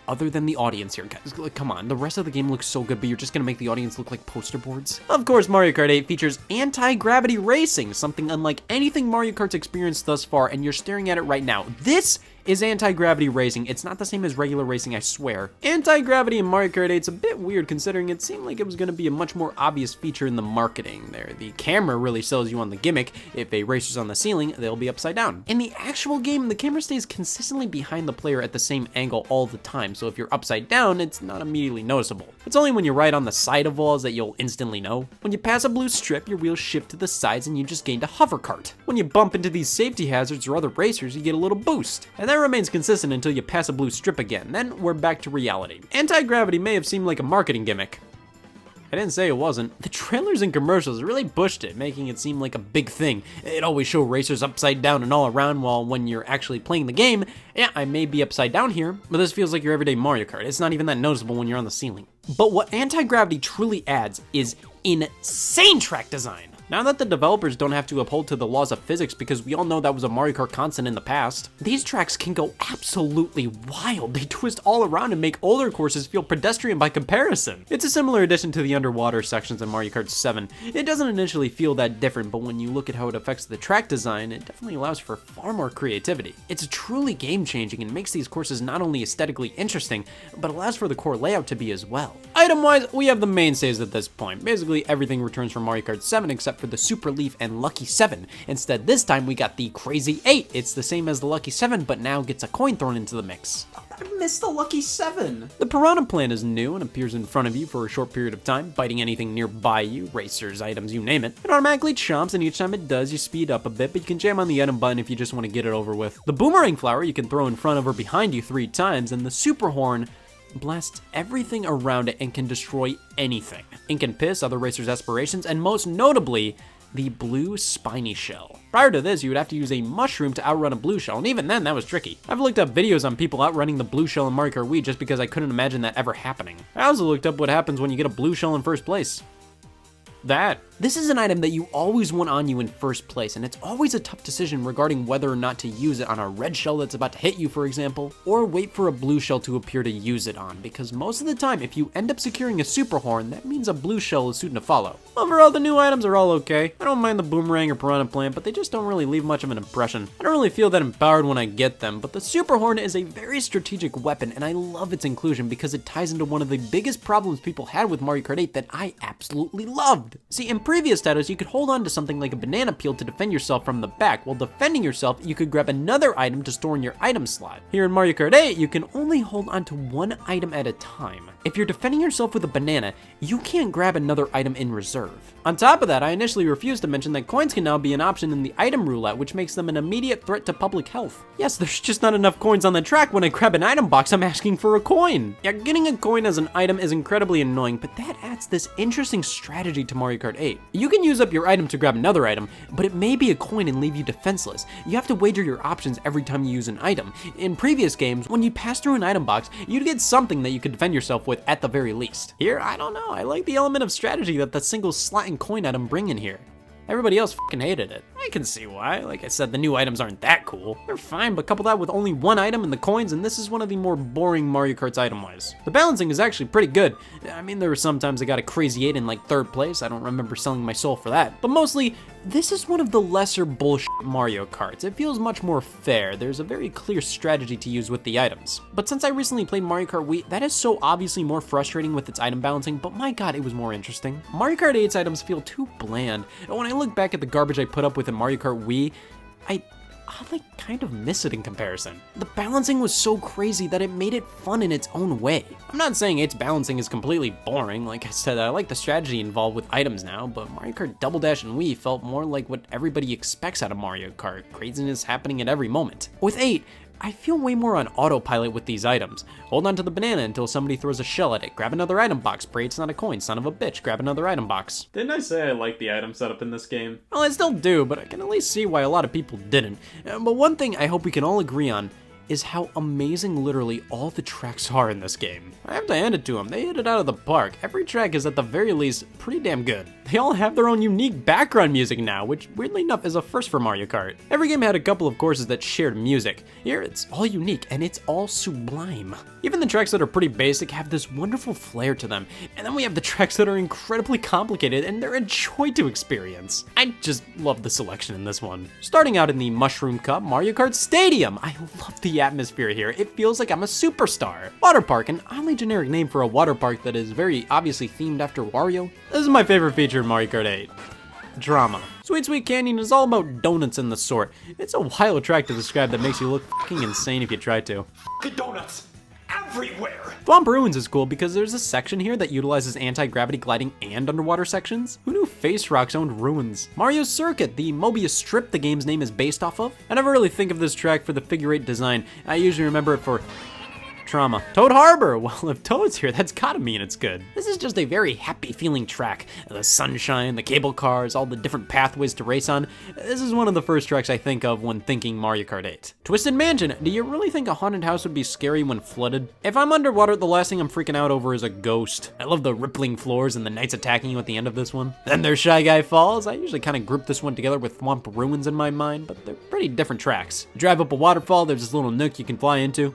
Other than the audience here. Guys, come on, the rest of the game looks so good, but you're just gonna make the audience look like poster boards? Of course, Mario Kart 8 features anti-gravity racing, something unlike anything Mario Kart's experienced thus far, and you're staring at it right now. This is anti-gravity racing. It's not the same as regular racing, I swear. Anti-gravity in Mario Kart 8's a bit weird considering it seemed like it was gonna be a much more obvious feature in the marketing there. The camera really sells you on the gimmick. If a racer's on the ceiling, they'll be upside down. In the actual game, the camera stays consistently behind the player at the same angle all the time, so if you're upside down, it's not immediately noticeable. It's only when you're right on the side of walls that you'll instantly know. When you pass a blue strip, your wheels shift to the sides and you just gained a hover cart. When you bump into these safety hazards or other racers, you get a little boost. And that remains consistent until you pass a blue strip again, then we're back to reality. Anti-gravity may have seemed like a marketing gimmick. I didn't say it wasn't. The trailers and commercials really pushed it, making it seem like a big thing. It always show racers upside down and all around, while when you're actually playing the game, yeah, I may be upside down here, but this feels like your everyday Mario Kart. It's not even that noticeable when you're on the ceiling. But what anti-gravity truly adds is insane track design. Now that the developers don't have to uphold to the laws of physics because we all know that was a Mario Kart constant in the past, these tracks can go absolutely wild. They twist all around and make older courses feel pedestrian by comparison. It's a similar addition to the underwater sections in Mario Kart 7. It doesn't initially feel that different, but when you look at how it affects the track design, it definitely allows for far more creativity. It's truly game-changing and makes these courses not only aesthetically interesting, but allows for the core layout to be as well. Item-wise, we have the mainstays at this point. Basically, everything returns from Mario Kart 7 except except for the Super Leaf and Lucky 7. Instead, this time we got the Crazy 8. It's the same as the Lucky 7, but now gets a coin thrown into the mix. I missed the Lucky 7. The Piranha Plant is new and appears in front of you for a short period of time, biting anything nearby you, racers, items, you name it. It automatically chomps, and each time it does, you speed up a bit, but you can jam on the item button if you just want to get it over with. The Boomerang Flower you can throw in front of or behind you 3 times, and the Super Horn blasts everything around it and can destroy anything. Ink and Piss, other racers' aspirations, and most notably, the blue spiny shell. Prior to this, you would have to use a mushroom to outrun a blue shell, and even then, that was tricky. I've looked up videos on people outrunning the blue shell in Mario Kart Wii just because I couldn't imagine that ever happening. I also looked up what happens when you get a blue shell in first place. That. This is an item that you always want on you in first place, and it's always a tough decision regarding whether or not to use it on a red shell that's about to hit you, for example, or wait for a blue shell to appear to use it on, because most of the time, if you end up securing a super horn, that means a blue shell is soon to follow. Overall, the new items are all okay. I don't mind the Boomerang or Piranha Plant, but they just don't really leave much of an impression. I don't really feel that empowered when I get them, but the Super Horn is a very strategic weapon, and I love its inclusion because it ties into one of the biggest problems people had with Mario Kart 8 that I absolutely loved. See, in previous titles, you could hold on to something like a banana peel to defend yourself from the back. While defending yourself, you could grab another item to store in your item slot. Here in Mario Kart 8, you can only hold on to one item at a time. If you're defending yourself with a banana, you can't grab another item in reserve. On top of that, I initially refused to mention that coins can now be an option in the item roulette, which makes them an immediate threat to public health. Yes, there's just not enough coins on the track. When I grab an item box, I'm asking for a coin. Yeah, getting a coin as an item is incredibly annoying, but that adds this interesting strategy to Mario Kart 8. You can use up your item to grab another item, but it may be a coin and leave you defenseless. You have to wager your options every time you use an item. In previous games, when you pass through an item box, you'd get something that you could defend yourself with at the very least. Here, I don't know, I like the element of strategy that the single slot and coin item bring in here. Everybody else fucking hated it. I can see why. Like I said, the new items aren't that cool. They're fine, but couple that with only one item and the coins, and this is one of the more boring Mario Karts item-wise. The balancing is actually pretty good. I mean, there were some times I got a crazy 8 in like 3rd place. I don't remember selling my soul for that. But mostly, this is one of the lesser bullshit Mario Karts. It feels much more fair. There's a very clear strategy to use with the items. But since I recently played Mario Kart Wii, that is so obviously more frustrating with its item balancing, but my god, it was more interesting. Mario Kart 8's items feel too bland, and when I look back at the garbage I put up with in Mario Kart Wii, I oddly kind of miss it in comparison. The balancing was so crazy that it made it fun in its own way. I'm not saying its balancing is completely boring. Like I said, I like the strategy involved with items now, but Mario Kart Double Dash and Wii felt more like what everybody expects out of Mario Kart, craziness happening at every moment. With 8, I feel way more on autopilot with these items. Hold on to the banana until somebody throws a shell at it. Grab another item box. Pray it's not a coin. Son of a bitch. Grab another item box. Didn't I say I like the item setup in this game? Well, I still do, but I can at least see why a lot of people didn't. But one thing I hope we can all agree on is how amazing literally all the tracks are in this game. I have to hand it to them, they hit it out of the park. Every track is at the very least pretty damn good. They all have their own unique background music now, which weirdly enough is a first for Mario Kart. Every game had a couple of courses that shared music. Here it's all unique and it's all sublime. Even the tracks that are pretty basic have this wonderful flair to them, and then we have the tracks that are incredibly complicated and they're a joy to experience. I just love the selection in this one. Starting out in the Mushroom Cup, Mario Kart Stadium. I love the atmosphere here. It feels like I'm a superstar. Water Park, an oddly generic name for a water park that is very obviously themed after Wario. This is my favorite feature in Mario Kart 8. Drama. Sweet Sweet Canyon is all about donuts and the sort. It's a wild track to describe that makes you look fucking insane if you try to. Donuts everywhere! Thwomp Ruins is cool because there's a section here that utilizes anti-gravity gliding and underwater sections. Who knew Face Rocks owned ruins? Mario Circuit, the Mobius strip the game's name is based off of. I never really think of this track for the figure 8 design. I usually remember it for trauma. Toad Harbor! Well, if Toad's here, that's gotta mean it's good. This is just a very happy feeling track. The sunshine, the cable cars, all the different pathways to race on. This is one of the first tracks I think of when thinking Mario Kart 8. Twisted Mansion, do you really think a haunted house would be scary when flooded? If I'm underwater, the last thing I'm freaking out over is a ghost. I love the rippling floors and the knights attacking you at the end of this one. Then there's Shy Guy Falls. I usually kind of group this one together with Thwomp Ruins in my mind, but they're pretty different tracks. You drive up a waterfall, there's this little nook you can fly into.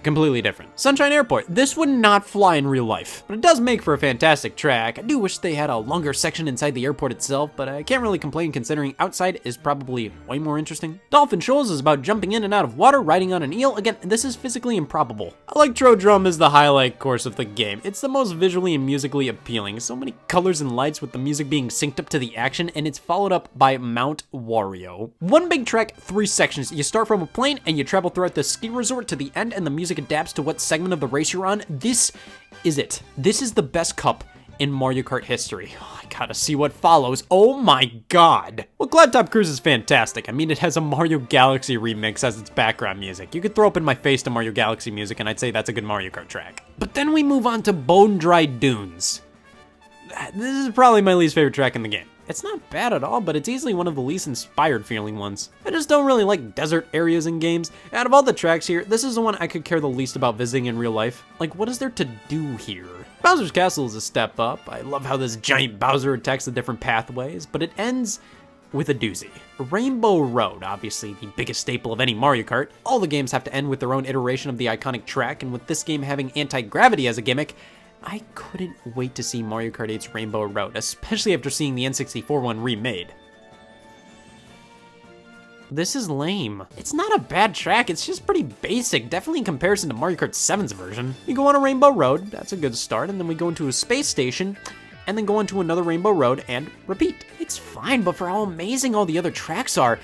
completely different. Sunshine Airport. This would not fly in real life, but it does make for a fantastic track. I do wish they had a longer section inside the airport itself, but I can't really complain considering outside is probably way more interesting. Dolphin Shoals is about jumping in and out of water, riding on an eel. Again, this is physically improbable. Electrodrome is the highlight course of the game. It's the most visually and musically appealing. So many colors and lights with the music being synced up to the action, and it's followed up by Mount Wario. One big track, 3 sections. You start from a plane and you travel throughout the ski resort to the end, and the music adapts to what segment of the race you're on. This is it. This is the best cup in Mario Kart history. Oh, I gotta see what follows. Oh my god. Well, Cloud Top Cruise is fantastic. I mean, it has a Mario Galaxy remix as its background music. You could throw up in my face to Mario Galaxy music and I'd say that's a good Mario Kart track. But then we move on to Bone Dry Dunes. This is probably my least favorite track in the game. It's not bad at all, but it's easily one of the least inspired feeling ones. I just don't really like desert areas in games. Out of all the tracks here, this is the one I could care the least about visiting in real life. Like, what is there to do here? Bowser's Castle is a step up. I love how this giant Bowser attacks the different pathways, but it ends with a doozy. Rainbow Road, obviously the biggest staple of any Mario Kart. All the games have to end with their own iteration of the iconic track, and with this game having anti-gravity as a gimmick, I couldn't wait to see Mario Kart 8's Rainbow Road, especially after seeing the N64 one remade. This is lame. It's not a bad track, it's just pretty basic, definitely in comparison to Mario Kart 7's version. You go on a Rainbow Road, that's a good start, and then we go into a space station, and then go onto another Rainbow Road, and repeat. It's fine, but for how amazing all the other tracks are,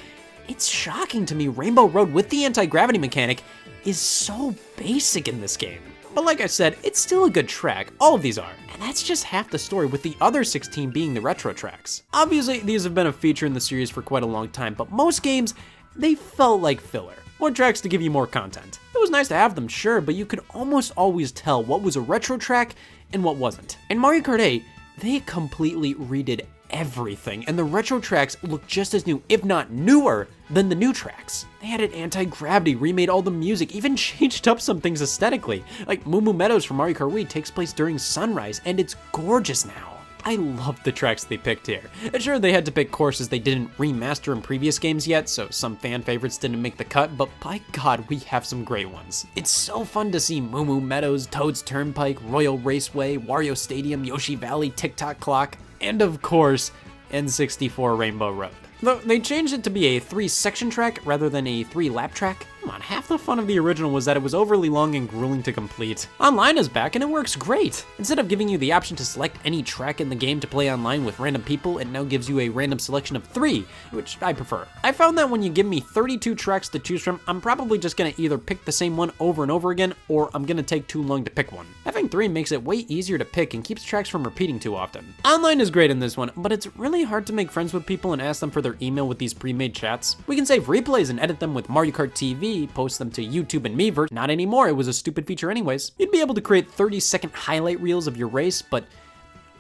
it's shocking to me Rainbow Road with the anti-gravity mechanic is so basic in this game. But like I said, it's still a good track, all of these are. And that's just half the story, with the other 16 being the retro tracks. Obviously, these have been a feature in the series for quite a long time, but most games, they felt like filler. More tracks to give you more content. It was nice to have them, sure, but you could almost always tell what was a retro track and what wasn't. In Mario Kart 8, they completely redid everything, and the retro tracks look just as new, if not newer, than the new tracks. They added anti-gravity, remade all the music, even changed up some things aesthetically. Like Moo Moo Meadows from Mario Kart Wii takes place during sunrise, and it's gorgeous now. I love the tracks they picked here. Sure, they had to pick courses they didn't remaster in previous games yet, so some fan favorites didn't make the cut, but by God, we have some great ones. It's so fun to see Moo Moo Meadows, Toad's Turnpike, Royal Raceway, Wario Stadium, Yoshi Valley, Tick-Tock Clock, and of course, N64 Rainbow Road. Though they changed it to be a 3-section track rather than a 3-lap track. Come on, half the fun of the original was that it was overly long and grueling to complete. Online is back and it works great. Instead of giving you the option to select any track in the game to play online with random people, it now gives you a random selection of 3, which I prefer. I found that when you give me 32 tracks to choose from, I'm probably just gonna either pick the same one over and over again, or I'm gonna take too long to pick one. Having 3 makes it way easier to pick and keeps tracks from repeating too often. Online is great in this one, but it's really hard to make friends with people and ask them for their email with these pre-made chats. We can save replays and edit them with Mario Kart TV, post them to YouTube and Miiverse. Not anymore, it was a stupid feature anyways. You'd be able to create 30-second highlight reels of your race, but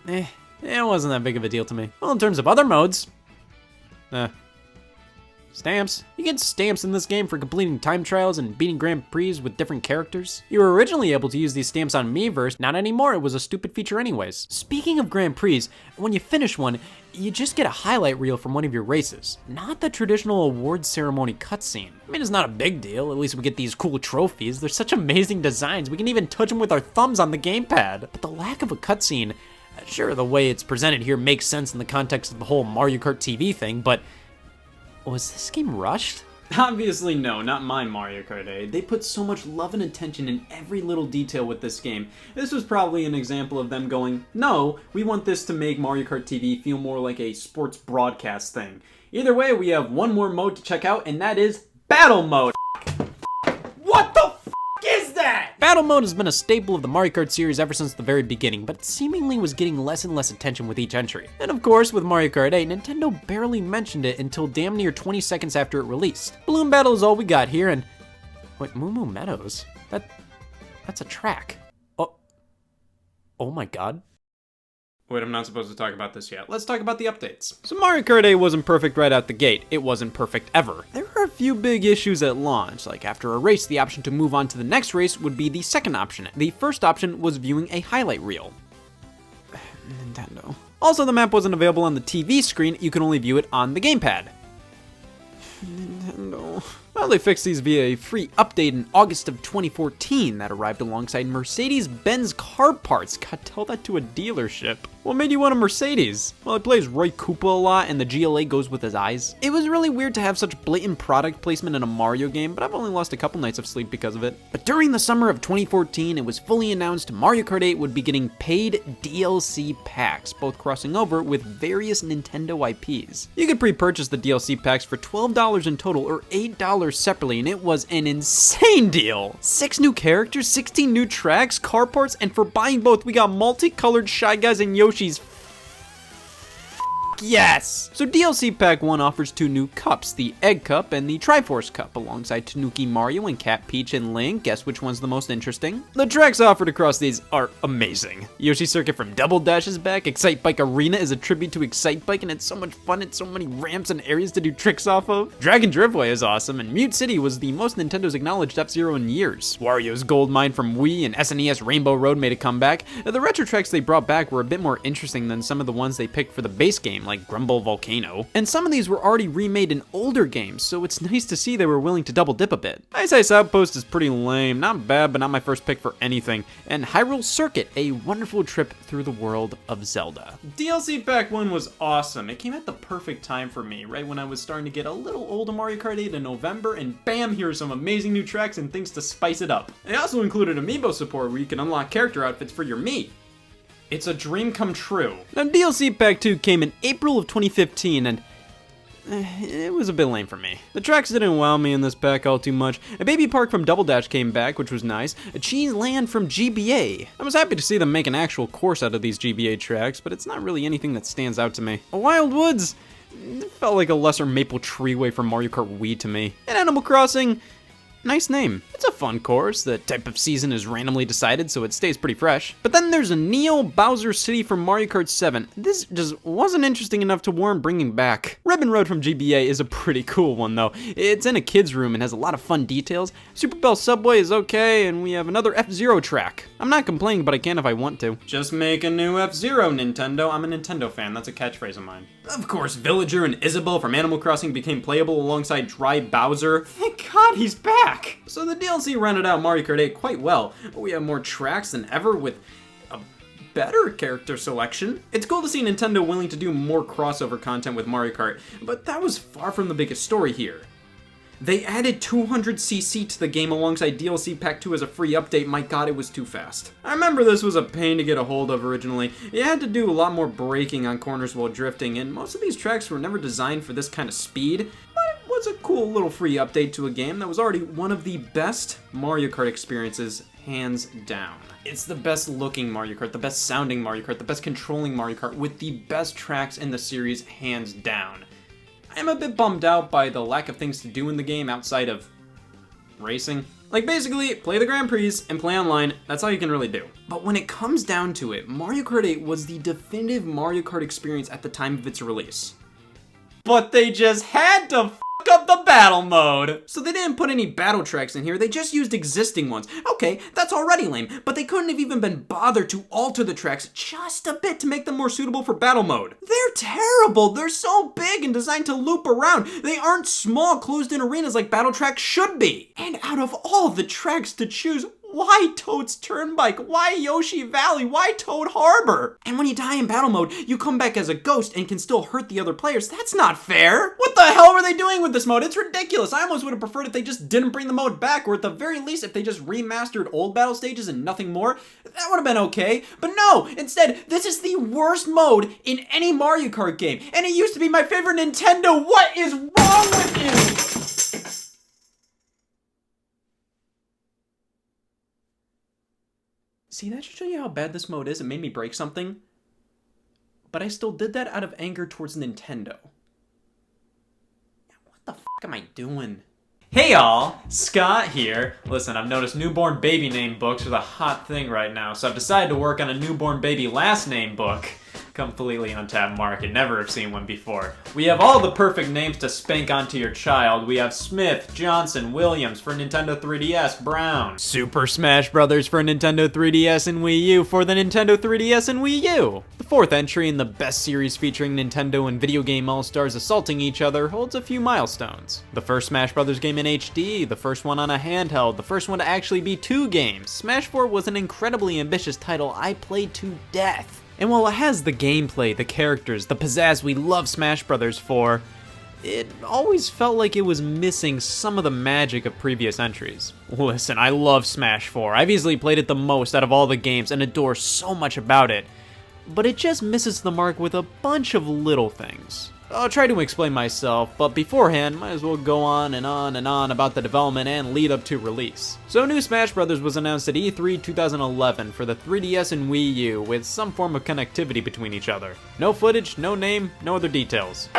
it wasn't that big of a deal to me. Well, in terms of other modes, stamps. You get stamps in this game for completing time trials and beating Grand Prix with different characters. You were originally able to use these stamps on Miiverse, not anymore, it was a stupid feature anyways. Speaking of Grand Prix, when you finish one, you just get a highlight reel from one of your races, not the traditional awards ceremony cutscene. I mean, it's not a big deal, at least we get these cool trophies. They're such amazing designs, we can even touch them with our thumbs on the gamepad. But the lack of a cutscene, sure, the way it's presented here makes sense in the context of the whole Mario Kart TV thing, but was this game rushed? Obviously no, not my Mario Kart 8. They put so much love and attention in every little detail with this game. This was probably an example of them going, no, we want this to make Mario Kart TV feel more like a sports broadcast thing. Either way, we have one more mode to check out, and that is Battle Mode. What the f*** is that? Battle Mode has been a staple of the Mario Kart series ever since the very beginning, but it seemingly was getting less and less attention with each entry. And of course, with Mario Kart 8, Nintendo barely mentioned it until damn near 20 seconds after it released. Balloon Battle is all we got here, and wait, Moo Moo Meadows? That's a track. Oh my god. Wait, I'm not supposed to talk about this yet. Let's talk about the updates. So Mario Kart 8 wasn't perfect right out the gate. It wasn't perfect ever. There were a few big issues at launch, like after a race, the option to move on to the next race would be the second option. The first option was viewing a highlight reel. Nintendo. Also, the map wasn't available on the TV screen, you could only view it on the gamepad. Nintendo. Well, they fixed these via a free update in August of 2014 that arrived alongside Mercedes-Benz car parts. God, tell that to a dealership. What made you want a Mercedes? Well, it plays Roy Koopa a lot and the GLA goes with his eyes. It was really weird to have such blatant product placement in a Mario game, but I've only lost a couple nights of sleep because of it. But during the summer of 2014, it was fully announced Mario Kart 8 would be getting paid DLC packs, both crossing over with various Nintendo IPs. You could pre-purchase the DLC packs for $12 in total or $8 separately, and it was an insane deal. 6 new characters, 16 new tracks, car parts, and for buying both, we got multicolored Shy Guys and Yoshi's. Yes! So DLC Pack 1 offers 2 new cups, the Egg Cup and the Triforce Cup, alongside Tanuki Mario and Cat Peach and Link. Guess which one's the most interesting? The tracks offered across these are amazing. Yoshi Circuit from Double Dash is back, Excite Bike Arena is a tribute to Excite Bike and it's so much fun, it's so many ramps and areas to do tricks off of. Dragon Driftway is awesome, and Mute City was the most Nintendo's acknowledged F-Zero in years. Wario's Gold Mine from Wii and SNES Rainbow Road made a comeback. The retro tracks they brought back were a bit more interesting than some of the ones they picked for the base game, like Grumble Volcano. And some of these were already remade in older games, so it's nice to see they were willing to double dip a bit. Ice Ice Outpost is pretty lame, not bad, but not my first pick for anything. And Hyrule Circuit, a wonderful trip through the world of Zelda. DLC Pack 1 was awesome. It came at the perfect time for me, right when I was starting to get a little old to Mario Kart 8 in November, and bam, here's some amazing new tracks and things to spice it up. It also included amiibo support where you can unlock character outfits for your Mii. It's a dream come true. Now, DLC Pack 2 came in April of 2015, and it was a bit lame for me. The tracks didn't wow me in this pack all too much. A Baby Park from Double Dash came back, which was nice. A Cheese Land from GBA. I was happy to see them make an actual course out of these GBA tracks, but it's not really anything that stands out to me. A Wild Woods, it felt like a lesser Maple Treeway from Mario Kart Wii to me. And Animal Crossing, nice name. It's a fun course. The type of season is randomly decided, so it stays pretty fresh. But then there's a Neo Bowser City from Mario Kart 7. This just wasn't interesting enough to warrant bringing back. Ribbon Road from GBA is a pretty cool one, though. It's in a kid's room and has a lot of fun details. Super Bell Subway is okay, and we have another F-Zero track. I'm not complaining, but I can if I want to. Just make a new F-Zero, Nintendo. I'm a Nintendo fan. That's a catchphrase of mine. Of course, Villager and Isabelle from Animal Crossing became playable alongside Dry Bowser. Thank God he's back! So the DLC rounded out Mario Kart 8 quite well. We have more tracks than ever with a better character selection. It's cool to see Nintendo willing to do more crossover content with Mario Kart, but that was far from the biggest story here. They added 200cc to the game alongside DLC Pack 2 as a free update. My God, it was too fast. I remember this was a pain to get a hold of originally. You had to do a lot more braking on corners while drifting, and most of these tracks were never designed for this kind of speed, but it was a cool little free update to a game that was already one of the best Mario Kart experiences, hands down. It's the best looking Mario Kart, the best sounding Mario Kart, the best controlling Mario Kart, with the best tracks in the series, hands down. I'm a bit bummed out by the lack of things to do in the game outside of racing. Like, basically, play the Grand Prix and play online, that's all you can really do. But when it comes down to it, Mario Kart 8 was the definitive Mario Kart experience at the time of its release. But they just had to f*** up the battle mode! So they didn't put any battle tracks in here, they just used existing ones. Okay, that's already lame, but they couldn't have even been bothered to alter the tracks just a bit to make them more suitable for battle mode. They're terrible! They're so big and designed to loop around. They aren't small, closed-in arenas like battle tracks should be. And out of all the tracks to choose, why Toad's Turnpike? Why Yoshi Valley? Why Toad Harbor? And when you die in battle mode, you come back as a ghost and can still hurt the other players. That's not fair! What the hell were they doing with this mode? It's ridiculous! I almost would have preferred if they just didn't bring the mode back, or at the very least if they just remastered old battle stages and nothing more. That would have been okay. But no! Instead, this is the worst mode in any Mario Kart game. And it used to be my favorite Nintendo! What is wrong with you? See, that should show you how bad this mode is. It made me break something. But I still did that out of anger towards Nintendo. What the f*** am I doing? Hey y'all, Scott here. Listen, I've noticed newborn baby name books are the hot thing right now, so I've decided to work on a newborn baby last name book. Completely untapped market, never have seen one before. We have all the perfect names to spank onto your child. We have Smith, Johnson, Williams for Nintendo 3DS, Brown. Super Smash Brothers for Nintendo 3DS and Wii U for the Nintendo 3DS and Wii U. The fourth entry in the best series featuring Nintendo and video game all-stars assaulting each other holds a few milestones. The first Smash Bros. Game in HD, the first one on a handheld, the first one to actually be 2 games. Smash 4 was an incredibly ambitious title I played to death. And while it has the gameplay, the characters, the pizzazz we love Smash Bros. For, it always felt like it was missing some of the magic of previous entries. Listen, I love Smash 4. I've easily played it the most out of all the games and adore so much about it. But it just misses the mark with a bunch of little things. I'll try to explain myself, but beforehand, might as well go on and on and on about the development and lead up to release. So New Smash Bros. Was announced at E3 2011 for the 3DS and Wii U with some form of connectivity between each other. No footage, no name, no other details.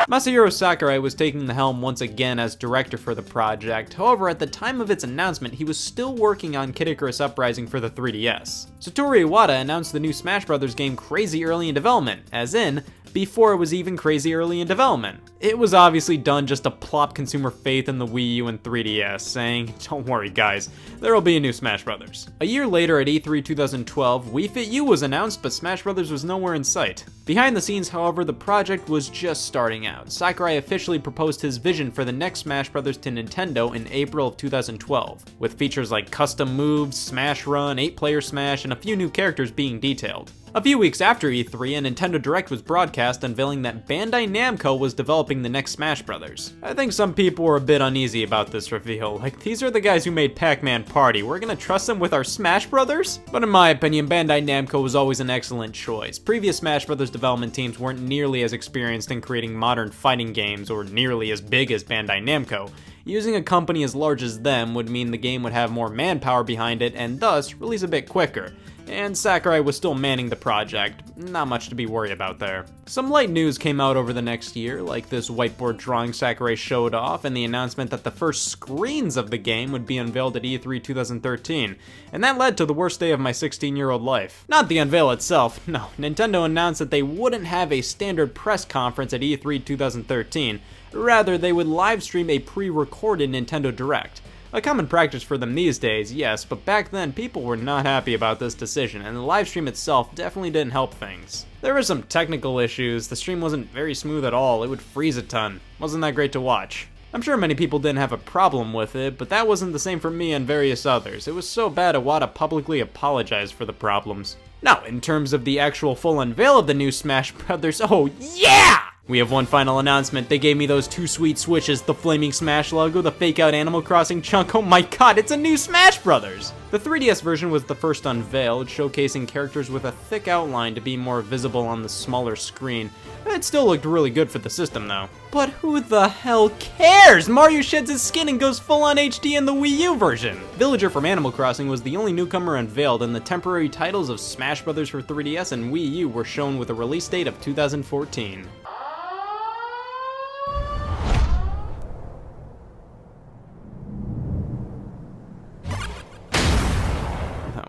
Masahiro Sakurai was taking the helm once again as director for the project. However, at the time of its announcement, he was still working on Kid Icarus Uprising for the 3DS. Satoru Iwata announced the new Smash Bros. Game crazy early in development, as in, before it was even crazy early in development. It was obviously done just to plop consumer faith in the Wii U and 3DS, saying, don't worry guys, there'll be a new Smash Bros. A year later at E3 2012, Wii Fit U was announced, but Smash Bros. Was nowhere in sight. Behind the scenes, however, the project was just starting out. Sakurai officially proposed his vision for the next Smash Bros. To Nintendo in April of 2012, with features like custom moves, Smash Run, 8-player Smash, and a few new characters being detailed. A few weeks after E3, a Nintendo Direct was broadcast unveiling that Bandai Namco was developing the next Smash Bros. I think some people were a bit uneasy about this reveal, like these are the guys who made Pac-Man Party, we're gonna trust them with our Smash Bros? But in my opinion, Bandai Namco was always an excellent choice. Previous Smash Bros. Development teams weren't nearly as experienced in creating modern fighting games or nearly as big as Bandai Namco. Using a company as large as them would mean the game would have more manpower behind it and thus release a bit quicker. And Sakurai was still manning the project, not much to be worried about there. Some light news came out over the next year, like this whiteboard drawing Sakurai showed off and the announcement that the first screens of the game would be unveiled at E3 2013, and that led to the worst day of my 16-year-old life. Not the unveil itself, no, Nintendo announced that they wouldn't have a standard press conference at E3 2013, rather they would live stream a pre-recorded Nintendo Direct. A common practice for them these days, yes, but back then people were not happy about this decision, and the livestream itself definitely didn't help things. There were some technical issues, the stream wasn't very smooth at all, it would freeze a ton. Wasn't that great to watch. I'm sure many people didn't have a problem with it, but that wasn't the same for me and various others. It was so bad Iwata publicly apologized for the problems. Now, in terms of the actual full unveil of the new Smash Bros., oh yeah! We have one final announcement. They gave me those 2 sweet Switches, the Flaming Smash logo, the fake out Animal Crossing chunk. Oh my god, it's a new Smash Brothers! The 3DS version was the first unveiled, showcasing characters with a thick outline to be more visible on the smaller screen. It still looked really good for the system though. But who the hell cares? Mario sheds his skin and goes full on HD in the Wii U version! Villager from Animal Crossing was the only newcomer unveiled, and the temporary titles of Smash Bros. For 3DS and Wii U were shown with a release date of 2014.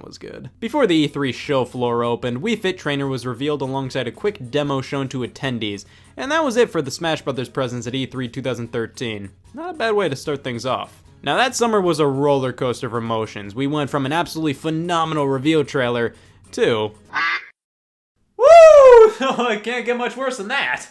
Was good. Before the E3 show floor opened, Wii Fit Trainer was revealed alongside a quick demo shown to attendees, and that was it for the Smash Bros. Presence at E3 2013. Not a bad way to start things off. Now that summer was a roller coaster of emotions. We went from an absolutely phenomenal reveal trailer to... Woo! It can't get much worse than that!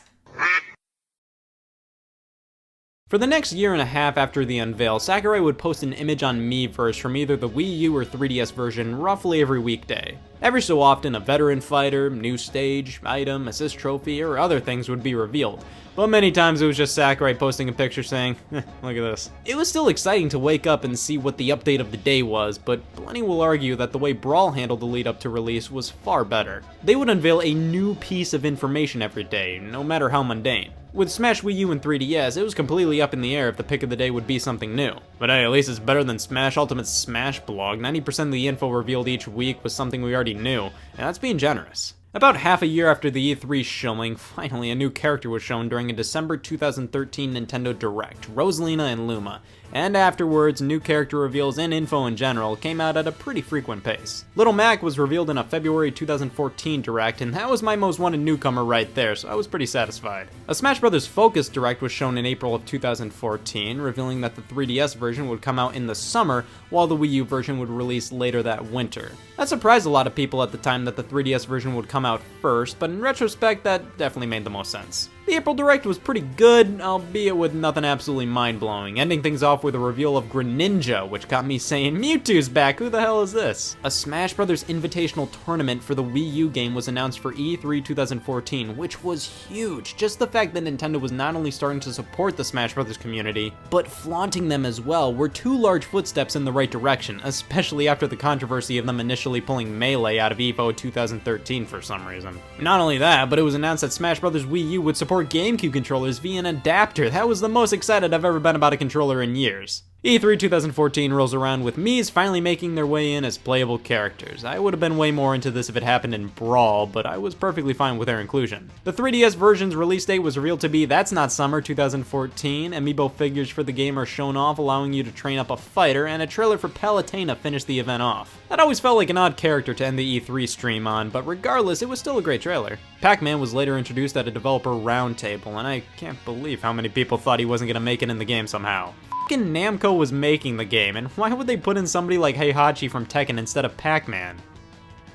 For the next year and a half after the unveil, Sakurai would post an image on Miiverse from either the Wii U or 3DS version roughly every weekday. Every so often, a veteran fighter, new stage, item, assist trophy, or other things would be revealed, but many times it was just Sakurai posting a picture saying, look at this. It was still exciting to wake up and see what the update of the day was, but plenty will argue that the way Brawl handled the lead up to release was far better. They would unveil a new piece of information every day, no matter how mundane. With Smash Wii U and 3DS, it was completely up in the air if the pick of the day would be something new. But hey, at least it's better than Smash Ultimate's Smash blog. 90% of the info revealed each week was something we already knew, and that's being generous. About half a year after the E3 showing, finally a new character was shown during a December 2013 Nintendo Direct, Rosalina and Luma. and afterwards, new character reveals and info in general came out at a pretty frequent pace. Little Mac was revealed in a February 2014 Direct, and that was my most wanted newcomer right there, so I was pretty satisfied. A Smash Bros. Focus Direct was shown in April of 2014, revealing that the 3DS version would come out in the summer, while the Wii U version would release later that winter. That surprised a lot of people at the time that the 3DS version would come out first, but in retrospect, that definitely made the most sense. The April Direct was pretty good, albeit with nothing absolutely mind-blowing, ending things off with a reveal of Greninja, which got me saying, Mewtwo's back, who the hell is this? A Smash Bros. Invitational tournament for the Wii U game was announced for E3 2014, which was huge. Just the fact that Nintendo was not only starting to support the Smash Bros. Community, but flaunting them as well were two large footsteps in the right direction, especially after the controversy of them initially pulling Melee out of EVO 2013 for some reason. Not only that, but it was announced that Smash Bros. Wii U would support GameCube controllers via an adapter. That was the most excited I've ever been about a controller in years. E3 2014 rolls around with Mii's finally making their way in as playable characters. I would have been way more into this if it happened in Brawl, but I was perfectly fine with their inclusion. The 3DS version's release date was revealed to be That's Not Summer 2014, amiibo figures for the game are shown off allowing you to train up a fighter, and a trailer for Palutena finished the event off. That always felt like an odd character to end the E3 stream on, but regardless, it was still a great trailer. Pac-Man was later introduced at a developer roundtable, and I can't believe how many people thought he wasn't gonna make it in the game somehow. Namco was making the game, and why would they put in somebody like Heihachi from Tekken instead of Pac-Man?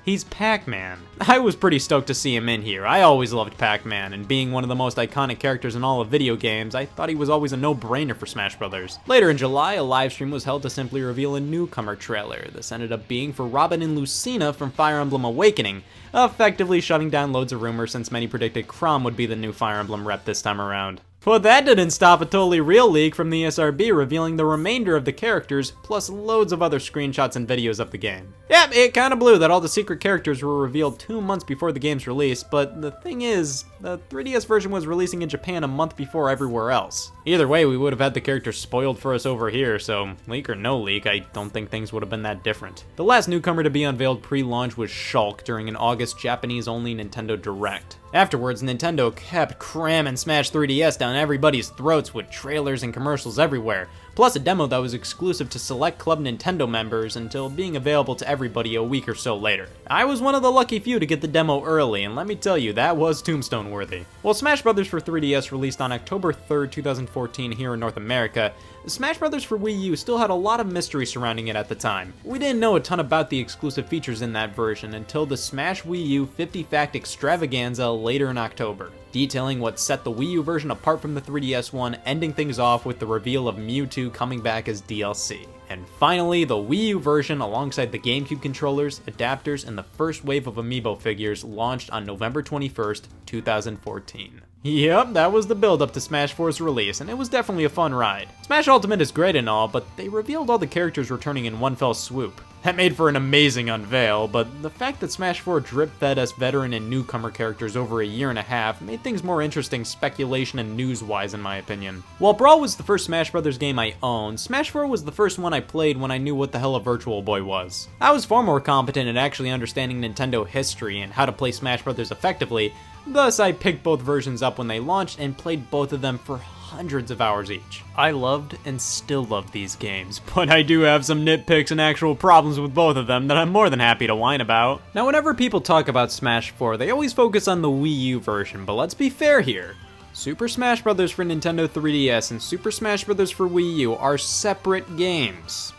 He's Pac-Man. I was pretty stoked to see him in here. I always loved Pac-Man, and being one of the most iconic characters in all of video games, I thought he was always a no-brainer for Smash Bros. Later in July, a livestream was held to simply reveal a newcomer trailer. This ended up being for Robin and Lucina from Fire Emblem Awakening, effectively shutting down loads of rumors since many predicted Chrom would be the new Fire Emblem rep this time around. But that didn't stop a totally real leak from the SRB revealing the remainder of the characters, plus loads of other screenshots and videos of the game. Yep, it kinda blew that all the secret characters were revealed 2 months before the game's release, but the thing is, the 3DS version was releasing in Japan a month before everywhere else. Either way, we would have had the characters spoiled for us over here, so leak or no leak, I don't think things would have been that different. The last newcomer to be unveiled pre-launch was Shulk during an August Japanese-only Nintendo Direct. Afterwards, Nintendo kept cramming Smash 3DS down everybody's throats with trailers and commercials everywhere, plus a demo that was exclusive to select Club Nintendo members until being available to everybody a week or so later. I was one of the lucky few to get the demo early, and let me tell you, that was tombstone worthy. While Smash Bros. For 3DS released on October 3rd, 2014 here in North America, Smash Bros. For Wii U still had a lot of mystery surrounding it at the time. We didn't know a ton about the exclusive features in that version until the Smash Wii U 50 Fact Extravaganza later in October, detailing what set the Wii U version apart from the 3DS one, ending things off with the reveal of Mewtwo coming back as DLC. And finally, the Wii U version alongside the GameCube controllers, adapters, and the first wave of amiibo figures launched on November 21st, 2014. Yep, that was the build-up to Smash 4's release, and it was definitely a fun ride. Smash Ultimate is great and all, but they revealed all the characters returning in one fell swoop. That made for an amazing unveil, but the fact that Smash 4 drip-fed us veteran and newcomer characters over a year and a half made things more interesting speculation and news-wise in my opinion. While Brawl was the first Smash Bros. Game I owned, Smash 4 was the first one I played when I knew what the hell a Virtual Boy was. I was far more competent at actually understanding Nintendo history and how to play Smash Bros. Effectively, thus I picked both versions up when they launched and played both of them for hundreds of hours each. I loved and still love these games, but I do have some nitpicks and actual problems with both of them that I'm more than happy to whine about. Now, whenever people talk about Smash 4, they always focus on the Wii U version, but let's be fair here. Super Smash Bros. For Nintendo 3DS and Super Smash Bros. For Wii U are separate games.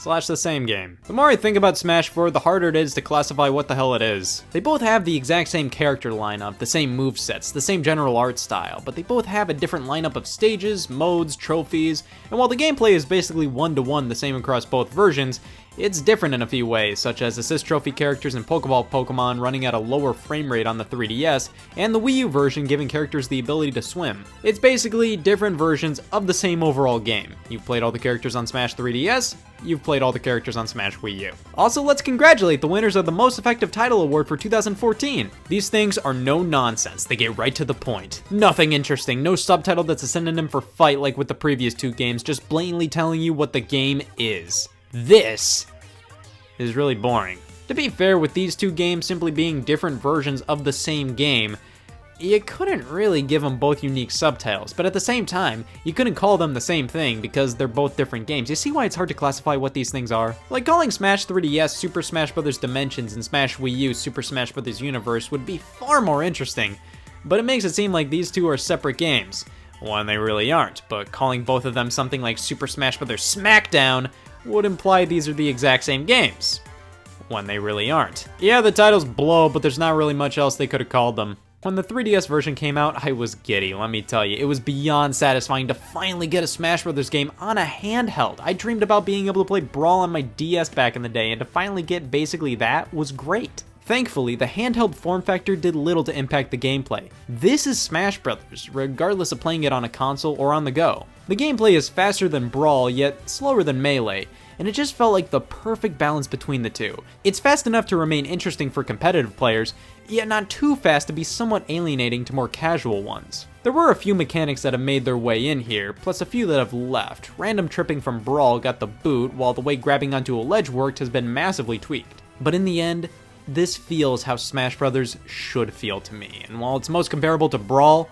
/ the same game. The more I think about Smash 4, the harder it is to classify what the hell it is. They both have the exact same character lineup, the same movesets, the same general art style, but they both have a different lineup of stages, modes, trophies, and while the gameplay is basically one-to-one the same across both versions, it's different in a few ways, such as assist trophy characters and Pokeball Pokemon running at a lower frame rate on the 3DS, and the Wii U version giving characters the ability to swim. It's basically different versions of the same overall game. You've played all the characters on Smash 3DS, you've played all the characters on Smash Wii U. Also, let's congratulate the winners of the Most Effective Title Award for 2014. These things are no nonsense, they get right to the point. Nothing interesting, no subtitle that's a synonym for fight like with the previous two games, just blatantly telling you what the game is. This is really boring. To be fair, with these two games simply being different versions of the same game, You couldn't really give them both unique subtitles, but at the same time, you couldn't call them the same thing because they're both different games. You see why it's hard to classify what these things are? Like calling Smash 3DS Super Smash Bros. Dimensions and Smash Wii U Super Smash Bros. Universe would be far more interesting, but it makes it seem like these two are separate games, when they really aren't. But calling both of them something like Super Smash Bros. Smackdown would imply these are the exact same games, when they really aren't. Yeah, the titles blow, but there's not really much else they could have called them. When the 3DS version came out, I was giddy, let me tell you. It was beyond satisfying to finally get a Smash Bros. Game on a handheld. I dreamed about being able to play Brawl on my DS back in the day, and to finally get basically that was great. Thankfully, the handheld form factor did little to impact the gameplay. This is Smash Bros., regardless of playing it on a console or on the go. The gameplay is faster than Brawl, yet slower than Melee, and it just felt like the perfect balance between the two. It's fast enough to remain interesting for competitive players, yet not too fast to be somewhat alienating to more casual ones. There were a few mechanics that have made their way in here, plus a few that have left. Random tripping from Brawl got the boot, while the way grabbing onto a ledge worked has been massively tweaked. But in the end, this feels how Smash Bros. Should feel to me, and while it's most comparable to Brawl,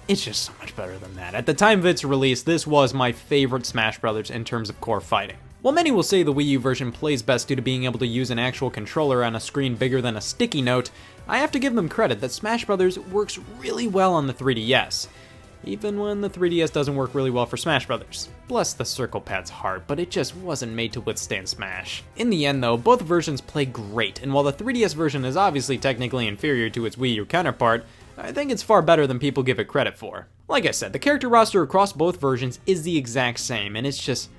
it's just so much better than that. At the time of its release, this was my favorite Smash Bros. In terms of core fighting. While many will say the Wii U version plays best due to being able to use an actual controller on a screen bigger than a sticky note, I have to give them credit that Smash Bros. Works really well on the 3DS, even when the 3DS doesn't work really well for Smash Bros. Bless the Circle Pad's heart, but it just wasn't made to withstand Smash. In the end though, both versions play great, and while the 3DS version is obviously technically inferior to its Wii U counterpart, I think it's far better than people give it credit for. Like I said, the character roster across both versions is the exact same, and it's just,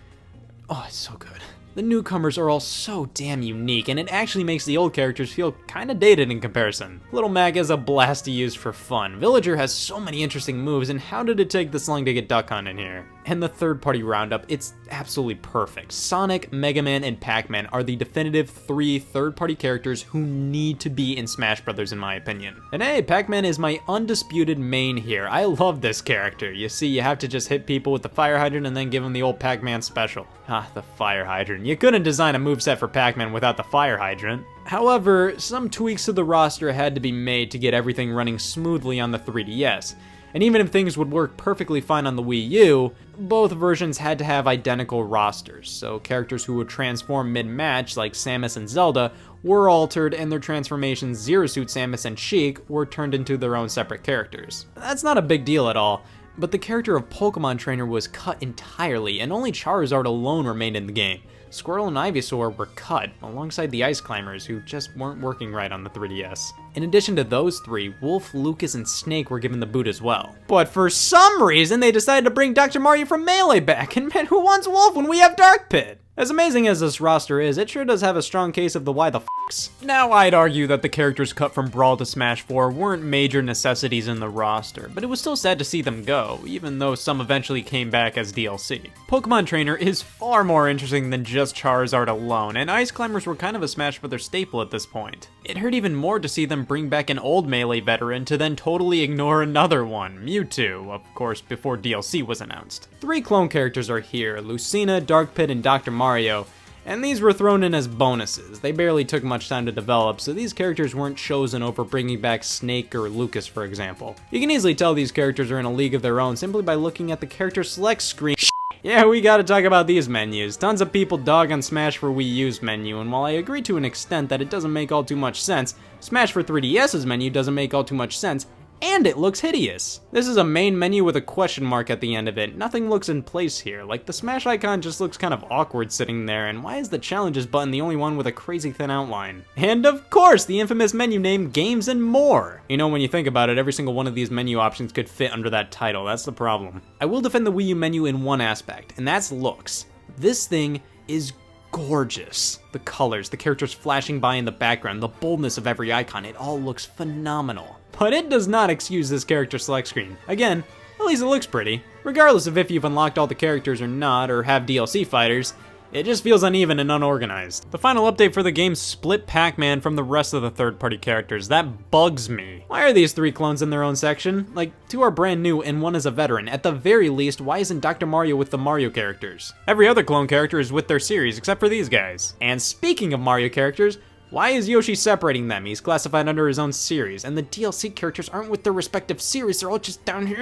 oh, it's so good. The newcomers are all so damn unique, and it actually makes the old characters feel kinda dated in comparison. Little Mac is a blast to use for fun. Villager has so many interesting moves, and how did it take this long to get Duck Hunt in here? And the third-party roundup, it's absolutely perfect. Sonic, Mega Man, and Pac-Man are the definitive 3 third-party characters who need to be in Smash Bros. In my opinion. And hey, Pac-Man is my undisputed main here. I love this character. You see, you have to just hit people with the fire hydrant and then give them the old Pac-Man special. Ah, the fire hydrant. You couldn't design a moveset for Pac-Man without the fire hydrant. However, some tweaks to the roster had to be made to get everything running smoothly on the 3DS. And even if things would work perfectly fine on the Wii U, both versions had to have identical rosters, so characters who would transform mid-match, like Samus and Zelda, were altered, and their transformations Zero Suit Samus and Sheik were turned into their own separate characters. That's not a big deal at all, but the character of Pokemon Trainer was cut entirely, and only Charizard alone remained in the game. Squirtle and Ivysaur were cut, alongside the Ice Climbers, who just weren't working right on the 3DS. In addition to those 3, Wolf, Lucas, and Snake were given the boot as well. But for some reason, they decided to bring Dr. Mario from Melee back, and man, who wants Wolf when we have Dark Pit? As amazing as this roster is, it sure does have a strong case of the why the f***s. Now, I'd argue that the characters cut from Brawl to Smash 4 weren't major necessities in the roster, but it was still sad to see them go, even though some eventually came back as DLC. Pokemon Trainer is far more interesting than just Charizard alone, and Ice Climbers were kind of a Smash Bros. Staple at this point. It hurt even more to see them bring back an old Melee veteran to then totally ignore another one, Mewtwo, of course, before DLC was announced. 3 clone characters are here, Lucina, Dark Pit, and Dr. Mario, and these were thrown in as bonuses. They barely took much time to develop, so these characters weren't chosen over bringing back Snake or Lucas, for example. You can easily tell these characters are in a league of their own simply by looking at the character select screen. Yeah, we gotta talk about these menus. Tons of people dog on Smash for Wii U's menu, and while I agree to an extent that it doesn't make all too much sense, Smash for 3DS's menu doesn't make all too much sense, and it looks hideous. This is a main menu with a question mark at the end of it. Nothing looks in place here. Like, the Smash icon just looks kind of awkward sitting there, and why is the challenges button the only one with a crazy thin outline? And of course, the infamous menu name, Games and More. You know, when you think about it, every single one of these menu options could fit under that title. That's the problem. I will defend the Wii U menu in one aspect, and that's looks. This thing is gorgeous. The colors, the characters flashing by in the background, the boldness of every icon, it all looks phenomenal. But it does not excuse this character select screen. Again, at least it looks pretty. Regardless of if you've unlocked all the characters or not, or have DLC fighters, it just feels uneven and unorganized. The final update for the game split Pac-Man from the rest of the third-party characters. That bugs me. Why are these 3 clones in their own section? Like, 2 are brand new and 1 is a veteran. At the very least, why isn't Dr. Mario with the Mario characters? Every other clone character is with their series, except for these guys. And speaking of Mario characters, Why is Yoshi separating them? He's classified under his own series, and the DLC characters aren't with their respective series, they're all just down here.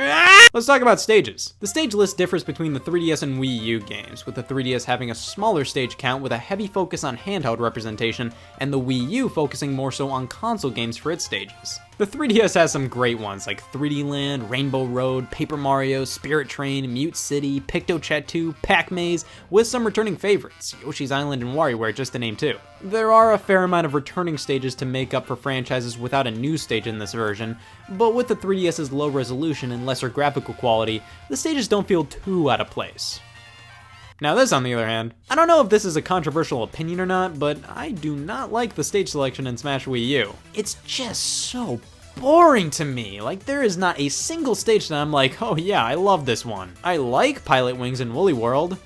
Let's talk about stages. The stage list differs between the 3DS and Wii U games, with the 3DS having a smaller stage count with a heavy focus on handheld representation, and the Wii U focusing more so on console games for its stages. The 3DS has some great ones like 3D Land, Rainbow Road, Paper Mario, Spirit Train, Mute City, Picto-Chat 2, Pac-Maze, with some returning favorites, Yoshi's Island and WarioWare just to name two. There are a fair amount of returning stages to make up for franchises without a new stage in this version, but with the 3DS's low resolution and lesser graphical quality, the stages don't feel too out of place. Now this, on the other hand, I don't know if this is a controversial opinion or not, but I do not like the stage selection in Smash Wii U. It's just so boring to me. Like, there is not a single stage that I'm like, oh yeah, I love this one. I like Pilot Wings and Woolly World.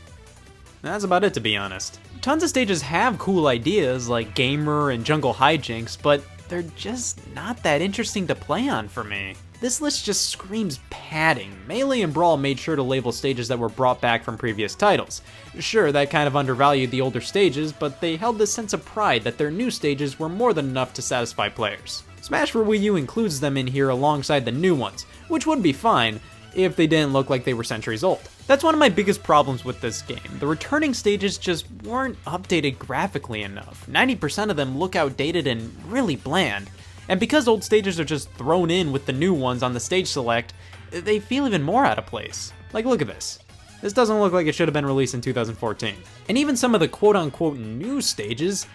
That's about it, to be honest. Tons of stages have cool ideas like Gamer and Jungle Hijinks, but they're just not that interesting to play on for me. This list just screams padding. Melee and Brawl made sure to label stages that were brought back from previous titles. Sure, that kind of undervalued the older stages, but they held this sense of pride that their new stages were more than enough to satisfy players. Smash for Wii U includes them in here alongside the new ones, which would be fine if they didn't look like they were centuries old. That's one of my biggest problems with this game. The returning stages just weren't updated graphically enough. 90% of them look outdated and really bland. And because old stages are just thrown in with the new ones on the stage select, they feel even more out of place. Like, look at this. This doesn't look like it should have been released in 2014. And even some of the quote-unquote new stages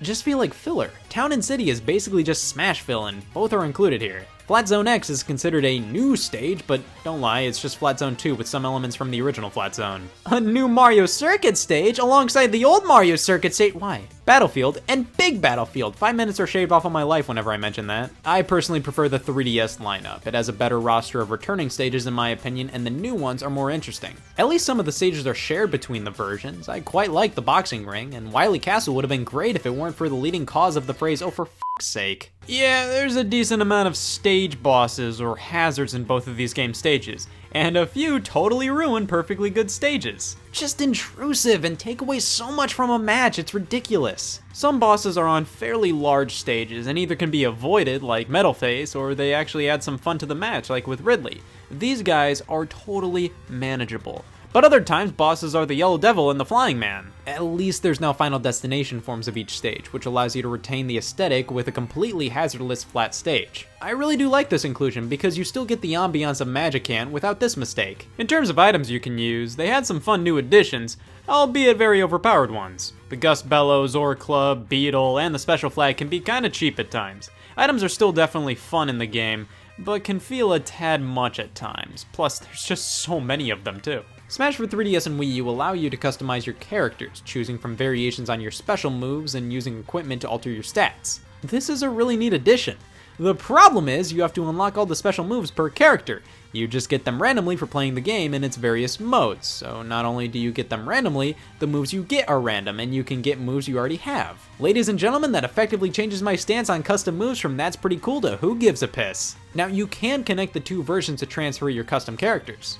just feel like filler. Town and City is basically just Smash fill, and both are included here. Flat Zone X is considered a new stage, but don't lie, it's just Flat Zone 2 with some elements from the original Flat Zone. A new Mario Circuit stage alongside the old Mario Circuit stage. Why? Battlefield and Big Battlefield. 5 minutes are shaved off of my life whenever I mention that. I personally prefer the 3DS lineup. It has a better roster of returning stages in my opinion, and the new ones are more interesting. At least some of the stages are shared between the versions. I quite like the boxing ring, and Wily Castle would have been great if it weren't for the leading cause of the phrase, oh for f***'s sake. Yeah, there's a decent amount of stage bosses or hazards in both of these game stages, and a few totally ruin perfectly good stages. Just intrusive and take away so much from a match, it's ridiculous. Some bosses are on fairly large stages and either can be avoided, like Metal Face, or they actually add some fun to the match, like with Ridley. These guys are totally manageable. But other times, bosses are the Yellow Devil and the Flying Man. At least there's now Final Destination forms of each stage, which allows you to retain the aesthetic with a completely hazardless flat stage. I really do like this inclusion because you still get the ambiance of Magicant without this mistake. In terms of items you can use, they had some fun new additions, albeit very overpowered ones. The Gus Bellows, Zora Club, Beetle, and the Special Flag can be kinda cheap at times. Items are still definitely fun in the game, but can feel a tad much at times. Plus, there's just so many of them too. Smash for 3DS and Wii U allow you to customize your characters, choosing from variations on your special moves and using equipment to alter your stats. This is a really neat addition. The problem is you have to unlock all the special moves per character. You just get them randomly for playing the game in its various modes, so not only do you get them randomly, the moves you get are random, and you can get moves you already have. Ladies and gentlemen, that effectively changes my stance on custom moves from that's pretty cool to who gives a piss. Now you can connect the two versions to transfer your custom characters.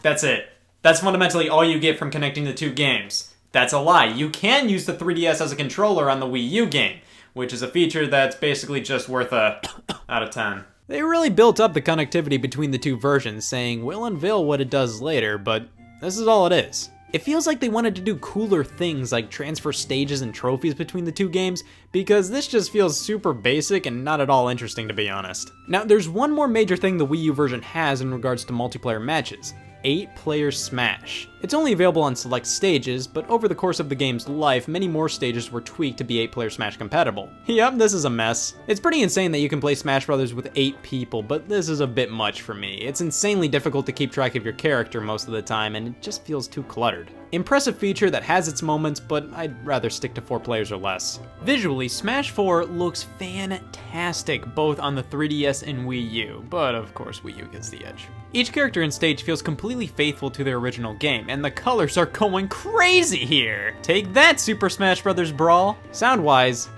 That's it. That's fundamentally all you get from connecting the two games. That's a lie. You can use the 3DS as a controller on the Wii U game, which is a feature that's basically just worth a out of 10. They really built up the connectivity between the two versions, saying we'll unveil what it does later, but this is all it is. It feels like they wanted to do cooler things like transfer stages and trophies between the two games, because this just feels super basic and not at all interesting, to be honest. Now, there's one more major thing the Wii U version has in regards to multiplayer matches. 8-player Smash. It's only available on select stages, but over the course of the game's life, many more stages were tweaked to be 8-player Smash compatible. Yep, this is a mess. It's pretty insane that you can play Smash Brothers with 8 people, but this is a bit much for me. It's insanely difficult to keep track of your character most of the time, and it just feels too cluttered. Impressive feature that has its moments, but I'd rather stick to 4 players or less. Visually, Smash 4 looks fantastic both on the 3DS and Wii U, but of course Wii U gets the edge. Each character and stage feels completely faithful to their original game, and the colors are going crazy here! Take that, Super Smash Bros. Brawl! Sound-wise,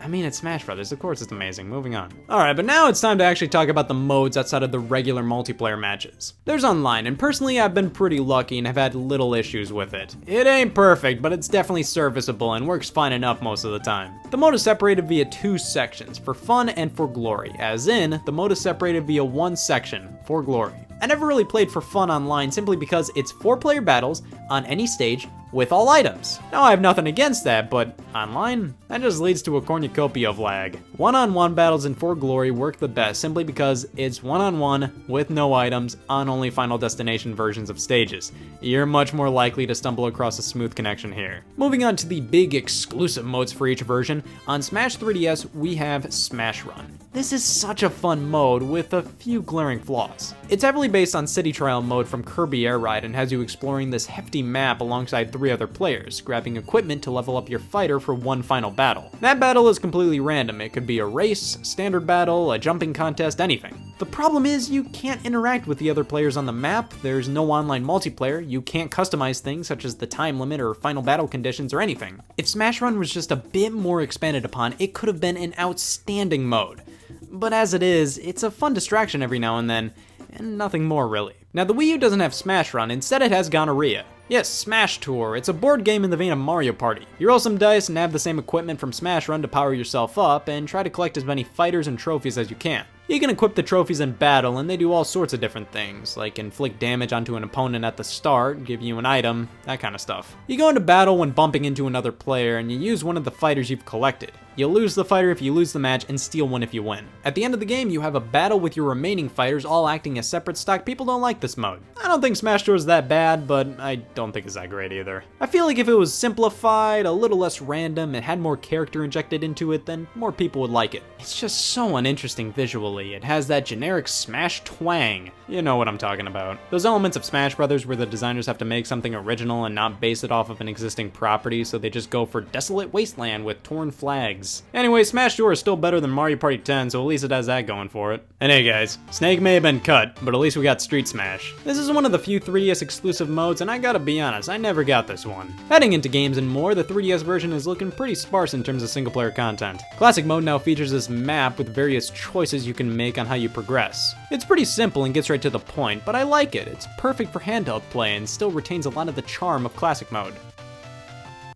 I mean, it's Smash Brothers, of course it's amazing. Moving on. Alright, but now it's time to actually talk about the modes outside of the regular multiplayer matches. There's online, and personally I've been pretty lucky and have had little issues with it. It ain't perfect, but it's definitely serviceable and works fine enough most of the time. The mode is separated via 2 sections, for fun and for glory, as in, the mode is separated via 1 section, for glory. I never really played for fun online simply because it's 4-player battles on any stage with all items. Now I have nothing against that, but online, that just leads to a cornucopia of lag. One-on-one battles in For Glory work the best simply because it's one-on-one with no items on only Final Destination versions of stages. You're much more likely to stumble across a smooth connection here. Moving on to the big exclusive modes for each version, on Smash 3DS we have Smash Run. This is such a fun mode with a few glaring flaws. It's heavily based on City Trial mode from Kirby Air Ride and has you exploring this hefty map alongside 3 other players, grabbing equipment to level up your fighter for one final battle. That battle is completely random. It could be a race, standard battle, a jumping contest, anything. The problem is you can't interact with the other players on the map, there's no online multiplayer, you can't customize things such as the time limit or final battle conditions or anything. If Smash Run was just a bit more expanded upon, it could have been an outstanding mode. But as it is, it's a fun distraction every now and then, and nothing more really. Now the Wii U doesn't have Smash Run, instead it has Gonorrhea. Yes, Smash Tour. It's a board game in the vein of Mario Party. You roll some dice and have the same equipment from Smash Run to power yourself up, and try to collect as many fighters and trophies as you can. You can equip the trophies in battle, and they do all sorts of different things, like inflict damage onto an opponent at the start, give you an item, that kind of stuff. You go into battle when bumping into another player, and you use one of the fighters you've collected. You'll lose the fighter if you lose the match, and steal one if you win. At the end of the game, you have a battle with your remaining fighters all acting as separate stock. People don't like this mode. I don't think Smash Tour is that bad, but I don't think it's that great either. I feel like if it was simplified, a little less random, and had more character injected into it, then more people would like it. It's just so uninteresting visually. It has that generic Smash twang. You know what I'm talking about. Those elements of Smash Brothers where the designers have to make something original and not base it off of an existing property, so they just go for desolate wasteland with torn flags. Anyway, Smash Tour is still better than Mario Party 10, so at least it has that going for it. And hey guys, Snake may have been cut, but at least we got Street Smash. This is one of the few 3DS exclusive modes, and I gotta be honest, I never got this one. Heading into games and more, the 3DS version is looking pretty sparse in terms of single player content. Classic mode now features this map with various choices you can make on how you progress. It's pretty simple and gets right to the point, but I like it. It's perfect for handheld play and still retains a lot of the charm of classic mode.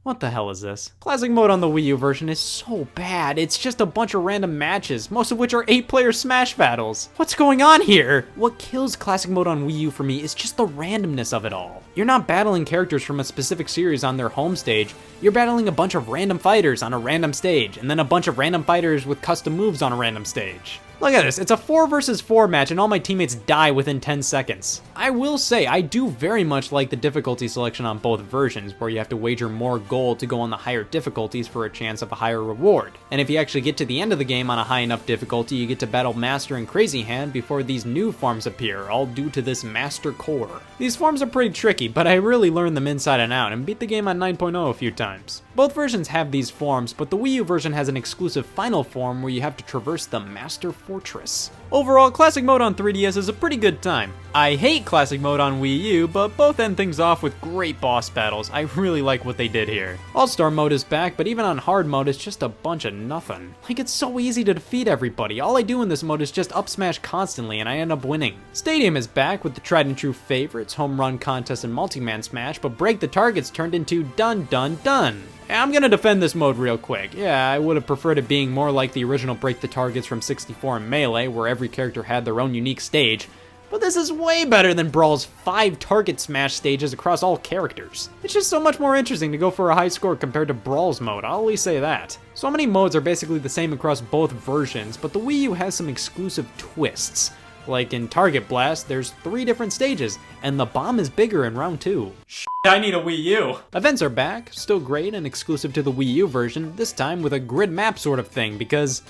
What the hell is this? Classic mode on the Wii U version is so bad. It's just a bunch of random matches, most of which are 8-player Smash battles. What's going on here? What kills classic mode on Wii U for me is just the randomness of it all. You're not battling characters from a specific series on their home stage. You're battling a bunch of random fighters on a random stage, and then a bunch of random fighters with custom moves on a random stage. Look at this, it's a 4 versus 4 match and all my teammates die within 10 seconds. I will say, I do very much like the difficulty selection on both versions, where you have to wager more gold to go on the higher difficulties for a chance of a higher reward. And if you actually get to the end of the game on a high enough difficulty, you get to battle Master and Crazy Hand before these new forms appear, all due to this Master Core. These forms are pretty tricky, but I really learned them inside and out and beat the game on 9.0 a few times. Both versions have these forms, but the Wii U version has an exclusive final form where you have to traverse the Master Fortress. Overall, Classic Mode on 3DS is a pretty good time. I hate Classic Mode on Wii U, but both end things off with great boss battles. I really like what they did here. All-Star Mode is back, but even on Hard Mode, it's just a bunch of nothing. Like, it's so easy to defeat everybody. All I do in this mode is just up smash constantly, and I end up winning. Stadium is back with the tried and true favorites, Home Run Contest and Multi-Man Smash, but Break the Targets turned into Dun Dun Dun. I'm gonna defend this mode real quick. Yeah, I would have preferred it being more like the original Break the Targets from 64 and Melee, where every character had their own unique stage. But this is way better than Brawl's 5 target smash stages across all characters. It's just so much more interesting to go for a high score compared to Brawl's mode, I'll at least say that. So many modes are basically the same across both versions, but the Wii U has some exclusive twists. Like in Target Blast, there's 3 different stages, and the bomb is bigger in round 2. I need a Wii U. Events are back, still great and exclusive to the Wii U version, this time with a grid map sort of thing, because,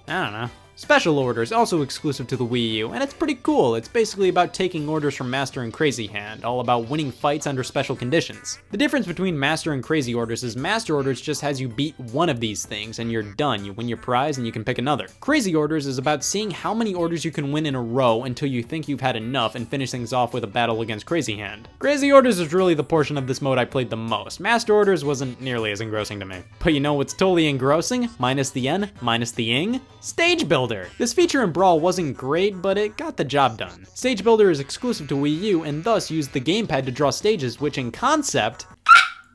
I don't know, Special Orders, also exclusive to the Wii U, and it's pretty cool. It's basically about taking orders from Master and Crazy Hand, all about winning fights under special conditions. The difference between Master and Crazy Orders is Master Orders just has you beat one of these things and you're done. You win your prize and you can pick another. Crazy Orders is about seeing how many orders you can win in a row until you think you've had enough and finish things off with a battle against Crazy Hand. Crazy Orders is really the portion of this mode I played the most. Master Orders wasn't nearly as engrossing to me. But you know what's totally engrossing? Minus the N, minus the ing? Stage Builder! This feature in Brawl wasn't great, but it got the job done. Stage Builder is exclusive to Wii U and thus used the gamepad to draw stages, which in concept,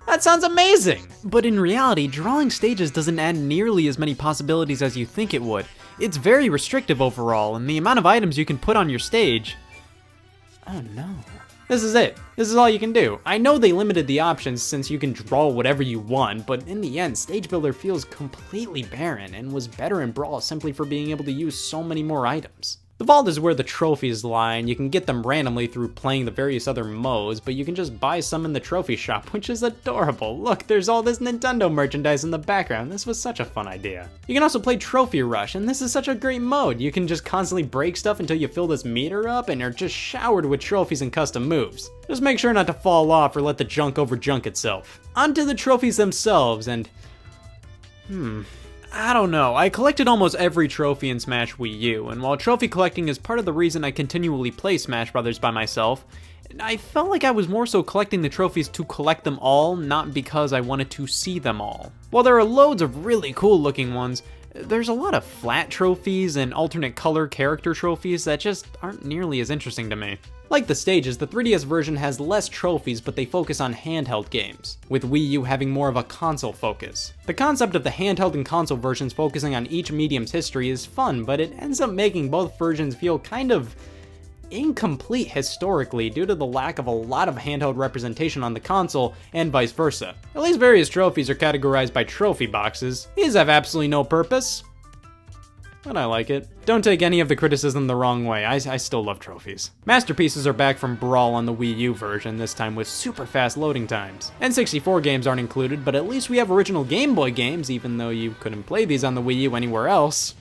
that sounds amazing! But in reality, drawing stages doesn't add nearly as many possibilities as you think it would. It's very restrictive overall, and the amount of items you can put on your stage... Oh no. This is it. This is all you can do. I know they limited the options since you can draw whatever you want, but in the end, Stage Builder feels completely barren and was better in Brawl simply for being able to use so many more items. The vault is where the trophies lie, and you can get them randomly through playing the various other modes, but you can just buy some in the trophy shop, which is adorable. Look, there's all this Nintendo merchandise in the background. This was such a fun idea. You can also play Trophy Rush, and this is such a great mode. You can just constantly break stuff until you fill this meter up and are just showered with trophies and custom moves. Just make sure not to fall off or let the junk over junk itself. Onto the trophies themselves, and... I don't know, I collected almost every trophy in Smash Wii U, and while trophy collecting is part of the reason I continually play Smash Brothers by myself, I felt like I was more so collecting the trophies to collect them all, not because I wanted to see them all. While there are loads of really cool looking ones, there's a lot of flat trophies and alternate color character trophies that just aren't nearly as interesting to me. Like the stages, the 3DS version has less trophies, but they focus on handheld games, with Wii U having more of a console focus. The concept of the handheld and console versions focusing on each medium's history is fun, but it ends up making both versions feel kind of incomplete historically due to the lack of a lot of handheld representation on the console and vice versa. At least various trophies are categorized by trophy boxes. These have absolutely no purpose, but I like it. Don't take any of the criticism the wrong way, I still love trophies. Masterpieces are back from Brawl on the Wii U version, this time with super fast loading times. N64 games aren't included, but at least we have original Game Boy games, even though you couldn't play these on the Wii U anywhere else.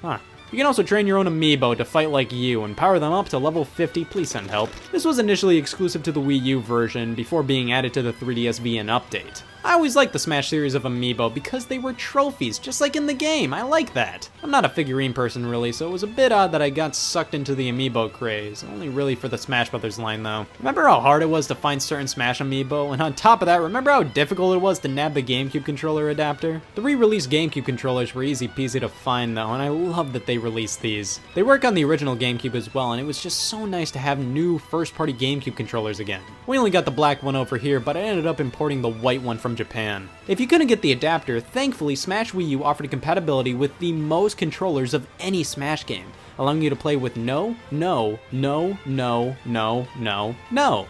Huh. You can also train your own amiibo to fight like you and power them up to level 50, please send help. This was initially exclusive to the Wii U version before being added to the 3DS via an update. I always liked the Smash series of amiibo because they were trophies, just like in the game. I like that. I'm not a figurine person really, so it was a bit odd that I got sucked into the amiibo craze. Only really for the Smash Brothers line though. Remember how hard it was to find certain Smash amiibo? And on top of that, remember how difficult it was to nab the GameCube controller adapter? The re-released GameCube controllers were easy peasy to find though, and I love that they released these. They work on the original GameCube as well, and it was just so nice to have new first-party GameCube controllers again. We only got the black one over here, but I ended up importing the white one from Japan. If you couldn't get the adapter, thankfully Smash Wii U offered compatibility with the most controllers of any Smash game, allowing you to play with no.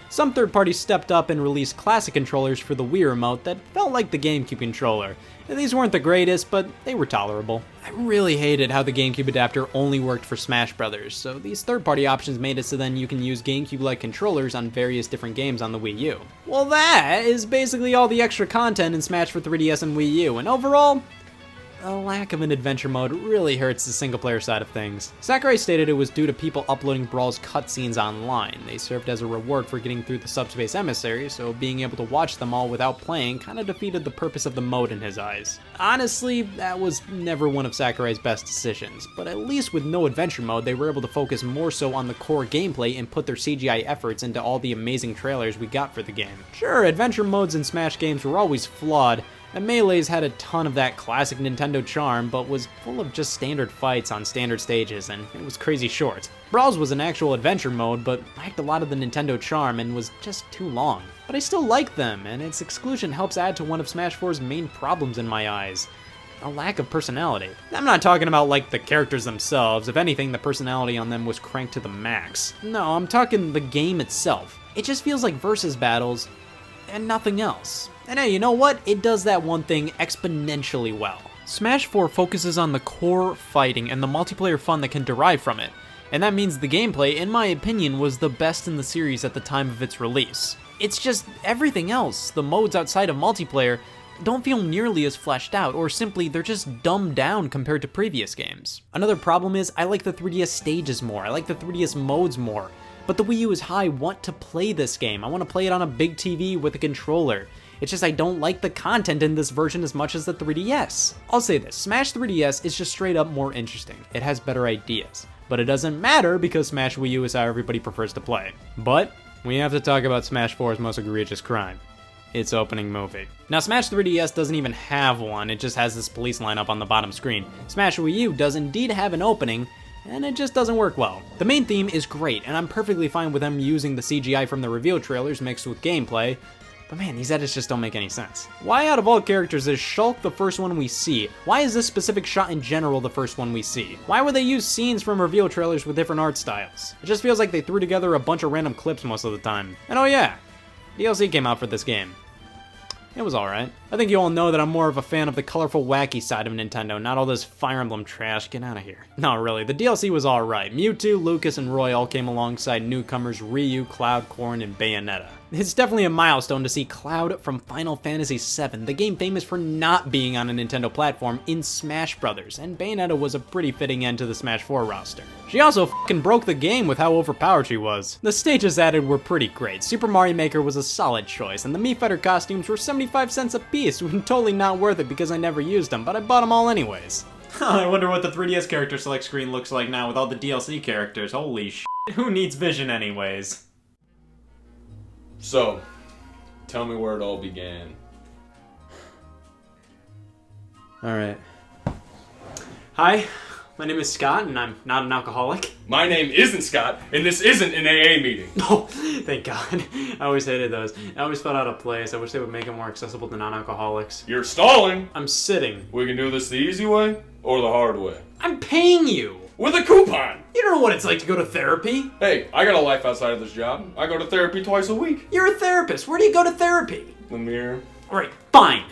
Some third parties stepped up and released classic controllers for the Wii remote that felt like the GameCube controller. These weren't the greatest, but they were tolerable. I really hated how the GameCube adapter only worked for Smash Brothers, so these third-party options made it so then you can use GameCube-like controllers on various different games on the Wii U. Well, that is basically all the extra content in Smash for 3DS and Wii U, and overall, the lack of an adventure mode really hurts the single-player side of things. Sakurai stated it was due to people uploading Brawl's cutscenes online. They served as a reward for getting through the Subspace Emissary, so being able to watch them all without playing kinda defeated the purpose of the mode in his eyes. Honestly, that was never one of Sakurai's best decisions, but at least with no adventure mode, they were able to focus more so on the core gameplay and put their CGI efforts into all the amazing trailers we got for the game. Sure, adventure modes in Smash games were always flawed, and Melee's had a ton of that classic Nintendo charm, but was full of just standard fights on standard stages, and it was crazy short. Brawl's was an actual adventure mode, but lacked a lot of the Nintendo charm and was just too long. But I still like them, and its exclusion helps add to one of Smash 4's main problems in my eyes: a lack of personality. I'm not talking about like the characters themselves. If anything, the personality on them was cranked to the max. No, I'm talking the game itself. It just feels like versus battles and nothing else. And hey, you know what? It does that one thing exponentially well. Smash 4 focuses on the core fighting and the multiplayer fun that can derive from it, and that means the gameplay, in my opinion, was the best in the series at the time of its release. It's just everything else, the modes outside of multiplayer, don't feel nearly as fleshed out, or simply they're just dumbed down compared to previous games. Another problem is I like the 3DS stages more, I like the 3DS modes more, but the Wii U is how I want to play this game. I want to play it on a big TV with a controller. It's just I don't like the content in this version as much as the 3DS. I'll say this, Smash 3DS is just straight up more interesting. It has better ideas. But it doesn't matter because Smash Wii U is how everybody prefers to play. But we have to talk about Smash 4's most egregious crime. Its opening movie. Now Smash 3DS doesn't even have one, it just has this police lineup on the bottom screen. Smash Wii U does indeed have an opening, and it just doesn't work well. The main theme is great, and I'm perfectly fine with them using the CGI from the reveal trailers mixed with gameplay, but man, these edits just don't make any sense. Why out of all characters is Shulk the first one we see? Why is this specific shot in general the first one we see? Why would they use scenes from reveal trailers with different art styles? It just feels like they threw together a bunch of random clips most of the time. And oh yeah, DLC came out for this game. It was alright. I think you all know that I'm more of a fan of the colorful, wacky side of Nintendo, not all this Fire Emblem trash. Get out of here. No, really, the DLC was alright. Mewtwo, Lucas, and Roy all came alongside newcomers Ryu, Cloud, Corrin, and Bayonetta. It's definitely a milestone to see Cloud from Final Fantasy VII, the game famous for not being on a Nintendo platform, in Smash Bros., and Bayonetta was a pretty fitting end to the Smash 4 roster. She also fucking broke the game with how overpowered she was. The stages added were pretty great. Super Mario Maker was a solid choice, and the Mii Fighter costumes were 75 cents a piece, totally not worth it because I never used them, but I bought them all anyways. I wonder what the 3DS character select screen looks like now with all the DLC characters. Holy shit. Who needs vision anyways? So, tell me where it all began. Alright. Hi, my name is Scott, and I'm not an alcoholic. My name isn't Scott, and this isn't an AA meeting. Oh, thank God. I always hated those. I always felt out of place. I wish they would make it more accessible to non-alcoholics. You're stalling. I'm sitting. We can do this the easy way or the hard way. I'm paying you! With a coupon! You don't know what it's like to go to therapy. Hey, I got a life outside of this job. I go to therapy twice a week. You're a therapist. Where do you go to therapy? The mirror. Alright, fine.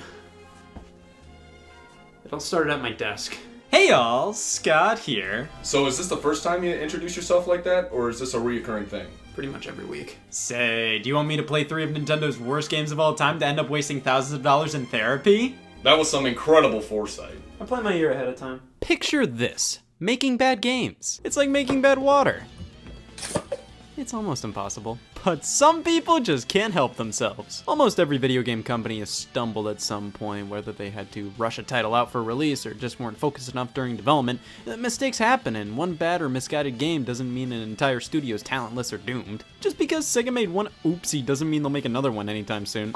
It all started at my desk. Hey y'all, Scott here. So is this the first time you introduce yourself like that, or is this a reoccurring thing? Pretty much every week. Say, do you want me to play 3 of Nintendo's worst games of all time to end up wasting thousands of dollars in therapy? That was some incredible foresight. I plan my year ahead of time. Picture this. Making bad games. It's like making bad water. It's almost impossible. But some people just can't help themselves. Almost every video game company has stumbled at some point, whether they had to rush a title out for release or just weren't focused enough during development. Mistakes happen, and one bad or misguided game doesn't mean an entire studio's talentless or doomed. Just because Sega made one oopsie doesn't mean they'll make another one anytime soon.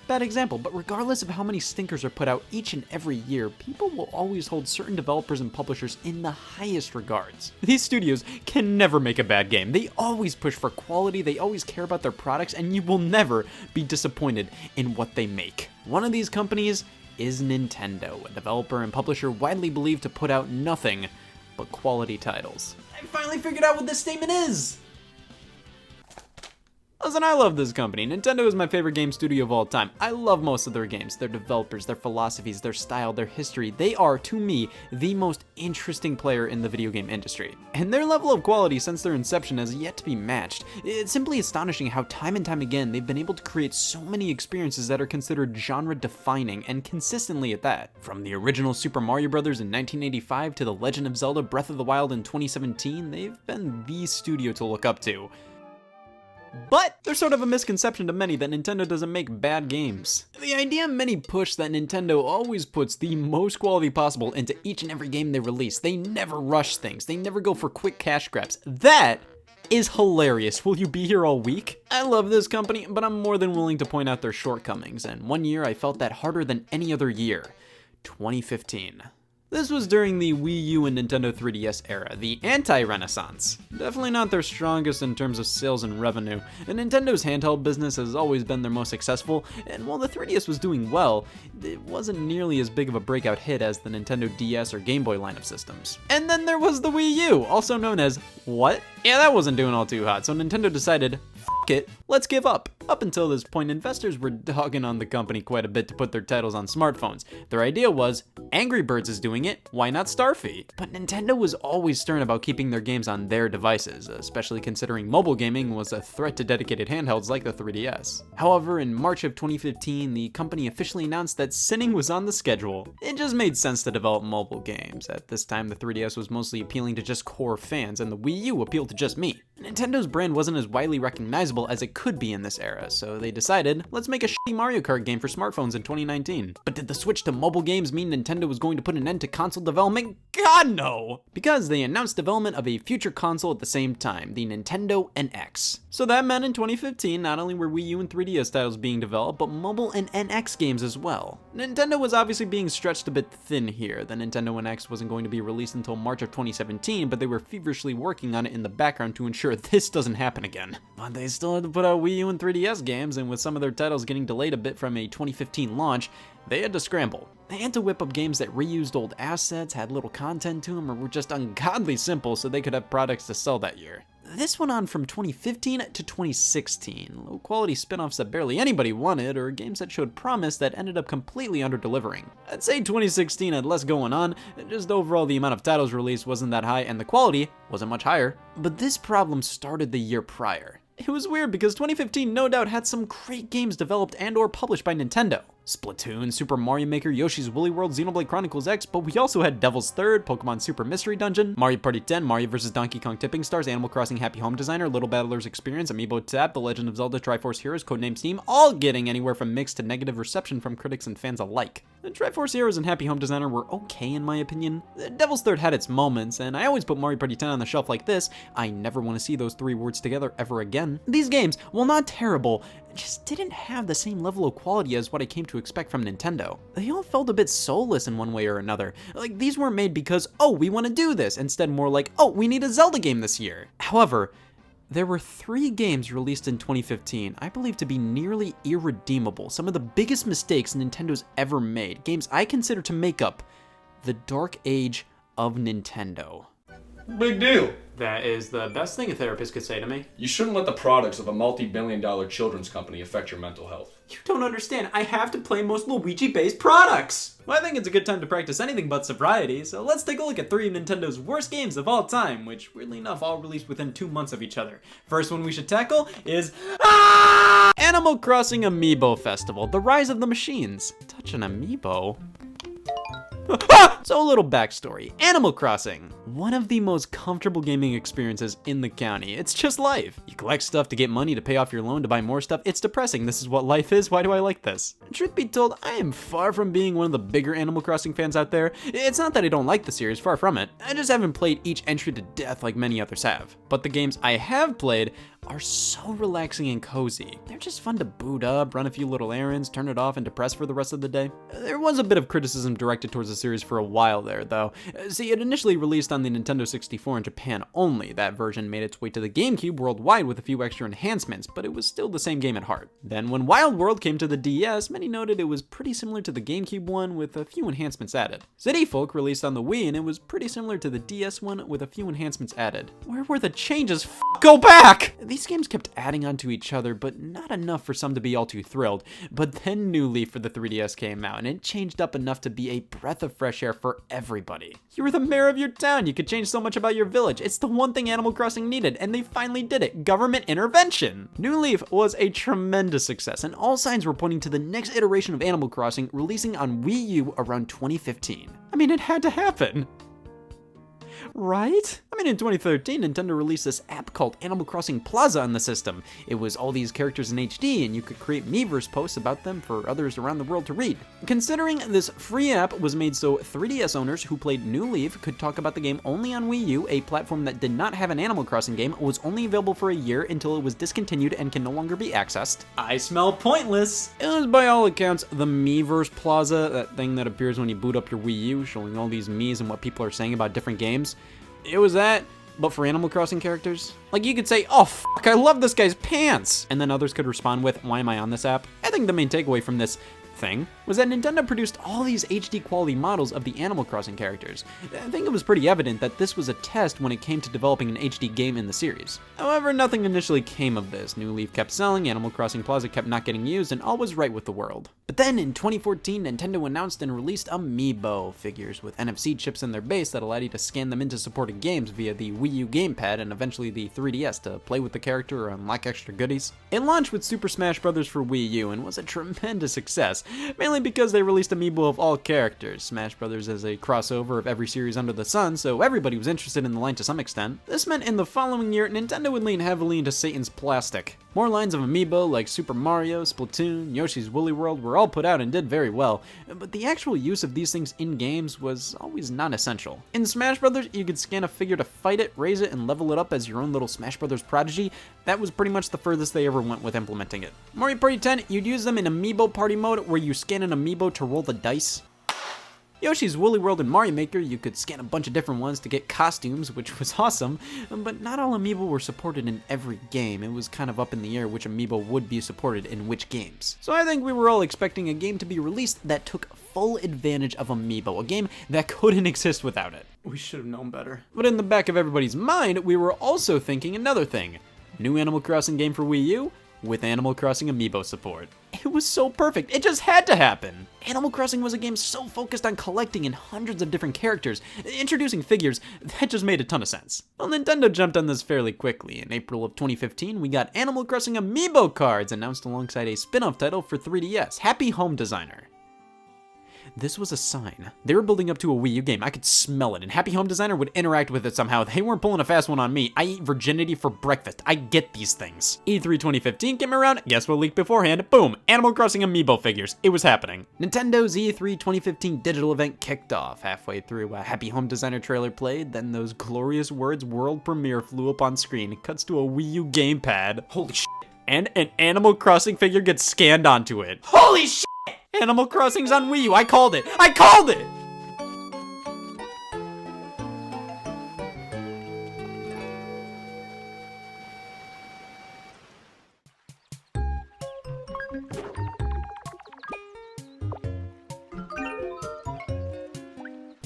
Bad example, but regardless of how many stinkers are put out each and every year, people will always hold certain developers and publishers in the highest regards. These studios can never make a bad game. They always push for quality, they always care about their products, and you will never be disappointed in what they make. One of these companies is Nintendo, a developer and publisher widely believed to put out nothing but quality titles. I finally figured out what this statement is! Listen, I love this company. Nintendo is my favorite game studio of all time. I love most of their games, their developers, their philosophies, their style, their history. They are, to me, the most interesting player in the video game industry. And their level of quality since their inception has yet to be matched. It's simply astonishing how time and time again they've been able to create so many experiences that are considered genre-defining, and consistently at that. From the original Super Mario Bros. In 1985 to The Legend of Zelda Breath of the Wild in 2017, they've been the studio to look up to. But there's sort of a misconception to many that Nintendo doesn't make bad games. The idea many push that Nintendo always puts the most quality possible into each and every game they release. They never rush things. They never go for quick cash grabs. That is hilarious. Will you be here all week? I love this company, but I'm more than willing to point out their shortcomings, and one year I felt that harder than any other year. 2015. This was during the Wii U and Nintendo 3DS era, the anti-renaissance. Definitely not their strongest in terms of sales and revenue, and Nintendo's handheld business has always been their most successful, and while the 3DS was doing well, it wasn't nearly as big of a breakout hit as the Nintendo DS or Game Boy line of systems. And then there was the Wii U, also known as what? Yeah, that wasn't doing all too hot, so Nintendo decided, f*** it, let's give up. Up until this point, investors were dogging on the company quite a bit to put their titles on smartphones. Their idea was, Angry Birds is doing it, why not Starfy? But Nintendo was always stern about keeping their games on their devices, especially considering mobile gaming was a threat to dedicated handhelds like the 3DS. However, in March of 2015, the company officially announced that sinning was on the schedule. It just made sense to develop mobile games. At this time, the 3DS was mostly appealing to just core fans, and the Wii U appealed to just me. Nintendo's brand wasn't as widely recognizable as it could be in this era, so they decided, let's make a shitty Mario Kart game for smartphones in 2019. But did the switch to mobile games mean Nintendo was going to put an end to console development? God no! Because they announced development of a future console at the same time, the Nintendo NX. So that meant in 2015, not only were Wii U and 3DS titles being developed, but mobile and NX games as well. Nintendo was obviously being stretched a bit thin here. The Nintendo NX wasn't going to be released until March of 2017, but they were feverishly working on it in the background to ensure this doesn't happen again. But they still had to put out Wii U and 3DS games, and with some of their titles getting delayed a bit from a 2015 launch, they had to scramble. They had to whip up games that reused old assets, had little content to them, or were just ungodly simple so they could have products to sell that year. This went on from 2015 to 2016, low quality spin-offs that barely anybody wanted, or games that showed promise that ended up completely under-delivering. I'd say 2016 had less going on, just overall the amount of titles released wasn't that high and the quality wasn't much higher. But this problem started the year prior. It was weird because 2015 no doubt had some great games developed and or published by Nintendo. Splatoon, Super Mario Maker, Yoshi's Woolly World, Xenoblade Chronicles X, but we also had Devil's Third, Pokemon Super Mystery Dungeon, Mario Party 10, Mario vs. Donkey Kong Tipping Stars, Animal Crossing Happy Home Designer, Little Battlers Experience, Amiibo Tap, The Legend of Zelda Triforce Heroes, Codename Steam, all getting anywhere from mixed to negative reception from critics and fans alike. Triforce Heroes and Happy Home Designer were okay in my opinion. Devil's Third had its moments, and I always put Mario Party 10 on the shelf like this. I never want to see those three words together ever again. These games, while not terrible, just didn't have the same level of quality as what I came to expect from Nintendo. They all felt a bit soulless in one way or another. Like, these weren't made because, oh, we want to do this. Instead, more like, oh, we need a Zelda game this year. However, there were 3 games released in 2015 I believe to be nearly irredeemable, some of the biggest mistakes Nintendo's ever made, games I consider to make up the dark age of Nintendo. Big deal. That is the best thing a therapist could say to me. You shouldn't let the products of a multi-billion-dollar children's company affect your mental health. You don't understand. I have to play most Luigi-based products! Well, I think it's a good time to practice anything but sobriety, so let's take a look at 3 of Nintendo's worst games of all time, which, weirdly enough, all released within 2 months of each other. First one we should tackle is Animal Crossing Amiibo Festival, The Rise of the Machines. Touch an amiibo? So a little backstory. Animal Crossing, one of the most comfortable gaming experiences in the county. It's just life. You collect stuff to get money to pay off your loan to buy more stuff. It's depressing. This is what life is. Why do I like this? Truth be told, I am far from being one of the bigger Animal Crossing fans out there. It's not that I don't like the series, far from it. I just haven't played each entry to death like many others have. But the games I have played are so relaxing and cozy. They're just fun to boot up, run a few little errands, turn it off, and depress for the rest of the day. There was a bit of criticism directed towards the series for a while there, though. See, it initially released on the Nintendo 64 in Japan only. That version made its way to the GameCube worldwide with a few extra enhancements, but it was still the same game at heart. Then when Wild World came to the DS, many noted it was pretty similar to the GameCube one with a few enhancements added. City Folk released on the Wii and it was pretty similar to the DS one with a few enhancements added. Where were the changes? Go back! These games kept adding onto each other, but not enough for some to be all too thrilled. But then New Leaf for the 3DS came out, and it changed up enough to be a breath of fresh air for everybody. You were the mayor of your town, you could change so much about your village. It's the one thing Animal Crossing needed, and they finally did it. Government intervention! New Leaf was a tremendous success, and all signs were pointing to the next iteration of Animal Crossing releasing on Wii U around 2015. I mean, it had to happen. Right? I mean, in 2013, Nintendo released this app called Animal Crossing Plaza on the system. It was all these characters in HD, and you could create Miiverse posts about them for others around the world to read. Considering this free app was made so 3DS owners who played New Leaf could talk about the game only on Wii U, a platform that did not have an Animal Crossing game, was only available for a year until it was discontinued and can no longer be accessed. I smell pointless! It was by all accounts the Miiverse Plaza, that thing that appears when you boot up your Wii U, showing all these Miis and what people are saying about different games. It was that, but for Animal Crossing characters. Like, you could say, oh fuck, I love this guy's pants! And then others could respond with, why am I on this app? I think the main takeaway from this thing was that Nintendo produced all these HD quality models of the Animal Crossing characters. I think it was pretty evident that this was a test when it came to developing an HD game in the series. However, nothing initially came of this. New Leaf kept selling, Animal Crossing Plaza kept not getting used, and all was right with the world. But then in 2014, Nintendo announced and released amiibo figures with NFC chips in their base that allowed you to scan them into supported games via the Wii U gamepad and eventually the 3DS to play with the character or unlock extra goodies. It launched with Super Smash Bros. For Wii U and was a tremendous success, mainly because they released amiibo of all characters. Smash Bros. Is a crossover of every series under the sun, so everybody was interested in the line to some extent. This meant in the following year, Nintendo would lean heavily into Satan's plastic. More lines of amiibo like Super Mario, Splatoon, Yoshi's Woolly World were all put out and did very well, but the actual use of these things in games was always not essential. In Smash Bros., you could scan a figure to fight it, raise it, and level it up as your own little Smash Bros. Prodigy. That was pretty much the furthest they ever went with implementing it. Mario Party 10, you'd use them in Amiibo Party mode where you scan an amiibo to roll the dice. Yoshi's Woolly World and Mario Maker, you could scan a bunch of different ones to get costumes, which was awesome, but not all amiibo were supported in every game. It was kind of up in the air which amiibo would be supported in which games. So I think we were all expecting a game to be released that took full advantage of amiibo, a game that couldn't exist without it. We should have known better. But in the back of everybody's mind, we were also thinking another thing. New Animal Crossing game for Wii U with Animal Crossing amiibo support. It was so perfect, it just had to happen. Animal Crossing was a game so focused on collecting in hundreds of different characters, introducing figures, that just made a ton of sense. Well, Nintendo jumped on this fairly quickly. In April of 2015, we got Animal Crossing amiibo cards announced alongside a spin-off title for 3DS, Happy Home Designer. This was a sign. They were building up to a Wii U game. I could smell it, and Happy Home Designer would interact with it somehow. They weren't pulling a fast one on me. I eat virginity for breakfast. I get these things. E3 2015 came around. Guess what leaked beforehand? Boom! Animal Crossing amiibo figures. It was happening. Nintendo's E3 2015 digital event kicked off. Halfway through, a Happy Home Designer trailer played, then those glorious words "World Premiere" flew up on screen. It cuts to a Wii U gamepad. Holy shit. And an Animal Crossing figure gets scanned onto it. Holy shit! Animal Crossing's on Wii U. I called it. I called it!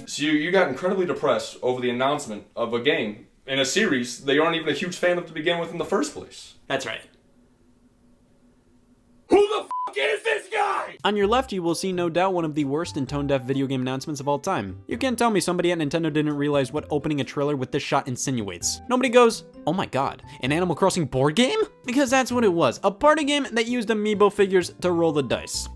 So you got incredibly depressed over the announcement of a game in a series that you aren't even a huge fan of to begin with in the first place. That's right. Who the f*** is this guy? On your left, you will see no doubt one of the worst and tone-deaf video game announcements of all time. You can't tell me somebody at Nintendo didn't realize what opening a trailer with this shot insinuates. Nobody goes, oh my god, an Animal Crossing board game? Because that's what it was, a party game that used amiibo figures to roll the dice.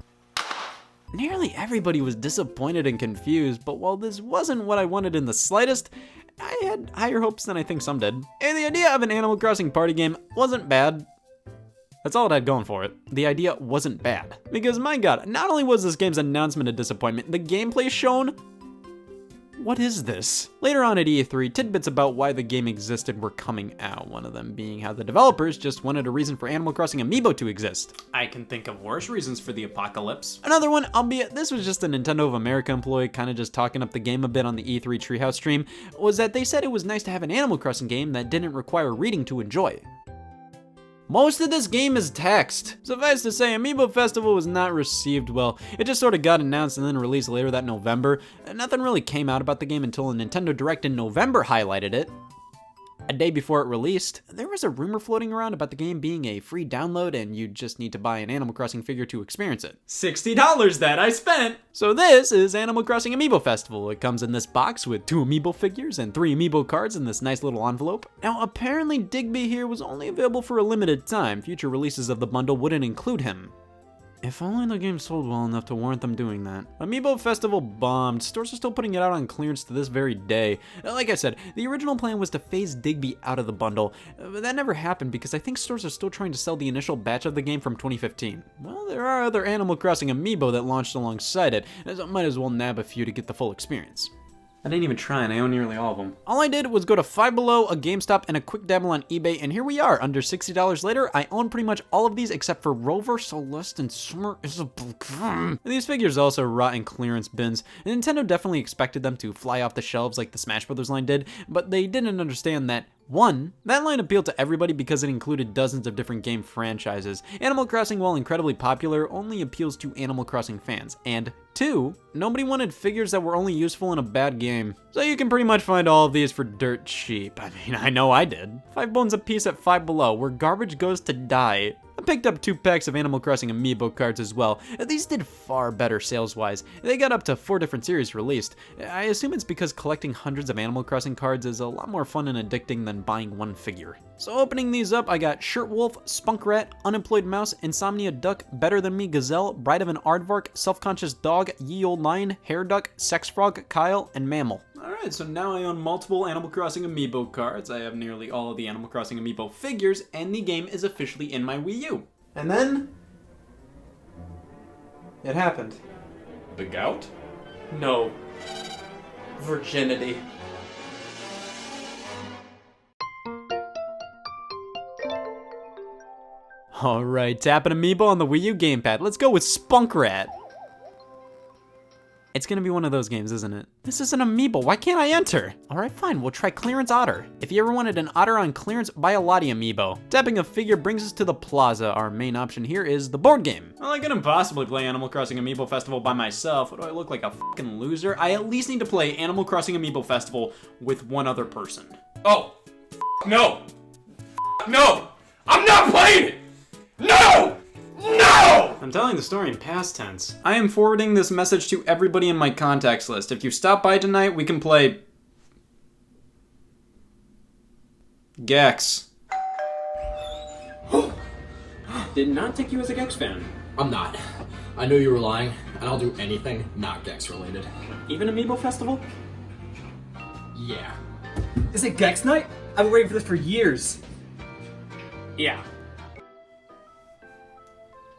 Nearly everybody was disappointed and confused, but while this wasn't what I wanted in the slightest, I had higher hopes than I think some did. And the idea of an Animal Crossing party game wasn't bad. That's all it had going for it. The idea wasn't bad. Because my god, not only was this game's announcement a disappointment, the gameplay shown? What is this? Later on at E3, tidbits about why the game existed were coming out, one of them being how the developers just wanted a reason for Animal Crossing amiibo to exist. I can think of worse reasons for the apocalypse. Another one, albeit this was just a Nintendo of America employee kinda just talking up the game a bit on the E3 Treehouse stream, was that they said it was nice to have an Animal Crossing game that didn't require reading to enjoy. Most of this game is text. Suffice to say, Amiibo Festival was not received well. It just sort of got announced and then released later that November. Nothing really came out about the game until a Nintendo Direct in November highlighted it. A day before it released, there was a rumor floating around about the game being a free download and you'd just need to buy an Animal Crossing figure to experience it. $60 that I spent! So this is Animal Crossing Amiibo Festival. It comes in this box with 2 Amiibo figures and 3 Amiibo cards in this nice little envelope. Now apparently Digby here was only available for a limited time. Future releases of the bundle wouldn't include him. If only the game sold well enough to warrant them doing that. Amiibo Festival bombed. Stores are still putting it out on clearance to this very day. Like I said, the original plan was to phase Digby out of the bundle, but that never happened because I think stores are still trying to sell the initial batch of the game from 2015. Well, there are other Animal Crossing Amiibo that launched alongside it, so I might as well nab a few to get the full experience. I didn't even try and I own nearly all of them. All I did was go to Five Below, a GameStop, and a quick dabble on eBay, and here we are. Under $60 later, I own pretty much all of these except for Rover, Celeste, and Summer Isabel. These figures also rot in clearance bins. Nintendo definitely expected them to fly off the shelves like the Smash Bros. Line did, but they didn't understand that 1. That line appealed to everybody because it included dozens of different game franchises. Animal Crossing, while incredibly popular, only appeals to Animal Crossing fans. And 2. Nobody wanted figures that were only useful in a bad game. So you can pretty much find all of these for dirt cheap. I mean, I know I did. 5 bones a piece at Five Below, where garbage goes to die. I picked up 2 packs of Animal Crossing amiibo cards as well. These did far better sales-wise. They got up to 4 different series released. I assume it's because collecting hundreds of Animal Crossing cards is a lot more fun and addicting than buying one figure. So opening these up, I got Shirtwolf, Spunk Rat, Unemployed Mouse, Insomnia Duck, Better Than Me Gazelle, Bride of an Aardvark, Self-Conscious Dog, Ye Old Lion, Hair Duck, Sex Frog, Kyle, and Mammal. Alright, so now I own multiple Animal Crossing amiibo cards, I have nearly all of the Animal Crossing amiibo figures, and the game is officially in my Wii U. And then... it happened. The gout? No. Virginity. Alright, tap an amiibo on the Wii U gamepad. Let's go with Spunk Rat. It's gonna be one of those games, isn't it? This is an amiibo, why can't I enter? Alright, fine, we'll try Clearance Otter. If you ever wanted an otter on clearance, buy a Lottie amiibo. Tapping a figure brings us to the plaza. Our main option here is the board game. Well, I couldn't possibly play Animal Crossing Amiibo Festival by myself. What do I look like, a fucking loser? I at least need to play Animal Crossing Amiibo Festival with one other person. Oh! No! No! I'm not playing it! No! No! I'm telling the story in past tense. I am forwarding this message to everybody in my contacts list. If you stop by tonight, we can play... Gex. Did not take you as a Gex fan. I'm not. I knew you were lying, and I'll do anything not Gex related. Even Amiibo Festival? Yeah. Is it Gex night? I've been waiting for this for years. Yeah.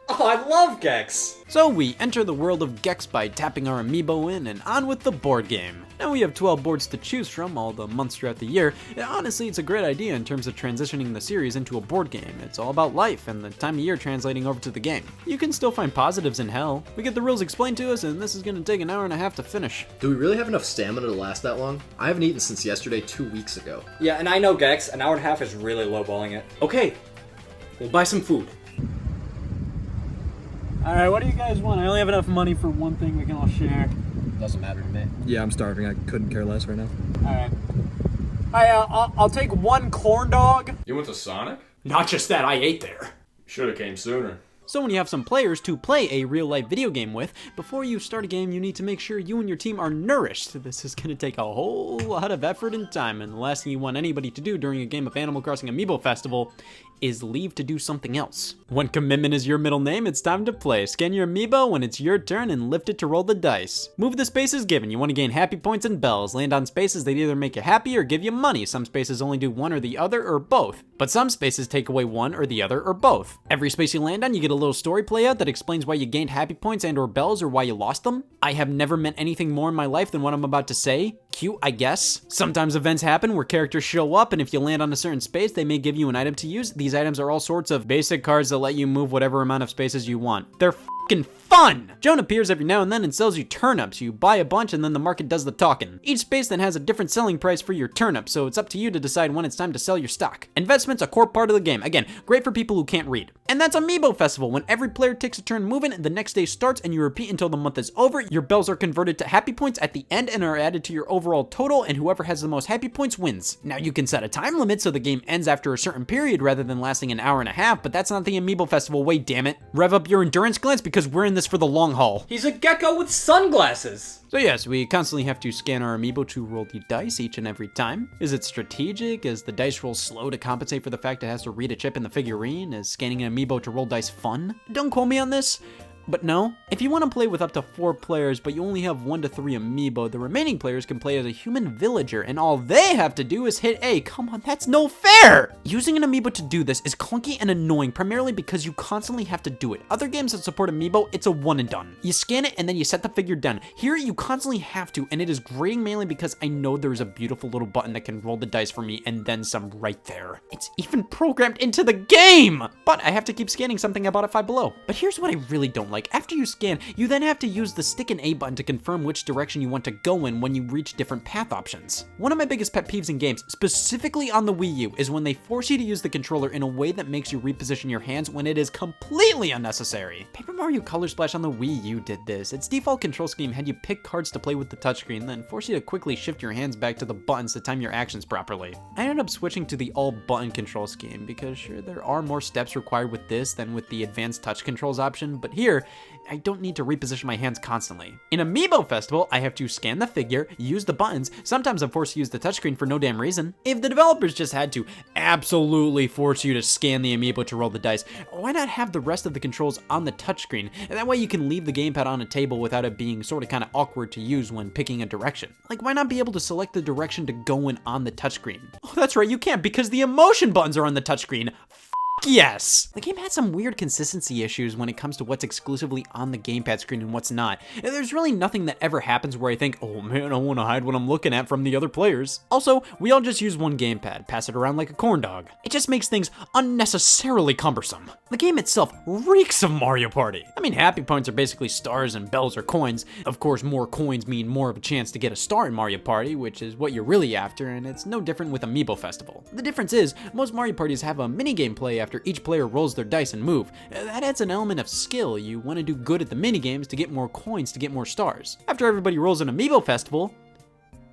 Oh, I love Gex! So we enter the world of Gex by tapping our amiibo in and on with the board game. Now we have 12 boards to choose from all the months throughout the year. Honestly, it's a great idea in terms of transitioning the series into a board game. It's all about life and the time of year translating over to the game. You can still find positives in hell. We get the rules explained to us and this is going to take an hour and a half to finish. Do we really have enough stamina to last that long? I haven't eaten since yesterday 2 weeks ago. Yeah, and I know Gex, an hour and a half is really lowballing it. Okay, we'll buy some food. Alright, what do you guys want? I only have enough money for one thing we can all share. Doesn't matter to me. Yeah, I'm starving. I couldn't care less right now. Alright. I'll take 1 corn dog. You went to Sonic? Not just that, I ate there. Should have came sooner. So when you have some players to play a real-life video game with, before you start a game, you need to make sure you and your team are nourished. This is going to take a whole lot of effort and time, and the last thing you want anybody to do during a game of Animal Crossing Amiibo Festival is leave to do something else. When commitment is your middle name, it's time to play. Scan your amiibo when it's your turn and lift it to roll the dice. Move the spaces given. You want to gain happy points and bells. Land on spaces that either make you happy or give you money. Some spaces only do one or the other or both, but some spaces take away one or the other or both. Every space you land on, you get a little story play out that explains why you gained happy points and or bells or why you lost them. I have never meant anything more in my life than what I'm about to say. Cute, I guess. Sometimes events happen where characters show up, and if you land on a certain space, they may give you an item to use. These items are all sorts of basic cards that let you move whatever amount of spaces you want. They're f***ing fun! Joan appears every now and then and sells you turnips. You buy a bunch and then the market does the talking. Each space then has a different selling price for your turnip, so it's up to you to decide when it's time to sell your stock. Investment's a core part of the game. Again, great for people who can't read. And that's Amiibo Festival. When every player takes a turn moving, the next day starts and you repeat until the month is over. Your bells are converted to happy points at the end and are added to your overall total, and whoever has the most happy points wins. Now you can set a time limit so the game ends after a certain period rather than lasting an hour and a half, but that's not the Amiibo Festival way, damn it. Rev up your endurance glands because we're in this for the long haul. He's a gecko with sunglasses! So yes, we constantly have to scan our amiibo to roll the dice each and every time. Is it strategic? Is the dice roll slow to compensate for the fact it has to read a chip in the figurine? Is scanning an amiibo to roll dice fun? Don't quote me on this. But no, if you want to play with up to 4 players, but you only have 1 to 3 amiibo, the remaining players can play as a human villager, and all they have to do is hit A. Come on, that's no fair! Using an amiibo to do this is clunky and annoying, primarily because you constantly have to do it. Other games that support amiibo, it's a one and done. You scan it and then you set the figure down. Here, you constantly have to, and it is grating mainly because I know there's a beautiful little button that can roll the dice for me and then some right there. It's even programmed into the game! But I have to keep scanning something I bought at Five Below. But here's what I really don't like Like, after you scan, you then have to use the stick and A button to confirm which direction you want to go in when you reach different path options. One of my biggest pet peeves in games, specifically on the Wii U, is when they force you to use the controller in a way that makes you reposition your hands when it is completely unnecessary. Paper Mario Color Splash on the Wii U did this. Its default control scheme had you pick cards to play with the touchscreen, then force you to quickly shift your hands back to the buttons to time your actions properly. I ended up switching to the all-button control scheme because sure, there are more steps required with this than with the advanced touch controls option, but here, I don't need to reposition my hands constantly. In Amiibo Festival, I have to scan the figure, use the buttons, sometimes I'm forced to use the touchscreen for no damn reason. If the developers just had to absolutely force you to scan the Amiibo to roll the dice, why not have the rest of the controls on the touchscreen? And that way you can leave the gamepad on a table without it being sort of kind of awkward to use when picking a direction. Like, why not be able to select the direction to go in on the touchscreen? Oh, that's right, you can't because the emotion buttons are on the touchscreen. Yes! The game had some weird consistency issues when it comes to what's exclusively on the gamepad screen and what's not. And there's really nothing that ever happens where I think, oh man, I want to hide what I'm looking at from the other players. Also, we all just use one gamepad, pass it around like a corn dog. It just makes things unnecessarily cumbersome. The game itself reeks of Mario Party. I mean, happy points are basically stars and bells are coins. Of course, more coins mean more of a chance to get a star in Mario Party, which is what you're really after, and it's no different with Amiibo Festival. The difference is, most Mario Parties have a minigame play after each player rolls their dice and move. That adds an element of skill. You want to do good at the minigames to get more coins to get more stars. After everybody rolls an Amiibo Festival,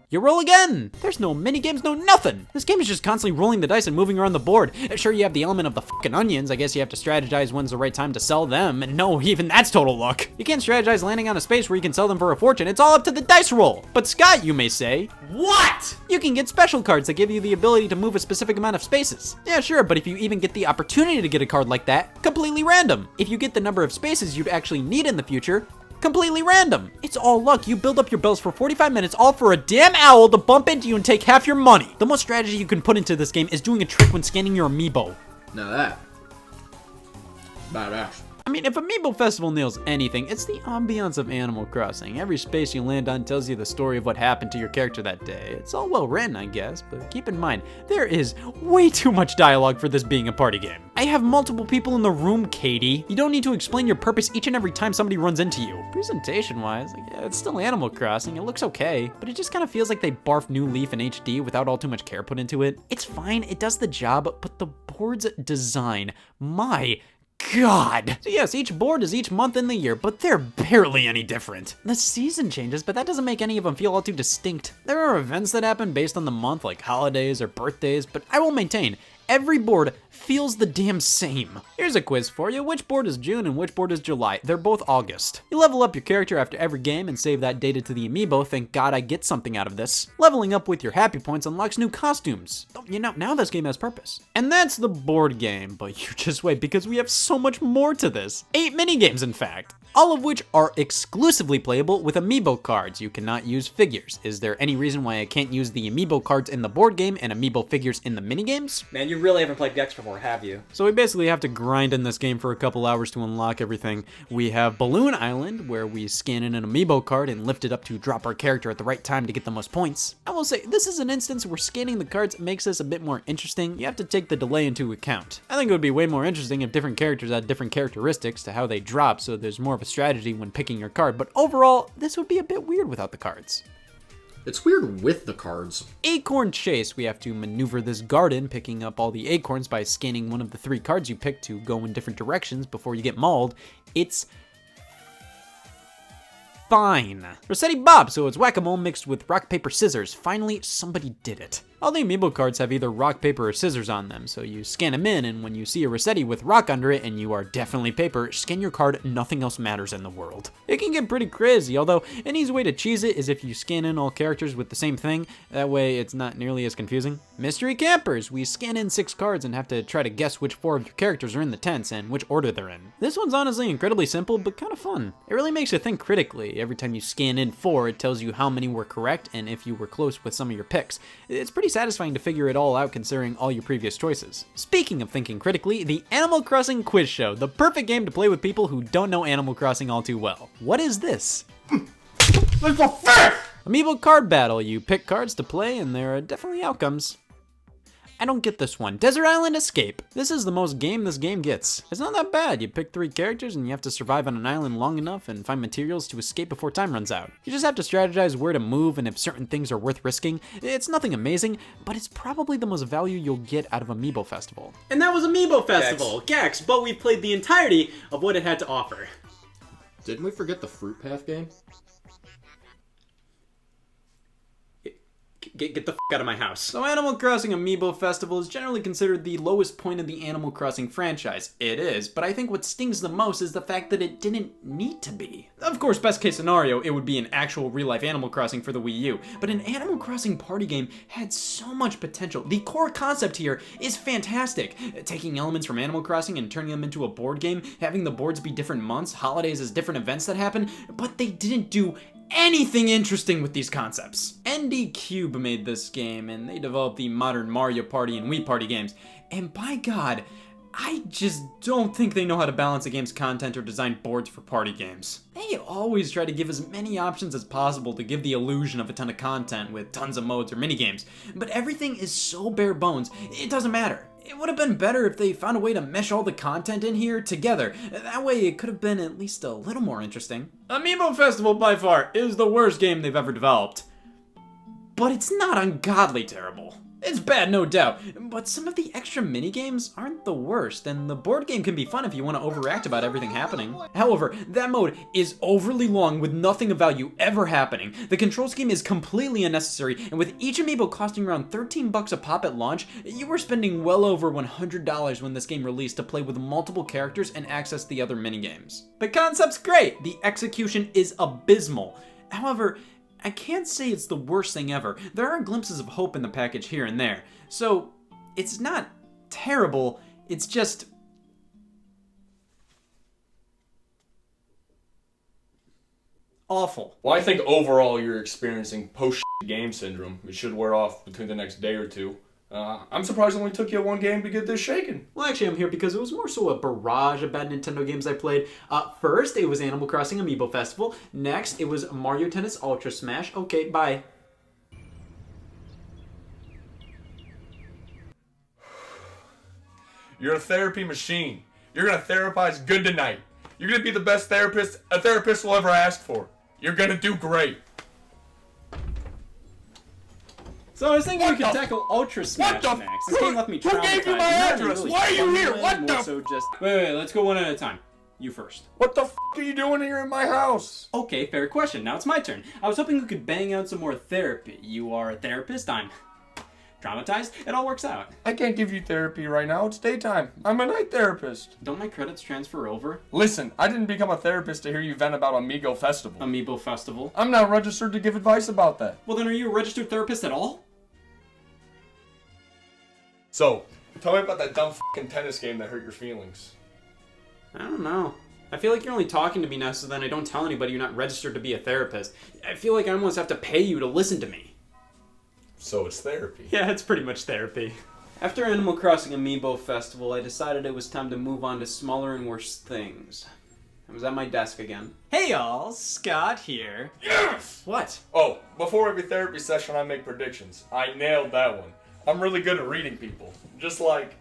you roll again! There's no minigames, no nothing! This game is just constantly rolling the dice and moving around the board. Sure, you have the element of the fucking onions. I guess you have to strategize when's the right time to sell them. And no, even that's total luck. You can't strategize landing on a space where you can sell them for a fortune. It's all up to the dice roll. But Scott, you may say, what? You can get special cards that give you the ability to move a specific amount of spaces. Yeah, sure, but if you even get the opportunity to get a card like that, completely random. If you get the number of spaces you'd actually need in the future, completely random. It's all luck. You build up your bells for 45 minutes, all for a damn owl to bump into you and take half your money. The most strategy you can put into this game is doing a trick when scanning your amiibo. Now that. Badass. I mean, if Amiibo Festival nails anything, it's the ambiance of Animal Crossing. Every space you land on tells you the story of what happened to your character that day. It's all well written, I guess, but keep in mind, there is way too much dialogue for this being a party game. I have multiple people in the room, Katie. You don't need to explain your purpose each and every time somebody runs into you. Presentation-wise, like, yeah, it's still Animal Crossing. It looks okay, but it just kind of feels like they barfed New Leaf in HD without all too much care put into it. It's fine, it does the job, but the board's design, my God. So yes, each board is each month in the year, but they're barely any different. The season changes, but that doesn't make any of them feel all too distinct. There are events that happen based on the month, like holidays or birthdays, but I will maintain, every board feels the damn same. Here's a quiz for you. Which board is June and which board is July? They're both August. You level up your character after every game and save that data to the amiibo. Thank God I get something out of this. Leveling up with your happy points unlocks new costumes. You know, now this game has purpose. And that's the board game, but you just wait because we have so much more to this. 8 minigames, in fact. All of which are exclusively playable with amiibo cards. You cannot use figures. Is there any reason why I can't use the amiibo cards in the board game and amiibo figures in the minigames? Man, you really haven't played Gex before, have you? So we basically have to grind in this game for a couple hours to unlock everything. We have Balloon Island, where we scan in an amiibo card and lift it up to drop our character at the right time to get the most points. I will say, this is an instance where scanning the cards makes this a bit more interesting. You have to take the delay into account. I think it would be way more interesting if different characters had different characteristics to how they drop, so there's more of a strategy when picking your card, but overall, this would be a bit weird without the cards. It's weird with the cards. Acorn Chase. We have to maneuver this garden, picking up all the acorns by scanning one of the 3 cards you pick to go in different directions before you get mauled. It's fine. Rossetti Bob, so it's whack-a-mole mixed with rock, paper, scissors. Finally, somebody did it. All the amiibo cards have either rock, paper, or scissors on them, so you scan them in, and when you see a Rossetti with rock under it and you are definitely paper, scan your card, nothing else matters in the world. It can get pretty crazy, although an easy way to cheese it is if you scan in all characters with the same thing. That way it's not nearly as confusing. Mystery Campers. We scan in 6 cards and have to try to guess which 4 of your characters are in the tents and which order they're in. This one's honestly incredibly simple, but kind of fun. It really makes you think critically. Every time you scan in 4, it tells you how many were correct and if you were close with some of your picks. It's pretty satisfying to figure it all out considering all your previous choices. Speaking of thinking critically, the Animal Crossing Quiz Show, the perfect game to play with people who don't know Animal Crossing all too well. What is this? It's a fish! Amiibo Card Battle. You pick cards to play and there are definitely outcomes. I don't get this one. Desert Island Escape. This is the most game this game gets. It's not that bad. You pick 3 characters and you have to survive on an island long enough and find materials to escape before time runs out. You just have to strategize where to move and if certain things are worth risking. It's nothing amazing, but it's probably the most value you'll get out of Amiibo Festival. And that was Amiibo Festival, Gex, but we've played the entirety of what it had to offer. Didn't we forget the Fruit Path game? Get the f out of my house. So Animal Crossing Amiibo Festival is generally considered the lowest point of the Animal Crossing franchise. It is, but I think what stings the most is the fact that it didn't need to be. Of course, best case scenario, it would be an actual real-life Animal Crossing for the Wii U, but an Animal Crossing party game had so much potential. The core concept here is fantastic. Taking elements from Animal Crossing and turning them into a board game, having the boards be different months, holidays as different events that happen, but they didn't do anything interesting with these concepts. ND Cube made this game, and they developed the modern Mario Party and Wii Party games. And by God, I just don't think they know how to balance a game's content or design boards for party games. They always try to give as many options as possible to give the illusion of a ton of content with tons of modes or minigames, but everything is so bare bones, it doesn't matter. It would have been better if they found a way to mesh all the content in here together. That way it could have been at least a little more interesting. Amiibo Festival by far is the worst game they've ever developed. But it's not ungodly terrible. It's bad, no doubt, but some of the extra minigames aren't the worst, and the board game can be fun if you want to overact about everything happening. However, that mode is overly long with nothing of value ever happening. The control scheme is completely unnecessary, and with each amiibo costing around $13 a pop at launch, you were spending well over $100 when this game released to play with multiple characters and access the other minigames. The concept's great, the execution is abysmal. However, I can't say it's the worst thing ever. There are glimpses of hope in the package here and there. So, it's not terrible, it's just awful. Well, I think overall you're experiencing post-game syndrome. It should wear off between the next day or two. I'm surprised it only took you 1 game to get this shaken. Well, actually, I'm here because it was more so a barrage of bad Nintendo games I played. First, it was Animal Crossing Amiibo Festival. Next, it was Mario Tennis Ultra Smash. Okay, bye. You're a therapy machine. You're gonna therapize good tonight. You're gonna be the best therapist a therapist will ever ask for. You're gonna do great. So I was thinking we could tackle Ultra Smash next. This game left me traumatized. Who gave you my address? Why are you here? What the? So just wait, let's go one at a time. You first. What the f are you doing here in my house? Okay, fair question. Now it's my turn. I was hoping we could bang out some more therapy. You are a therapist. I'm traumatized. It all works out. I can't give you therapy right now. It's daytime. I'm a night therapist. Don't my credits transfer over? Listen, I didn't become a therapist to hear you vent about Amiibo Festival. Amiibo Festival? I'm not registered to give advice about that. Well, then are you a registered therapist at all? So, tell me about that dumb f***ing tennis game that hurt your feelings. I don't know. I feel like you're only talking to me now, so then I don't tell anybody you're not registered to be a therapist. I feel like I almost have to pay you to listen to me. So it's therapy. Yeah, it's pretty much therapy. After Animal Crossing Amiibo Festival, I decided it was time to move on to smaller and worse things. I was at my desk again. Hey y'all, Scott here. Yes! What? Oh, before every therapy session I make predictions. I nailed that one. I'm really good at reading people. Just like,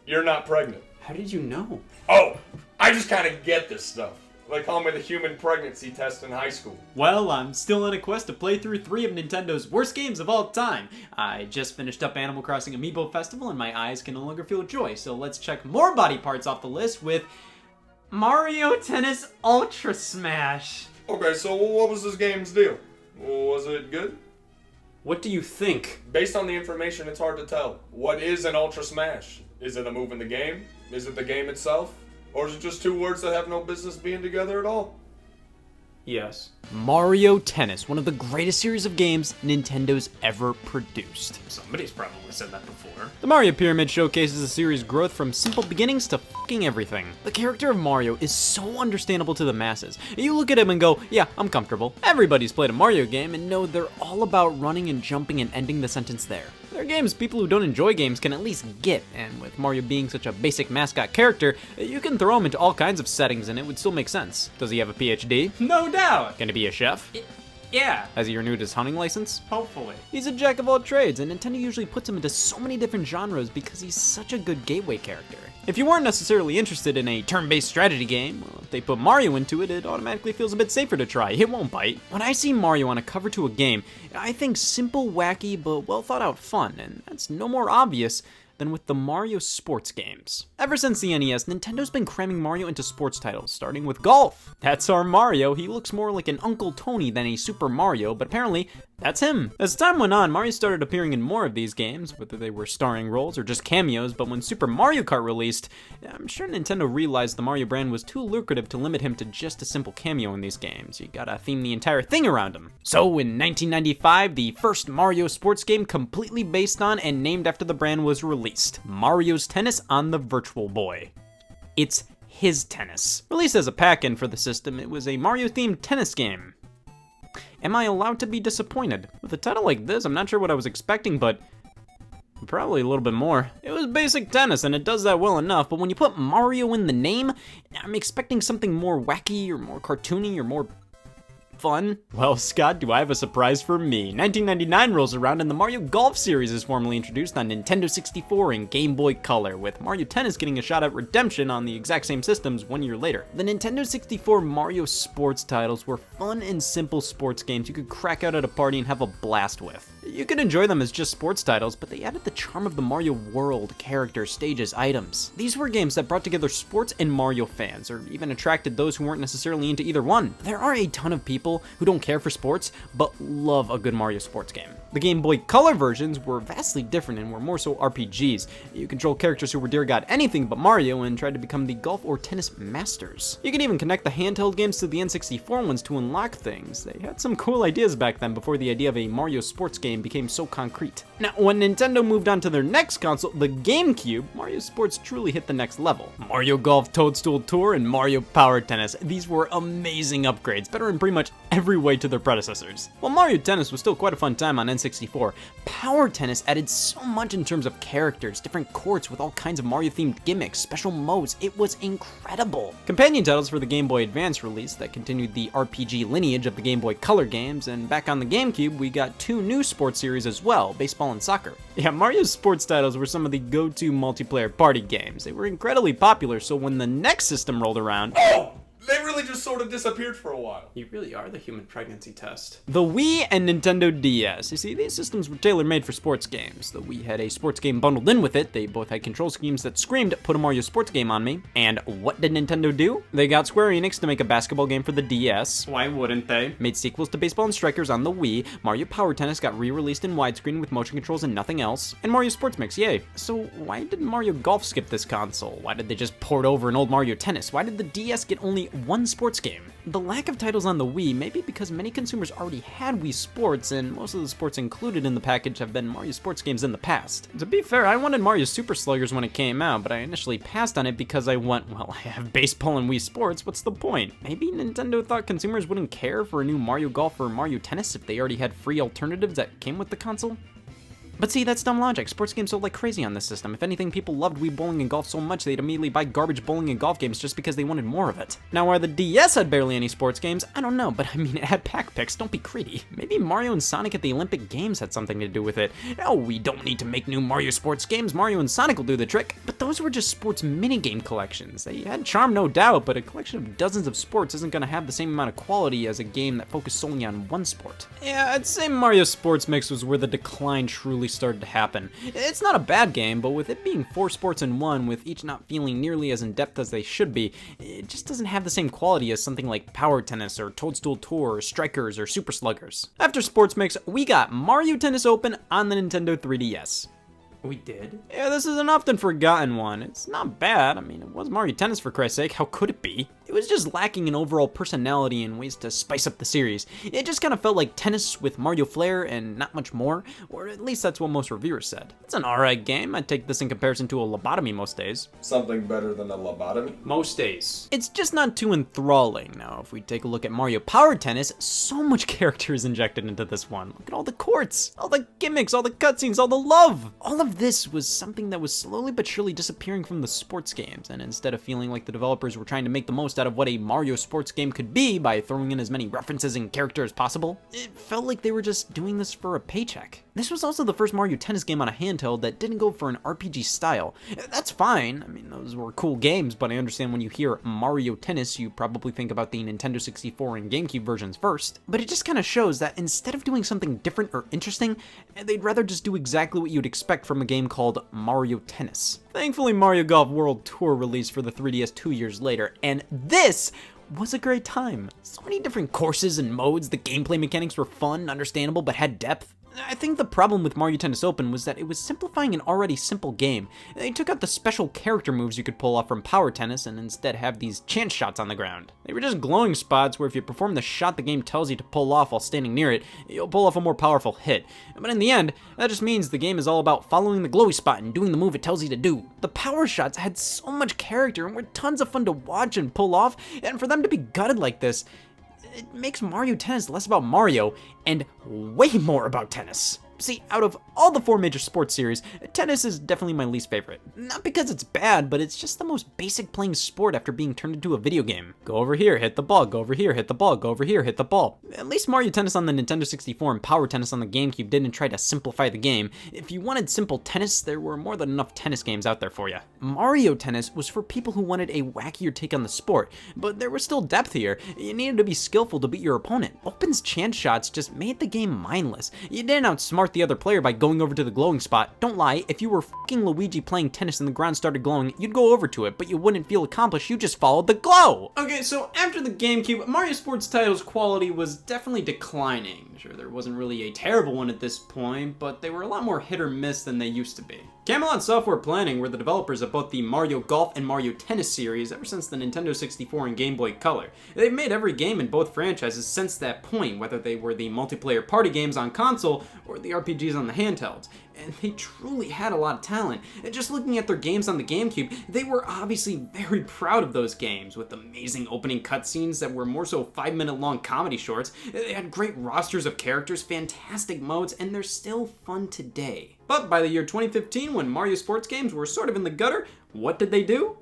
you're not pregnant. How did you know? Oh, I just kind of get this stuff. They call me the human pregnancy test in high school. Well, I'm still on a quest to play through 3 of Nintendo's worst games of all time. I just finished up Animal Crossing Amiibo Festival and my eyes can no longer feel joy, so let's check more body parts off the list with Mario Tennis Ultra Smash. Okay, so what was this game's deal? Was it good? What do you think? Based on the information, it's hard to tell. What is an Ultra Smash? Is it a move in the game? Is it the game itself? Or is it just 2 words that have no business being together at all? Yes. Mario Tennis, one of the greatest series of games Nintendo's ever produced. Somebody's probably said that before. The Mario Pyramid showcases the series' growth from simple beginnings to fucking everything. The character of Mario is so understandable to the masses. You look at him and go, yeah, I'm comfortable. Everybody's played a Mario game and know they're all about running and jumping and ending the sentence there. They're games people who don't enjoy games can at least get, and with Mario being such a basic mascot character, you can throw him into all kinds of settings and it would still make sense. Does he have a PhD? No doubt! Can he be a chef? Yeah. Has he renewed his hunting license? Hopefully. He's a jack of all trades, and Nintendo usually puts him into so many different genres because he's such a good gateway character. If you weren't necessarily interested in a turn-based strategy game, well, if they put Mario into it, it automatically feels a bit safer to try. It won't bite. When I see Mario on a cover to a game, I think simple, wacky, but well thought out fun, and that's no more obvious than with the Mario sports games. Ever since the NES, Nintendo's been cramming Mario into sports titles, starting with golf. That's our Mario. He looks more like an Uncle Tony than a Super Mario, but apparently that's him. As time went on, Mario started appearing in more of these games, whether they were starring roles or just cameos, but when Super Mario Kart released, I'm sure Nintendo realized the Mario brand was too lucrative to limit him to just a simple cameo in these games. You gotta theme the entire thing around him. So in 1995, the first Mario sports game completely based on and named after the brand was released, Mario's Tennis on the Virtual Boy. It's his tennis. Released as a pack-in for the system, it was a Mario-themed tennis game. Am I allowed to be disappointed? With a title like this, I'm not sure what I was expecting, but probably a little bit more. It was basic tennis, and it does that well enough, but when you put Mario in the name, I'm expecting something more wacky, or more cartoony, or more fun. Well, Scott, do I have a surprise for me? 1999 rolls around and the Mario Golf series is formally introduced on Nintendo 64 and Game Boy Color, with Mario Tennis getting a shot at redemption on the exact same systems 1 year later. The Nintendo 64 Mario sports titles were fun and simple sports games you could crack out at a party and have a blast with. You could enjoy them as just sports titles, but they added the charm of the Mario world, characters, stages, items. These were games that brought together sports and Mario fans, or even attracted those who weren't necessarily into either one. There are a ton of people who don't care for sports, but love a good Mario sports game. The Game Boy Color versions were vastly different and were more so RPGs. You control characters who were dear god anything but Mario and tried to become the golf or tennis masters. You could even connect the handheld games to the N64 ones to unlock things. They had some cool ideas back then before the idea of a Mario sports game became so concrete. Now, when Nintendo moved on to their next console, the GameCube, Mario Sports truly hit the next level. Mario Golf Toadstool Tour and Mario Power Tennis. These were amazing upgrades, better in pretty much every way to their predecessors. While Mario Tennis was still quite a fun time on N64, Power Tennis added so much in terms of characters, different courts with all kinds of Mario-themed gimmicks, special modes. It was incredible. Companion titles for the Game Boy Advance release that continued the RPG lineage of the Game Boy Color games, and back on the GameCube, we got two new sports series as well, baseball and soccer. Yeah, Mario's sports titles were some of the go-to multiplayer party games. They were incredibly popular, so when the next system rolled around, They really just sort of disappeared for a while. You really are the human pregnancy test. the Wii and Nintendo DS. You see, these systems were tailor-made for sports games. The Wii had a sports game bundled in with it. They both had control schemes that screamed, "Put a Mario sports game on me." And what did Nintendo do? They got Square Enix to make a basketball game for the DS. Why wouldn't they? Made sequels to Baseball and Strikers on the Wii. Mario Power Tennis got re-released in widescreen with motion controls and nothing else. And Mario Sports Mix, yay. So why did Mario Golf skip this console? Why did they just port over an old Mario Tennis? Why did the DS get only one sports game? The lack of titles on the Wii may be because many consumers already had Wii Sports, and most of the sports included in the package have been Mario Sports games in the past. To be fair, I wanted Mario Super Sluggers when it came out, but I initially passed on it because I went, well, I have baseball and Wii Sports, what's the point? Maybe Nintendo thought consumers wouldn't care for a new Mario Golf or Mario Tennis if they already had free alternatives that came with the console? But see, that's dumb logic. Sports games sold like crazy on this system. If anything, people loved Wii Bowling and Golf so much they'd immediately buy garbage bowling and golf games just because they wanted more of it. Now, why the DS had barely any sports games, I don't know, but I mean, it had pack picks, don't be greedy. Maybe Mario and Sonic at the Olympic Games had something to do with it. No, we don't need to make new Mario sports games, Mario and Sonic will do the trick. But those were just sports minigame collections. They had charm, no doubt, but a collection of dozens of sports isn't gonna have the same amount of quality as a game that focused solely on one sport. Yeah, I'd say Mario Sports Mix was where the decline truly started to happen. It's not a bad game, but with it being 4 sports in one, with each not feeling nearly as in-depth as they should be, it just doesn't have the same quality as something like Power Tennis or Toadstool Tour or Strikers or Super Sluggers. After Sports Mix, we got Mario Tennis Open on the Nintendo 3DS. We did? Yeah, this is an often forgotten one. It's not bad. I mean, it was Mario Tennis for Christ's sake. How could it be? It was just lacking in overall personality and ways to spice up the series. It just kind of felt like tennis with Mario flair and not much more, or at least that's what most reviewers said. It's an alright game. I'd take this in comparison to a lobotomy most days. Something better than a lobotomy? Most days. It's just not too enthralling. Now, if we take a look at Mario Power Tennis, so much character is injected into this one. Look at all the courts, all the gimmicks, all the cutscenes, all the love. All of this was something that was slowly but surely disappearing from the sports games, and instead of feeling like the developers were trying to make the most out out of what a Mario sports game could be by throwing in as many references and characters as possible. It felt like they were just doing this for a paycheck. This was also the first Mario Tennis game on a handheld that didn't go for an RPG style. That's fine, I mean those were cool games, but I understand when you hear Mario Tennis you probably think about the Nintendo 64 and GameCube versions first. But it just kind of shows that instead of doing something different or interesting, they'd rather just do exactly what you'd expect from a game called Mario Tennis. Thankfully, Mario Golf World Tour released for the 3DS 2 years later, and this was a great time. So many different courses and modes, the gameplay mechanics were fun, understandable, but had depth. I think the problem with Mario Tennis Open was that it was simplifying an already simple game. They took out the special character moves you could pull off from Power Tennis and instead have these chance shots on the ground. They were just glowing spots where if you perform the shot the game tells you to pull off while standing near it, you'll pull off a more powerful hit. But in the end, that just means the game is all about following the glowy spot and doing the move it tells you to do. The power shots had so much character and were tons of fun to watch and pull off, and for them to be gutted like this, it makes Mario Tennis less about Mario and way more about tennis. See, out of all the 4 major sports series, tennis is definitely my least favorite. Not because it's bad, but it's just the most basic playing sport after being turned into a video game. Go over here, hit the ball, go over here, hit the ball, go over here, hit the ball. At least Mario Tennis on the Nintendo 64 and Power Tennis on the GameCube didn't try to simplify the game. If you wanted simple tennis, there were more than enough tennis games out there for you. Mario Tennis was for people who wanted a wackier take on the sport, but there was still depth here. You needed to be skillful to beat your opponent. Open's chance shots just made the game mindless. You didn't outsmart the other player by going over to the glowing spot. Don't lie, if you were fucking Luigi playing tennis and the ground started glowing, you'd go over to it, but you wouldn't feel accomplished, you just followed the glow! Okay, so after the GameCube, Mario Sports titles' quality was definitely declining. Sure, there wasn't really a terrible one at this point, but they were a lot more hit or miss than they used to be. Camelot Software Planning were the developers of both the Mario Golf and Mario Tennis series ever since the Nintendo 64 and Game Boy Color. They've made every game in both franchises since that point, whether they were the multiplayer party games on console or the RPGs on the handhelds. And they truly had a lot of talent. And just looking at their games on the GameCube, they were obviously very proud of those games, with amazing opening cutscenes that were more so 5-minute long comedy shorts. They had great rosters of characters, fantastic modes, and they're still fun today. But by the year 2015, when Mario sports games were sort of in the gutter, what did they do?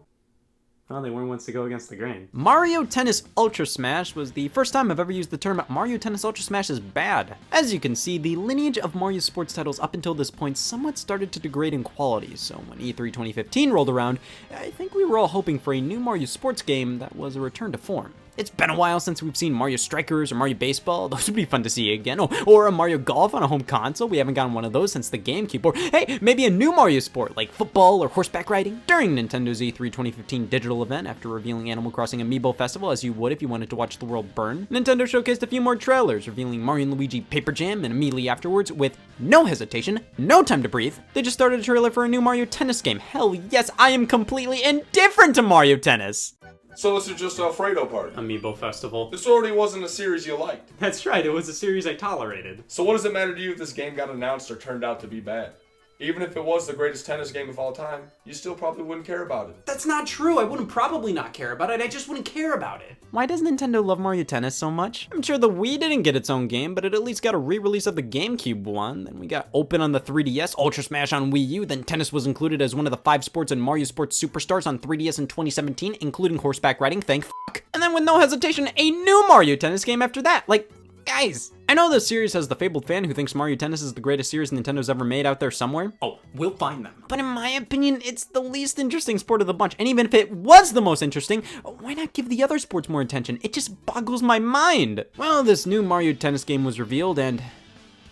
Well, they weren't ones to go against the grain. Mario Tennis Ultra Smash was the first time I've ever used the term Mario Tennis Ultra Smash is bad. As you can see, the lineage of Mario sports titles up until this point somewhat started to degrade in quality, so when E3 2015 rolled around, I think we were all hoping for a new Mario sports game that was a return to form. It's been a while since we've seen Mario Strikers or Mario Baseball. Those would be fun to see again. Or a Mario Golf on a home console. We haven't gotten one of those since the GameCube. Or hey, maybe a new Mario sport like football or horseback riding. During Nintendo's E3 2015 digital event, after revealing Animal Crossing Amiibo Festival as you would if you wanted to watch the world burn, Nintendo showcased a few more trailers, revealing Mario and Luigi Paper Jam, and immediately afterwards, with no hesitation, no time to breathe, they just started a trailer for a new Mario Tennis game. Hell yes, I am completely indifferent to Mario Tennis! So this is just Alfredo Party. Amiibo Festival. This already wasn't a series you liked. That's right, it was a series I tolerated. So what does it matter to you if this game got announced or turned out to be bad? Even if it was the greatest tennis game of all time, you still probably wouldn't care about it. That's not true. I wouldn't probably not care about it. I just wouldn't care about it. Why does Nintendo love Mario Tennis so much? I'm sure the Wii didn't get its own game, but it at least got a re-release of the GameCube one. Then we got Open on the 3DS, Ultra Smash on Wii U, then tennis was included as one of the 5 sports in Mario Sports Superstars on 3DS in 2017, including horseback riding, thank fuck. And then with no hesitation, a new Mario Tennis game after that. Like, guys, I know this series has the fabled fan who thinks Mario Tennis is the greatest series Nintendo's ever made out there somewhere. Oh, we'll find them. But in my opinion, it's the least interesting sport of the bunch. And even if it was the most interesting, why not give the other sports more attention? It just boggles my mind. Well, this new Mario Tennis game was revealed and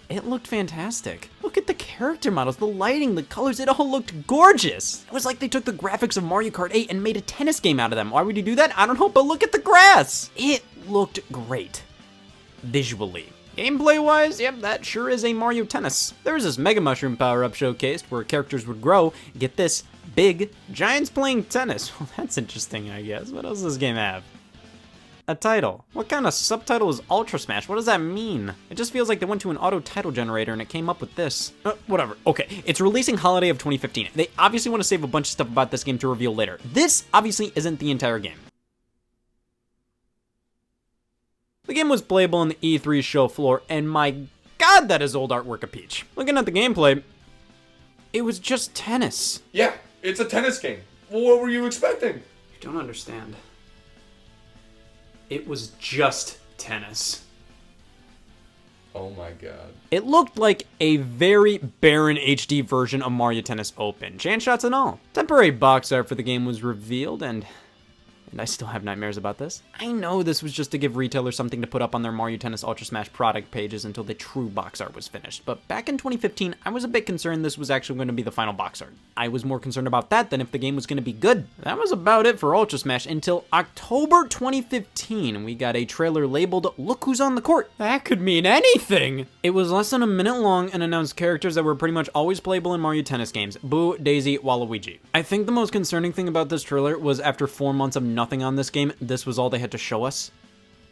it looked fantastic. Look at the character models, the lighting, the colors, it all looked gorgeous. It was like they took the graphics of Mario Kart 8 and made a tennis game out of them. Why would you do that? I don't know, but look at the grass. It looked great. Visually. Gameplay-wise, yep, that sure is a Mario Tennis. There was this Mega Mushroom power-up showcased where characters would grow, get this, big, giants playing tennis. Well, that's interesting, I guess. What else does this game have? A title. What kind of subtitle is Ultra Smash? What does that mean? It just feels like they went to an auto title generator and it came up with this. Whatever. Okay, it's releasing holiday of 2015. They obviously want to save a bunch of stuff about this game to reveal later. This obviously isn't the entire game. The game was playable on the E3 show floor, and my god, that is old artwork of Peach. Looking at the gameplay, it was just tennis. Yeah, it's a tennis game. Well, what were you expecting? You don't understand. It was just tennis. Oh my god. It looked like a very barren HD version of Mario Tennis Open, chance shots and all. Temporary box art for the game was revealed, and I still have nightmares about this. I know this was just to give retailers something to put up on their Mario Tennis Ultra Smash product pages until the true box art was finished, but back in 2015, I was a bit concerned this was actually going to be the final box art. I was more concerned about that than if the game was going to be good. That was about it for Ultra Smash until October 2015. We got a trailer labeled, "Look Who's on the Court." That could mean anything! It was less than a minute long and announced characters that were pretty much always playable in Mario Tennis games: Boo, Daisy, Waluigi. I think the most concerning thing about this trailer was after 4 months of nothing on this game, this was all they had to show us.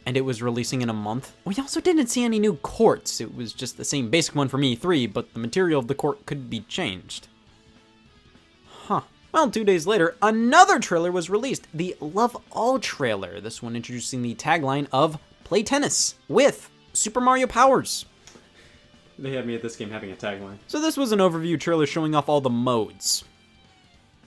And it was releasing in a month. We also didn't see any new courts. It was just the same basic one from E3, but the material of the court could be changed. Huh. Well, 2 days later, another trailer was released, the Love All trailer. This one introducing the tagline of "Play Tennis with Super Mario Powers." They had me at this game having a tagline. So this was an overview trailer showing off all the modes.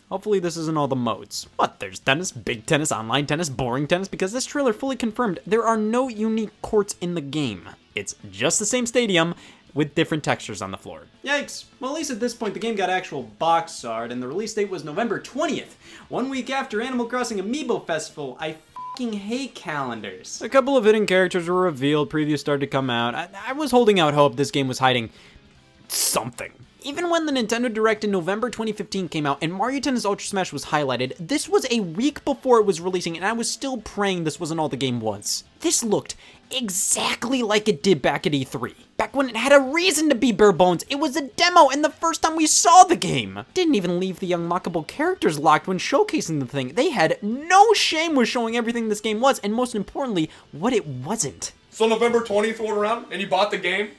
Hopefully this isn't all the modes. What, there's tennis, big tennis, online tennis, boring tennis? Because this trailer fully confirmed there are no unique courts in the game. It's just the same stadium with different textures on the floor. Yikes. Well, at least at this point, the game got actual box art, and the release date was November 20th, 1 week after Animal Crossing Amiibo Festival. I fucking hate calendars. A couple of hidden characters were revealed, previews started to come out. I was holding out hope this game was hiding something. Even when the Nintendo Direct in November 2015 came out and Mario Tennis Ultra Smash was highlighted, this was a week before it was releasing, and I was still praying this wasn't all the game was. This looked exactly like it did back at E3. Back when it had a reason to be bare bones, it was a demo and the first time we saw the game. Didn't even leave the unlockable characters locked when showcasing the thing. They had no shame with showing everything this game was, and most importantly, what it wasn't. So November 20th rolled around and you bought the game?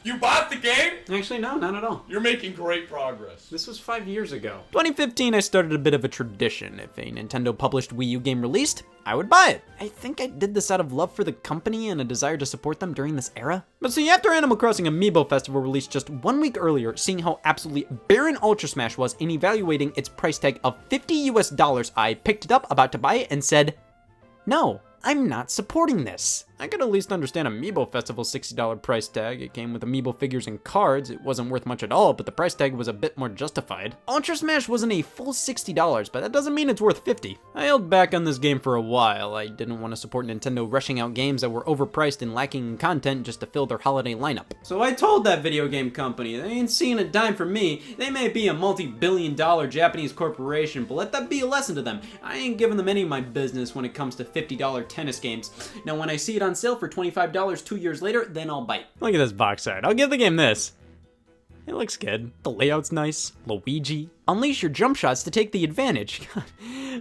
You bought the game? Actually, no, not at all. You're making great progress. This was 5 years ago. 2015, I started a bit of a tradition. If a Nintendo published Wii U game released, I would buy it. I think I did this out of love for the company and a desire to support them during this era. But see, after Animal Crossing Amiibo Festival released just 1 week earlier, seeing how absolutely barren Ultra Smash was and evaluating its price tag of $50 US, I picked it up, about to buy it, and said, no, I'm not supporting this. I could at least understand Amiibo Festival's $60 price tag. It came with Amiibo figures and cards. It wasn't worth much at all, but the price tag was a bit more justified. Ultra Smash wasn't a full $60, but that doesn't mean it's worth $50. I held back on this game for a while. I didn't want to support Nintendo rushing out games that were overpriced and lacking in content just to fill their holiday lineup. So I told that video game company, they ain't seeing a dime from me. They may be a multi-billion-dollar Japanese corporation, but let that be a lesson to them. I ain't giving them any of my business when it comes to $50 tennis games. Now when I see it on sale for $25 2 years later, then I'll bite. Look at this box art. I'll give the game this. It looks good. The layout's nice. Luigi. Unleash your jump shots to take the advantage.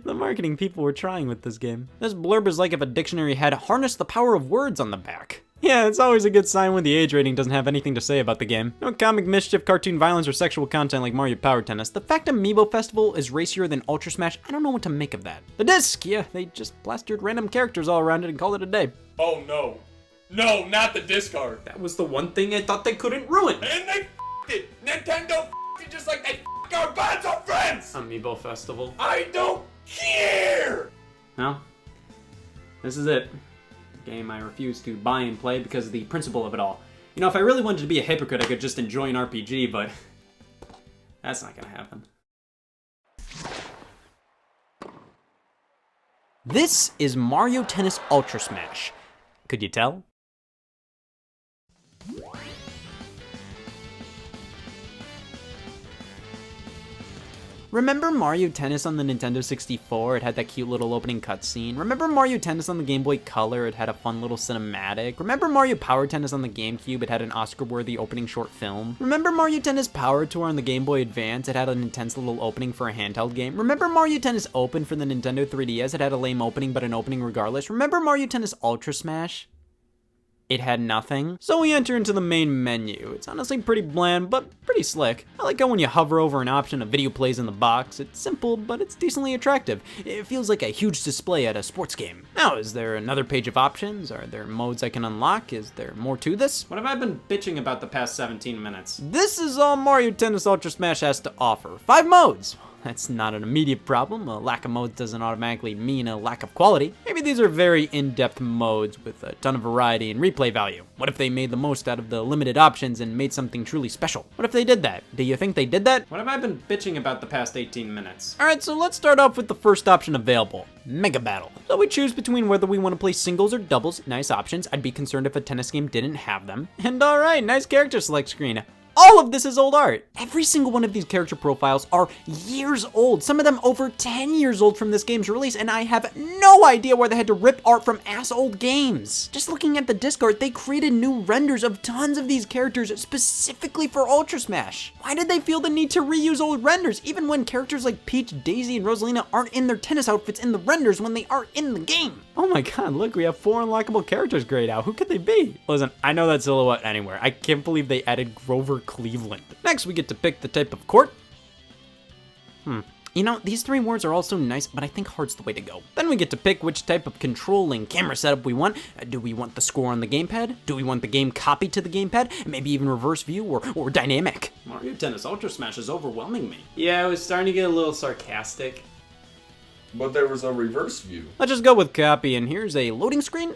The marketing people were trying with this game. This blurb is like if a dictionary had harnessed the power of words on the back. Yeah, it's always a good sign when the age rating doesn't have anything to say about the game. No comic mischief, cartoon violence, or sexual content like Mario Power Tennis. The fact Amiibo Festival is racier than Ultra Smash, I don't know what to make of that. The disc, yeah, they just plastered random characters all around it and called it a day. Oh no. No, not the disc art. That was the one thing I thought they couldn't ruin. And they f***ed it. Nintendo f***ed it just like they f***ed our bands of friends. Amiibo Festival. I don't care. Well, this is it. Game I refuse to buy and play because of the principle of it all. You know, if I really wanted to be a hypocrite, I could just enjoy an RPG, but that's not gonna happen. This is Mario Tennis Ultra Smash. Could you tell? Remember Mario Tennis on the Nintendo 64? It had that cute little opening cutscene. Remember Mario Tennis on the Game Boy Color? It had a fun little cinematic. Remember Mario Power Tennis on the GameCube? It had an Oscar-worthy opening short film. Remember Mario Tennis Power Tour on the Game Boy Advance? It had an intense little opening for a handheld game. Remember Mario Tennis Open for the Nintendo 3DS? It had a lame opening, but an opening regardless. Remember Mario Tennis Ultra Smash? It had nothing. So we enter into the main menu. It's honestly pretty bland, but pretty slick. I like how when you hover over an option, a video plays in the box. It's simple, but it's decently attractive. It feels like a huge display at a sports game. Now, is there another page of options? Are there modes I can unlock? Is there more to this? What have I been bitching about the past 17 minutes? This is all Mario Tennis Ultra Smash has to offer. 5 modes. That's not an immediate problem. A lack of modes doesn't automatically mean a lack of quality. Maybe these are very in-depth modes with a ton of variety and replay value. What if they made the most out of the limited options and made something truly special? What if they did that? Do you think they did that? What have I been bitching about the past 18 minutes? Alright, so let's start off with the first option available, Mega Battle. So we choose between whether we want to play singles or doubles. Nice options. I'd be concerned if a tennis game didn't have them. And alright, nice character select screen. All of this is old art. Every single one of these character profiles are years old, some of them over 10 years old from this game's release, and I have no idea why they had to rip art from ass-old games. Just looking at the disc art, they created new renders of tons of these characters specifically for Ultra Smash. Why did they feel the need to reuse old renders, even when characters like Peach, Daisy, and Rosalina aren't in their tennis outfits in the renders when they are in the game? Oh my god, look, we have 4 unlockable characters grayed out. Who could they be? Listen, I know that silhouette anywhere. I can't believe they added Grover Cleveland. Next, we get to pick the type of court. You know, these 3 words are also nice, but I think hard's the way to go. Then we get to pick which type of control and camera setup we want. Do we want the score on the gamepad? Do we want the game copied to the gamepad? Maybe even reverse view or dynamic? Mario Tennis Ultra Smash is overwhelming me. Yeah, I was starting to get a little sarcastic. But there was a reverse view. Let's just go with copy, and here's a loading screen.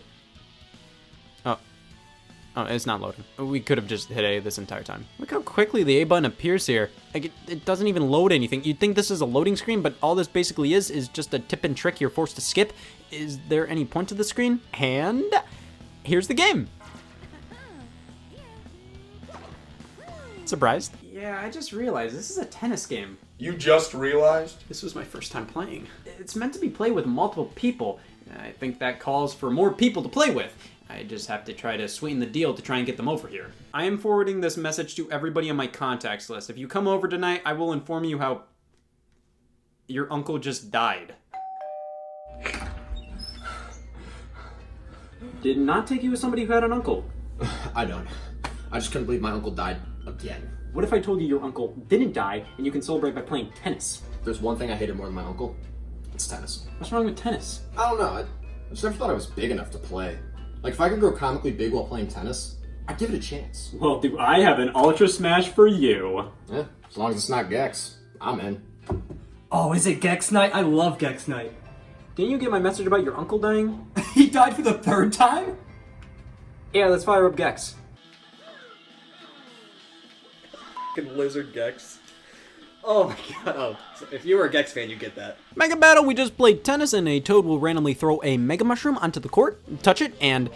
Oh, it's not loading. We could have just hit A this entire time. Look how quickly the A button appears here. Like, it doesn't even load anything. You'd think this is a loading screen, but all this basically is just a tip and trick you're forced to skip. Is there any point to the screen? And here's the game. Surprised? Yeah, I just realized this is a tennis game. You just realized? This was my first time playing. It's meant to be played with multiple people. I think that calls for more people to play with. I just have to try to sweeten the deal to try and get them over here. I am forwarding this message to everybody on my contacts list. If you come over tonight, I will inform you how your uncle just died. Did not take you as somebody who had an uncle. I don't. I just couldn't believe my uncle died again. What if I told you your uncle didn't die and you can celebrate by playing tennis? If there's one thing I hated more than my uncle, it's tennis. What's wrong with tennis? I don't know. I just never thought I was big enough to play. Like, if I could grow comically big while playing tennis, I'd give it a chance. Well, do I have an Ultra Smash for you? Yeah, as long as it's not Gex, I'm in. Oh, is it Gex Night? I love Gex Night. Didn't you get my message about your uncle dying? He died for the 3rd time? Yeah, let's fire up Gex. Fucking lizard Gex. Oh my god. Oh, so if you were a Gex fan, you get that. Mega Battle, we just played tennis, and a Toad will randomly throw a Mega Mushroom onto the court, touch it, and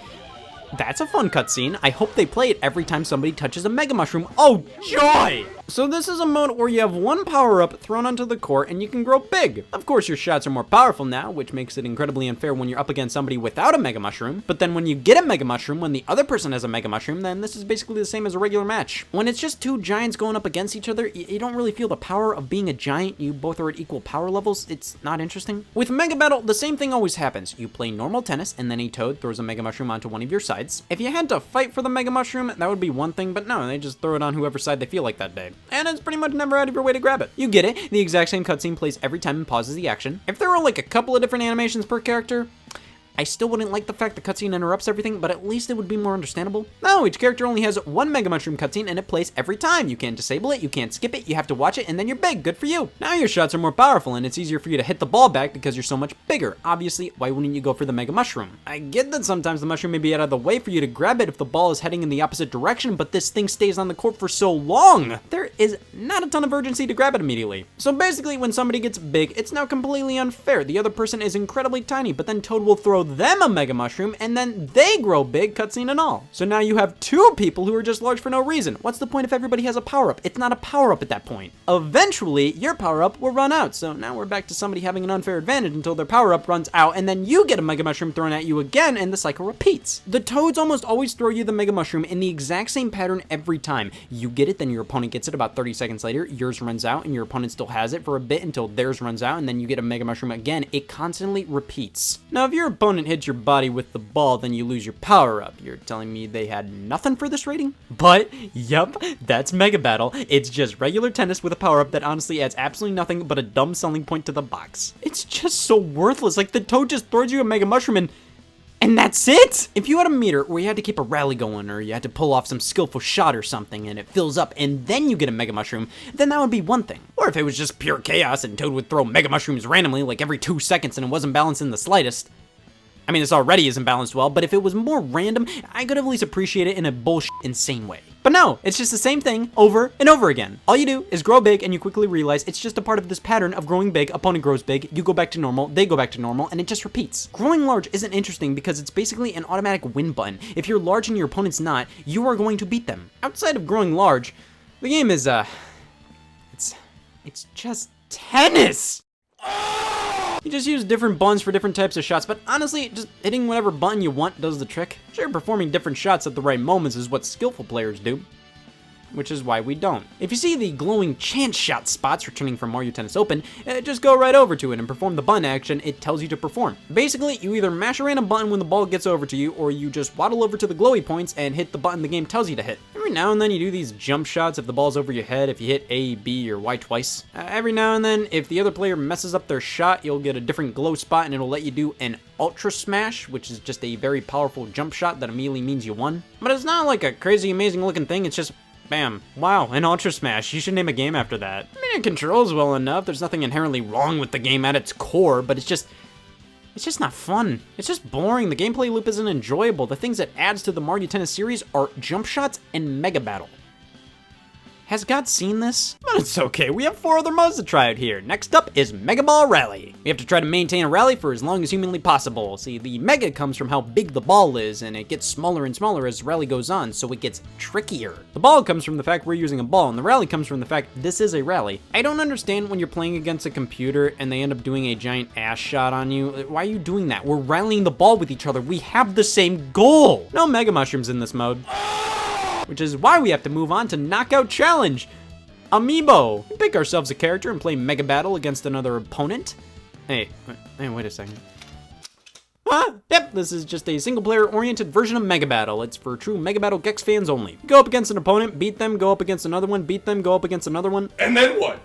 that's a fun cutscene. I hope they play it every time somebody touches a Mega Mushroom. Oh, joy! So this is a mode where you have one power-up thrown onto the court and you can grow big. Of course, your shots are more powerful now, which makes it incredibly unfair when you're up against somebody without a Mega Mushroom. But then when you get a Mega Mushroom, when the other person has a Mega Mushroom, then this is basically the same as a regular match. When it's just 2 giants going up against each other, you don't really feel the power of being a giant. You both are at equal power levels. It's not interesting. With Mega Battle, the same thing always happens. You play normal tennis, and then a Toad throws a Mega Mushroom onto one of your sides. If you had to fight for the Mega Mushroom, that would be one thing, but no, they just throw it on whoever side they feel like that day. And it's pretty much never out of your way to grab it. You get it, the exact same cutscene plays every time and pauses the action. If there were like a couple of different animations per character, I still wouldn't like the fact the cutscene interrupts everything, but at least it would be more understandable. No, each character only has 1 Mega Mushroom cutscene and it plays every time. You can't disable it, you can't skip it, you have to watch it, and then you're big. Good for you. Now your shots are more powerful and it's easier for you to hit the ball back because you're so much bigger. Obviously, why wouldn't you go for the Mega Mushroom? I get that sometimes the mushroom may be out of the way for you to grab it if the ball is heading in the opposite direction, but this thing stays on the court for so long. There is not a ton of urgency to grab it immediately. So basically, when somebody gets big, it's now completely unfair. The other person is incredibly tiny, but then Toad will throw them a Mega Mushroom and then they grow big, cutscene and all. So now you have 2 people who are just large for no reason. What's the point if everybody has a power-up? It's not a power-up at that point. Eventually, your power-up will run out. So now we're back to somebody having an unfair advantage until their power-up runs out, and then you get a Mega Mushroom thrown at you again, and the cycle repeats. The Toads almost always throw you the Mega Mushroom in the exact same pattern every time. You get it, then your opponent gets it about 30 seconds later, yours runs out, and your opponent still has it for a bit until theirs runs out, and then you get a Mega Mushroom again. It constantly repeats. Now, if your opponent hits your body with the ball, then you lose your power-up. You're telling me they had nothing for this rating? But, yep, that's Mega Battle. It's just regular tennis with a power-up that honestly adds absolutely nothing but a dumb selling point to the box. It's just so worthless. Like, the Toad just throws you a Mega Mushroom and And that's it? If you had a meter where you had to keep a rally going, or you had to pull off some skillful shot or something, and it fills up, and then you get a Mega Mushroom, then that would be one thing. Or if it was just pure chaos and Toad would throw Mega Mushrooms randomly, like every 2 seconds, and it wasn't balanced in the slightest. I mean, this already isn't balanced well, but if it was more random, I could at least appreciate it in a bullshit, insane way. But no, it's just the same thing over and over again. All you do is grow big, and you quickly realize it's just a part of this pattern of growing big, opponent grows big, you go back to normal, they go back to normal, and it just repeats. Growing large isn't interesting because it's basically an automatic win button. If you're large and your opponent's not, you are going to beat them. Outside of growing large, the game is, it's just tennis! You just use different buttons for different types of shots, but honestly, just hitting whatever button you want does the trick. Sure, performing different shots at the right moments is what skillful players do, which is why we don't. If you see the glowing chance shot spots returning from Mario Tennis Open, just go right over to it and perform the button action it tells you to perform. Basically, you either mash a random button when the ball gets over to you, or you just waddle over to the glowy points and hit the button the game tells you to hit. Every now and then you do these jump shots if the ball's over your head if you hit A, B, or Y twice. Every now and then, if the other player messes up their shot, you'll get a different glow spot and it'll let you do an Ultra Smash, which is just a very powerful jump shot that immediately means you won. But it's not like a crazy amazing looking thing, it's just bam. Wow, an Ultra Smash. You should name a game after that. I mean, it controls well enough. There's nothing inherently wrong with the game at its core, but it's just not fun. It's just boring. The gameplay loop isn't enjoyable. The things that adds to the Mario Tennis series are jump shots and Mega Battle. Has God seen this? But it's okay, we have 4 other modes to try out here. Next up is Mega Ball Rally. We have to try to maintain a rally for as long as humanly possible. See, the Mega comes from how big the ball is, and it gets smaller and smaller as the rally goes on, so it gets trickier. The ball comes from the fact we're using a ball, and the rally comes from the fact this is a rally. I don't understand when you're playing against a computer and they end up doing a giant ass shot on you. Why are you doing that? We're rallying the ball with each other. We have the same goal. No Mega Mushrooms in this mode. Which is why we have to move on to Knockout Challenge. Amiibo. We pick ourselves a character and play Mega Battle against another opponent. Hey, wait a second. Yep, this is just a single-player oriented version of Mega Battle. It's for true Mega Battle Gex fans only. Go up against an opponent, beat them, go up against another one, beat them, go up against another one. And then what?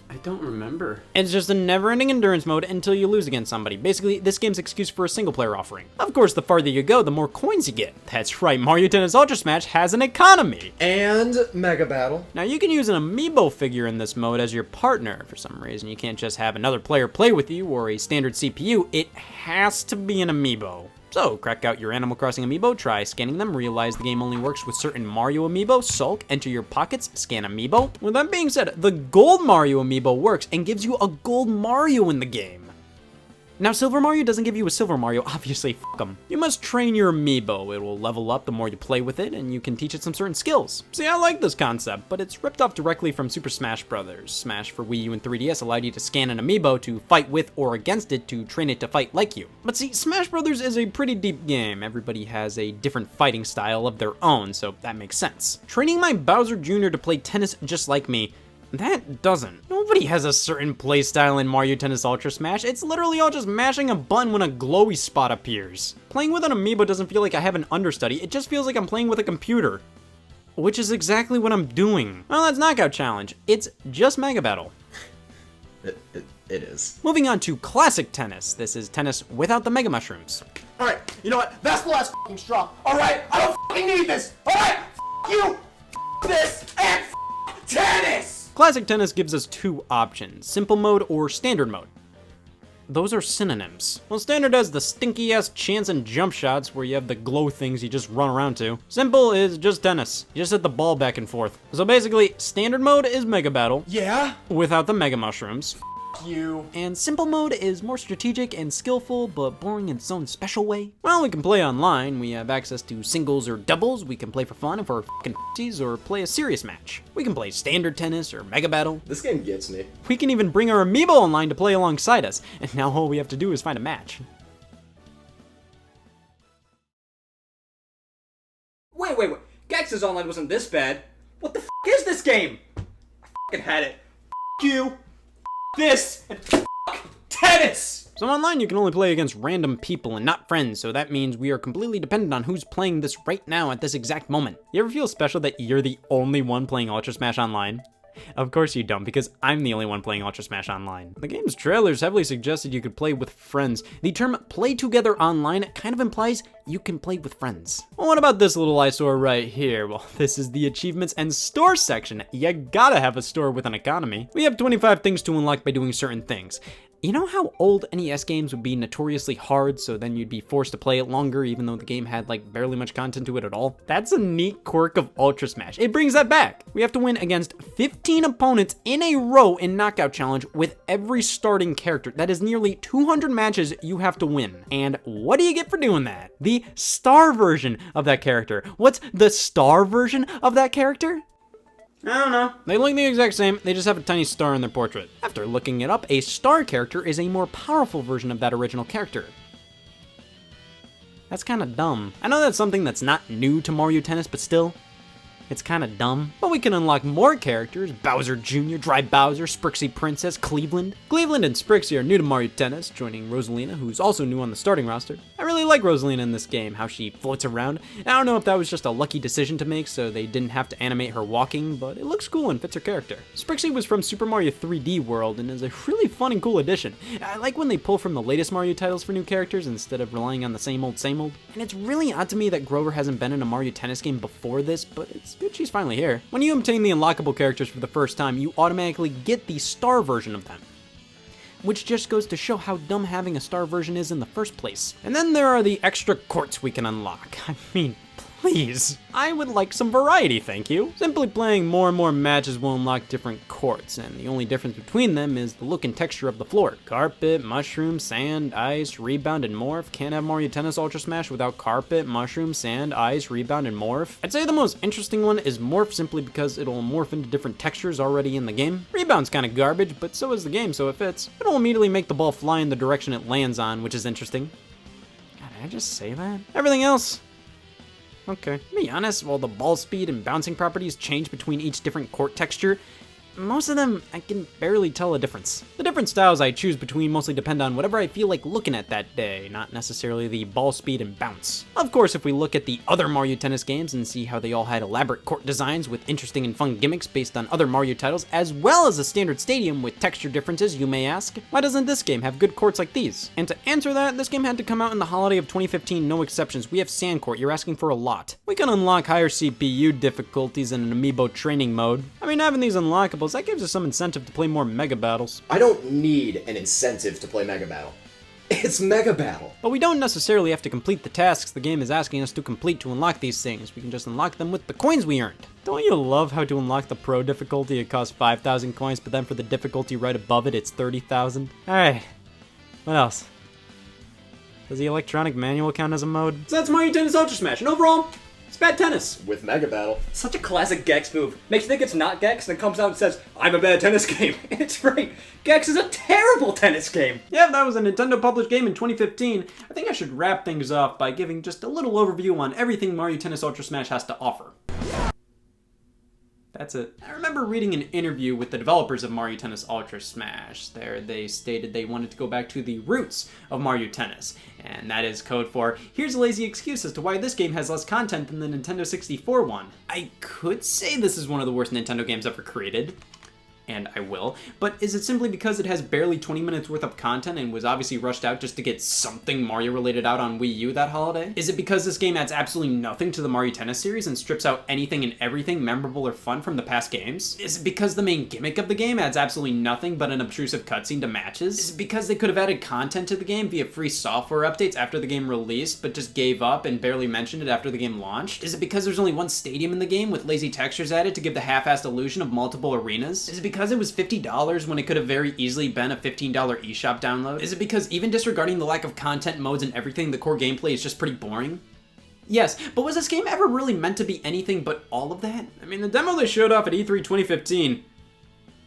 I don't remember. It's just a never-ending endurance mode until you lose against somebody. Basically, this game's excuse for a single-player offering. Of course, the farther you go, the more coins you get. That's right, Mario Tennis Ultra Smash has an economy. And Mega Battle. Now, you can use an amiibo figure in this mode as your partner. For some reason, you can't just have another player play with you or a standard CPU. It has to be an amiibo. So, crack out your Animal Crossing amiibo, try scanning them, realize the game only works with certain Mario amiibo, sulk, enter your pockets, scan amiibo. With that being said, the gold Mario amiibo works and gives you a gold Mario in the game. Now, Silver Mario doesn't give you a Silver Mario, obviously, f*** 'em. You must train your amiibo. It will level up the more you play with it, and you can teach it some certain skills. See, I like this concept, but it's ripped off directly from Super Smash Bros. Smash for Wii U and 3DS allowed you to scan an amiibo to fight with or against it to train it to fight like you. But see, Smash Bros. Is a pretty deep game. Everybody has a different fighting style of their own, so that makes sense. Training my Bowser Jr. to play tennis just like me, that doesn't. Nobody has a certain playstyle in Mario Tennis Ultra Smash. It's literally all just mashing a button when a glowy spot appears. Playing with an amiibo doesn't feel like I have an understudy, it just feels like I'm playing with a computer. Which is exactly what I'm doing. Well, that's Knockout Challenge. It's just Mega Battle. It is. Moving on to Classic Tennis. This is tennis without the Mega Mushrooms. Alright, you know what? That's the last f***ing straw. Alright? I don't f***ing need this. Alright? F*** you, f*** this, and f*** tennis! Classic Tennis gives us 2 options, simple mode or standard mode. Those are synonyms. Well, standard has the stinky ass chance and jump shots where you have the glow things you just run around to. Simple is just tennis. You just hit the ball back and forth. So basically, standard mode is Mega Battle. Yeah? Without the Mega Mushrooms. You. And simple mode is more strategic and skillful, but boring in its own special way. Well, we can play online. We have access to singles or doubles. We can play for fun if we're f***ing f***sies or play a serious match. We can play standard tennis or Mega Battle. This game gets me. We can even bring our amiibo online to play alongside us. And now all we have to do is find a match. Wait. Gex's online wasn't this bad. What the f*** is this game? I f***ing had it. F*** you. This and tennis! So online you can only play against random people and not friends, so that means we are completely dependent on who's playing this right now at this exact moment. You ever feel special that you're the only one playing Ultra Smash online? Of course you don't, because I'm the only one playing Ultra Smash Online. The game's trailers heavily suggested you could play with friends. The term play together online kind of implies you can play with friends. Well, what about this little eyesore right here? Well, this is the achievements and store section. You gotta have a store with an economy. We have 25 things to unlock by doing certain things. You know how old NES games would be notoriously hard, so then you'd be forced to play it longer even though the game had like barely much content to it at all? That's a neat quirk of Ultra Smash. It brings that back. We have to win against 15 opponents in a row in Knockout Challenge with every starting character. That is nearly 200 matches you have to win. And what do you get for doing that? The star version of that character. What's the star version of that character? I don't know. They look the exact same, they just have a tiny star in their portrait. After looking it up, a star character is a more powerful version of that original character. That's kinda dumb. I know that's something that's not new to Mario Tennis, but still, it's kinda dumb. But we can unlock more characters: Bowser Jr., Dry Bowser, Sprixie Princess, Cleveland. Cleveland and Sprixie are new to Mario Tennis, joining Rosalina, who's also new on the starting roster. I really like Rosalina in this game, how she floats around. I don't know if that was just a lucky decision to make, so they didn't have to animate her walking, but it looks cool and fits her character. Sprixie was from Super Mario 3D World and is a really fun and cool addition. I like when they pull from the latest Mario titles for new characters instead of relying on the same old, same old. And it's really odd to me that Grover hasn't been in a Mario Tennis game before this, but it's good she's finally here. When you obtain the unlockable characters for the first time, you automatically get the star version of them, which just goes to show how dumb having a star version is in the first place. And then there are the extra courts we can unlock. I mean, please. I would like some variety, thank you. Simply playing more and more matches will unlock different courts, and the only difference between them is the look and texture of the floor. Carpet, mushroom, sand, ice, rebound, and morph. Can't have Mario Tennis Ultra Smash without carpet, mushroom, sand, ice, rebound, and morph. I'd say the most interesting one is morph, simply because it'll morph into different textures already in the game. Rebound's kinda garbage, but so is the game, so it fits. It'll immediately make the ball fly in the direction it lands on, which is interesting. God, did I just say that? Everything else? Okay. To be honest, while the ball speed and bouncing properties change between each different court texture, most of them, I can barely tell a difference. The different styles I choose between mostly depend on whatever I feel like looking at that day, not necessarily the ball speed and bounce. Of course, if we look at the other Mario Tennis games and see how they all had elaborate court designs with interesting and fun gimmicks based on other Mario titles, as well as a standard stadium with texture differences, you may ask, why doesn't this game have good courts like these? And to answer that, this game had to come out in the holiday of 2015, no exceptions. We have Sand Court, you're asking for a lot. We can unlock higher CPU difficulties in an amiibo training mode. I mean, having these unlockables, that gives us some incentive to play more Mega Battles. I don't need an incentive to play Mega Battle. It's Mega Battle. But we don't necessarily have to complete the tasks the game is asking us to complete to unlock these things. We can just unlock them with the coins we earned. Don't you love how to unlock the Pro difficulty it costs 5,000 coins, but then for the difficulty right above it, it's 30,000? Alright, what else? Does the electronic manual count as a mode? So that's Mario Tennis Ultra Smash, and overall, it's bad tennis. With Mega Battle. Such a classic Gex move. Makes you think it's not Gex, and then comes out and says, I'm a bad tennis game. And it's right. Gex is a terrible tennis game. Yeah, that was a Nintendo published game in 2015. I think I should wrap things up by giving just a little overview on everything Mario Tennis Ultra Smash has to offer. That's it. I remember reading an interview with the developers of Mario Tennis Ultra Smash. There they stated they wanted to go back to the roots of Mario Tennis, and that is code for, here's a lazy excuse as to why this game has less content than the Nintendo 64 one. I could say this is one of the worst Nintendo games ever created, and I will, but is it simply because it has barely 20 minutes worth of content and was obviously rushed out just to get something Mario related out on Wii U that holiday? Is it because this game adds absolutely nothing to the Mario Tennis series and strips out anything and everything memorable or fun from the past games? Is it because the main gimmick of the game adds absolutely nothing but an obtrusive cutscene to matches? Is it because they could have added content to the game via free software updates after the game released but just gave up and barely mentioned it after the game launched? Is it because there's only one stadium in the game with lazy textures added to give the half-assed illusion of multiple arenas? Is it because it was $50 when it could have very easily been a $15 eShop download? Is it because even disregarding the lack of content, modes, and everything, the core gameplay is just pretty boring? Yes, but was this game ever really meant to be anything but all of that? I mean, the demo they showed off at E3 2015,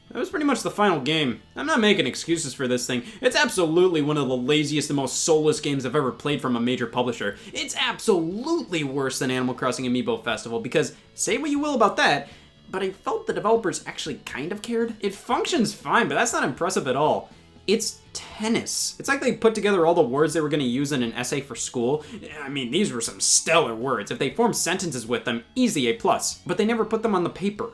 that was pretty much the final game. I'm not making excuses for this thing. It's absolutely one of the laziest and most soulless games I've ever played from a major publisher. It's absolutely worse than Animal Crossing Amiibo Festival, because say what you will about that, but I felt the developers actually kind of cared. It functions fine, but that's not impressive at all. It's tennis. It's like they put together all the words they were going to use in an essay for school. I mean, these were some stellar words. If they formed sentences with them, easy A+. But they never put them on the paper.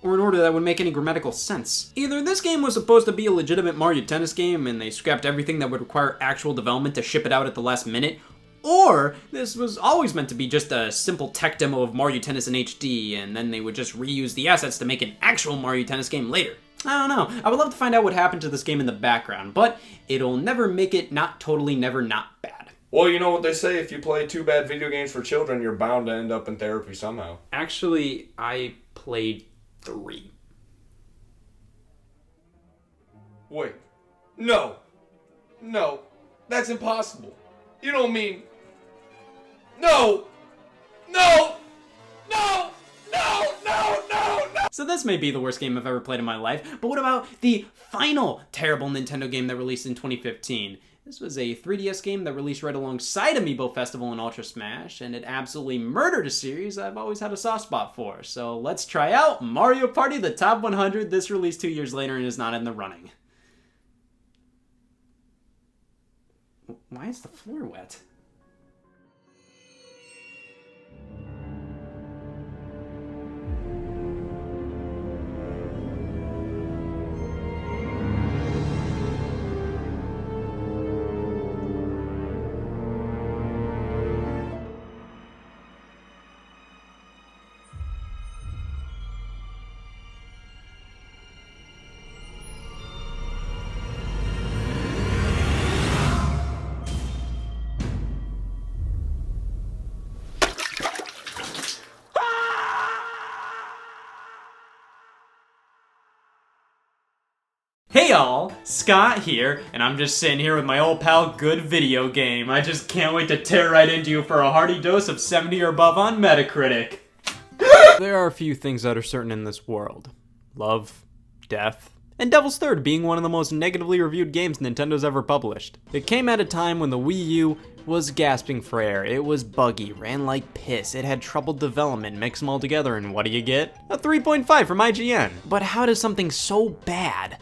or in order that would make any grammatical sense. Either this game was supposed to be a legitimate Mario Tennis game and they scrapped everything that would require actual development to ship it out at the last minute, or this was always meant to be just a simple tech demo of Mario Tennis in HD, and then they would just reuse the assets to make an actual Mario Tennis game later. I don't know. I would love to find out what happened to this game in the background, but it'll never make it not totally never not bad. Well, you know what they say, if you play too bad video games for children, you're bound to end up in therapy somehow. Actually, I played 3. Wait. No. No. That's impossible. You don't mean... No! No! No! No! No! No! No! So this may be the worst game I've ever played in my life, but what about the final terrible Nintendo game that released in 2015? This was a 3DS game that released right alongside Amiibo Festival and Ultra Smash, and it absolutely murdered a series I've always had a soft spot for. So let's try out Mario Party The Top 100. This released 2 years later and is not in the running. Why is the floor wet? Hey y'all, Scott here, and I'm just sitting here with my old pal Good Video Game. I just can't wait to tear right into you for a hearty dose of 70 or above on Metacritic. There are a few things that are certain in this world. Love, death, and Devil's Third being one of the most negatively reviewed games Nintendo's ever published. It came at a time when the Wii U was gasping for air, it was buggy, ran like piss, it had troubled development, mix them all together, and what do you get? A 3.5 from IGN. But how does something so bad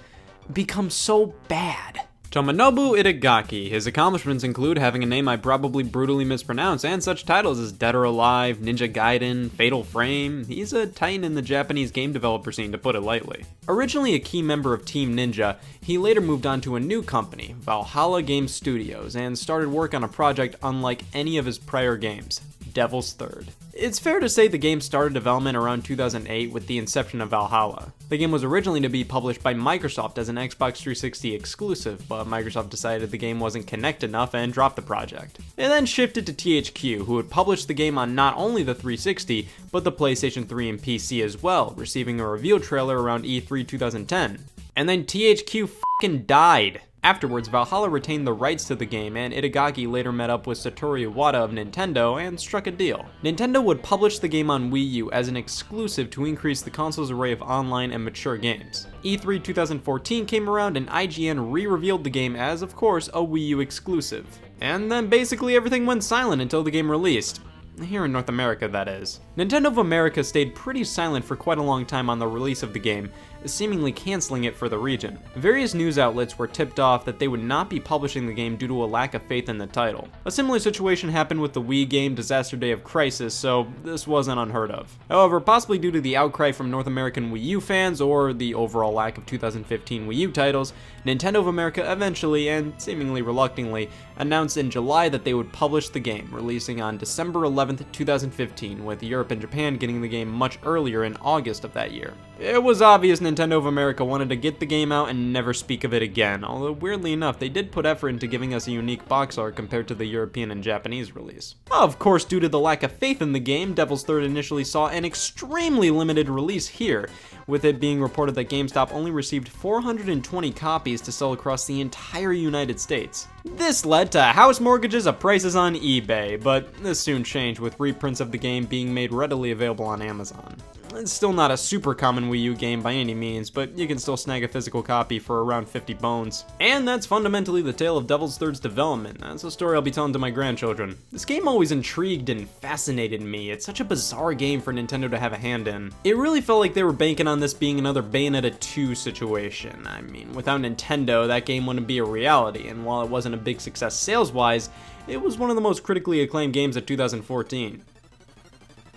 become so bad? Tomonobu Itagaki. His accomplishments include having a name I probably brutally mispronounce and such titles as Dead or Alive, Ninja Gaiden, Fatal Frame. He's a titan in the Japanese game developer scene, to put it lightly. Originally a key member of Team Ninja, he later moved on to a new company, Valhalla Game Studios, and started work on a project unlike any of his prior games, Devil's Third. It's fair to say the game started development around 2008 with the inception of Valhalla. The game was originally to be published by Microsoft as an Xbox 360 exclusive, but Microsoft decided the game wasn't Kinect enough and dropped the project. It then shifted to THQ, who would publish the game on not only the 360, but the PlayStation 3 and PC as well, receiving a reveal trailer around E3 2010. And then THQ f***ing died. Afterwards, Valhalla retained the rights to the game, and Itagaki later met up with Satoru Iwata of Nintendo and struck a deal. Nintendo would publish the game on Wii U as an exclusive to increase the console's array of online and mature games. E3 2014 came around and IGN re-revealed the game as, of course, a Wii U exclusive. And then basically everything went silent until the game released. Here in North America, that is. Nintendo of America stayed pretty silent for quite a long time on the release of the game, seemingly canceling it for the region. Various news outlets were tipped off that they would not be publishing the game due to a lack of faith in the title. A similar situation happened with the Wii game Disaster Day of Crisis, so this wasn't unheard of. However, possibly due to the outcry from North American Wii U fans or the overall lack of 2015 Wii U titles, Nintendo of America eventually, and seemingly reluctantly, announced in July that they would publish the game, releasing on December 11th, 2015, with Europe and Japan getting the game much earlier in August of that year. It was obvious Nintendo of America wanted to get the game out and never speak of it again, although weirdly enough, they did put effort into giving us a unique box art compared to the European and Japanese release. Of course, due to the lack of faith in the game, Devil's Third initially saw an extremely limited release here, with it being reported that GameStop only received 420 copies to sell across the entire United States. This led to house mortgages of prices on eBay, but this soon changed with reprints of the game being made readily available on Amazon. It's still not a super common Wii U game by any means, but you can still snag a physical copy for around 50 bones. And that's fundamentally the tale of Devil's Third's development. That's a story I'll be telling to my grandchildren. This game always intrigued and fascinated me. It's such a bizarre game for Nintendo to have a hand in. It really felt like they were banking on this being another Bayonetta 2 situation. I mean, without Nintendo, that game wouldn't be a reality, and while it wasn't a big success sales-wise, it was one of the most critically acclaimed games of 2014.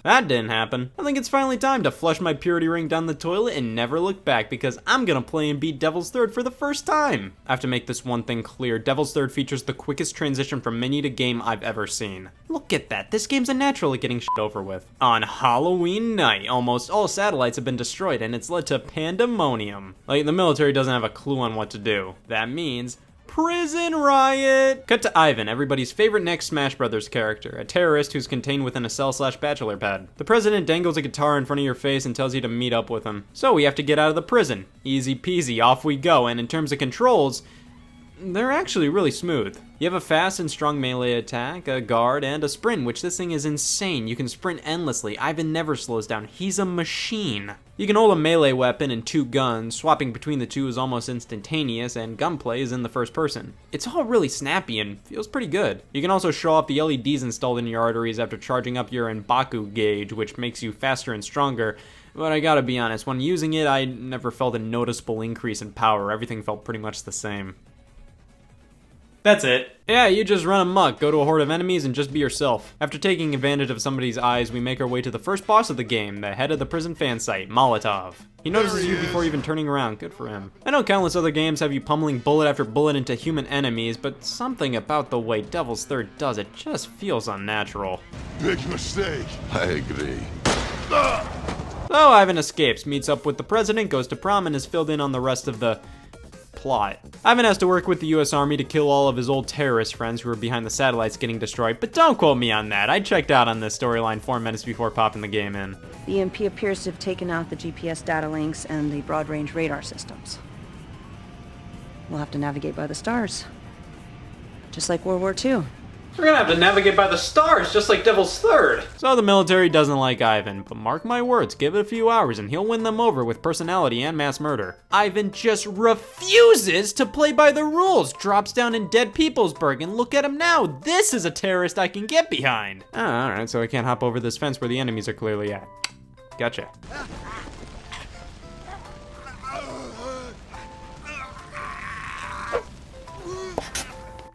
That didn't happen. I think it's finally time to flush my purity ring down the toilet and never look back, because I'm gonna play and beat Devil's Third for the first time. I have to make this one thing clear. Devil's Third features the quickest transition from menu to game I've ever seen. Look at that. This game's a natural at getting shit over with. On Halloween night, almost all satellites have been destroyed, and it's led to pandemonium. Like, the military doesn't have a clue on what to do. That means prison riot! Cut to Ivan, everybody's favorite next Smash Brothers character, a terrorist who's contained within a cell/bachelor pad. The president dangles a guitar in front of your face and tells you to meet up with him. So we have to get out of the prison. Easy peasy, off we go, and in terms of controls, they're actually really smooth. You have a fast and strong melee attack, a guard, and a sprint, which this thing is insane. You can sprint endlessly. Ivan never slows down. He's a machine. You can hold a melee weapon and 2 guns. Swapping between the two is almost instantaneous, and gunplay is in the first person. It's all really snappy and feels pretty good. You can also show off the LEDs installed in your arteries after charging up your M'Baku gauge, which makes you faster and stronger. But I gotta be honest, when using it, I never felt a noticeable increase in power. Everything felt pretty much the same. That's it. Yeah, you just run amok, go to a horde of enemies, and just be yourself. After taking advantage of somebody's eyes, we make our way to the first boss of the game, the head of the prison fan site, Molotov. He notices you before even turning around. Good for him. I know countless other games have you pummeling bullet after bullet into human enemies, but something about the way Devil's Third does it just feels unnatural. Big mistake. I agree. So Ivan escapes, meets up with the president, goes to prom, and is filled in on the rest of the plot. Ivan has to work with the US Army to kill all of his old terrorist friends who were behind the satellites getting destroyed, but don't quote me on that. I checked out on this storyline 4 minutes before popping the game in. The EMP appears to have taken out the GPS data links and the broad-range radar systems. We'll have to navigate by the stars. Just like World War II. We're gonna have to navigate by the stars, just like Devil's Third. So the military doesn't like Ivan, but mark my words, give it a few hours and he'll win them over with personality and mass murder. Ivan just refuses to play by the rules, drops down in dead Peoplesburg, and look at him now. This is a terrorist I can get behind. Alright, so I can't hop over this fence where the enemies are clearly at. Gotcha.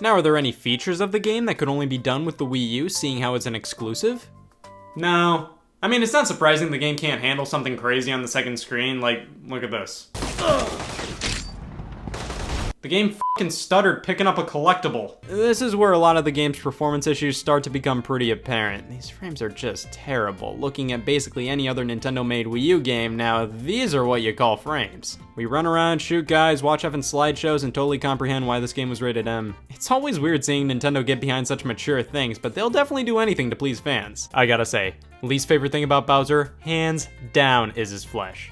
Now, are there any features of the game that could only be done with the Wii U, seeing how it's an exclusive? No. I mean, it's not surprising the game can't handle something crazy on the second screen, like, look at this. The game f***ing stuttered picking up a collectible. This is where a lot of the game's performance issues start to become pretty apparent. These frames are just terrible. Looking at basically any other Nintendo-made Wii U game, now these are what you call frames. We run around, shoot guys, watch effing slideshows, and totally comprehend why this game was rated M. It's always weird seeing Nintendo get behind such mature things, but they'll definitely do anything to please fans. I gotta say, least favorite thing about Bowser, hands down, is his flesh.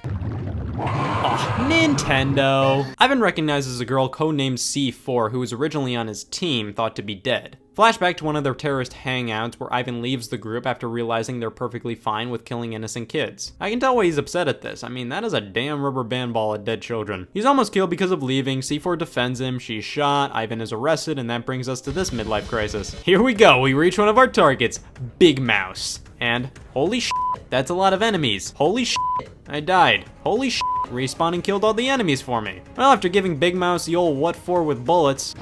Oh, Nintendo. Ivan recognizes a girl codenamed C4 who was originally on his team, thought to be dead. Flashback to one of their terrorist hangouts where Ivan leaves the group after realizing they're perfectly fine with killing innocent kids. I can tell why he's upset at this. I mean, that is a damn rubber band ball of dead children. He's almost killed because of leaving. C4 defends him, she's shot, Ivan is arrested, and that brings us to this midlife crisis. Here we go, we reach one of our targets, Big Mouse. And holy shit, that's a lot of enemies. Holy shit, I died. Holy shit, respawn and killed all the enemies for me. Well, after giving Big Mouse the old what for with bullets,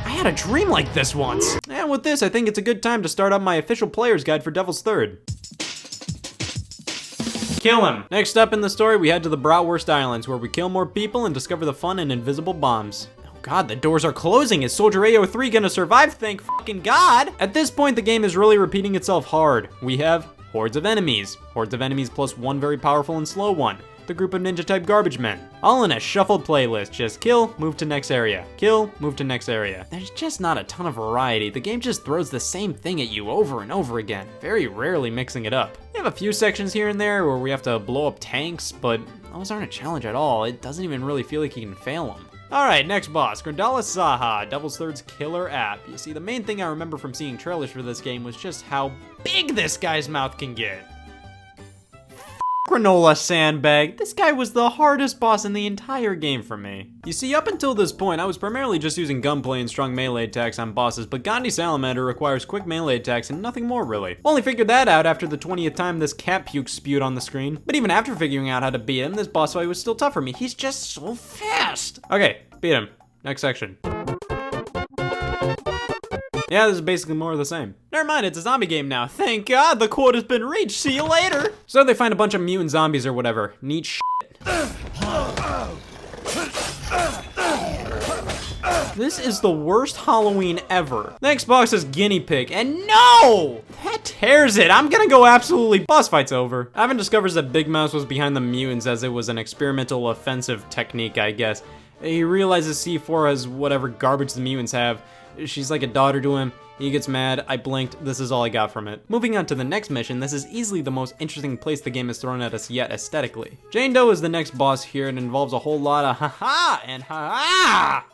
I had a dream like this once. And with this, I think it's a good time to start up my official player's guide for Devil's Third. Kill him. Next up in the story, we head to the Bratwurst Islands, where we kill more people and discover the fun in invisible bombs. God, the doors are closing. Is Soldier AO3 gonna survive? Thank fucking God! At this point, the game is really repeating itself hard. We have hordes of enemies plus one very powerful and slow one. The group of ninja-type garbage men. All in a shuffled playlist. Just kill, move to next area. Kill, move to next area. There's just not a ton of variety. The game just throws the same thing at you over and over again, very rarely mixing it up. We have a few sections here and there where we have to blow up tanks, but those aren't a challenge at all. It doesn't even really feel like you can fail them. Alright, next boss, Grandala Saha, Devil's Third's killer app. You see, the main thing I remember from seeing trailers for this game was just how big this guy's mouth can get. Granola Sandbag. This guy was the hardest boss in the entire game for me. You see, up until this point, I was primarily just using gunplay and strong melee attacks on bosses, but Gandhi Salamander requires quick melee attacks and nothing more really. Only figured that out after the 20th time this cat puke spewed on the screen. But even after figuring out how to beat him, this boss fight was still tough for me. He's just so fast. Okay, beat him. Next section. Yeah, this is basically more of the same. Never mind, it's a zombie game now. Thank God the quote has been reached. See you later. So they find a bunch of mutant zombies or whatever. Neat shit. This is the worst Halloween ever. The Xbox is guinea pig, and no! That tears it. I'm gonna go absolutely. Boss fight's over. Ivan discovers that Big Mouse was behind the mutants as it was an experimental offensive technique, I guess. He realizes C4 has whatever garbage the mutants have. She's like a daughter to him. He gets mad. I blinked. This is all I got from it. Moving on to the next mission, this is easily the most interesting place the game has thrown at us yet aesthetically. Jane Doe is the next boss here and involves a whole lot of ha-ha and ha-ha!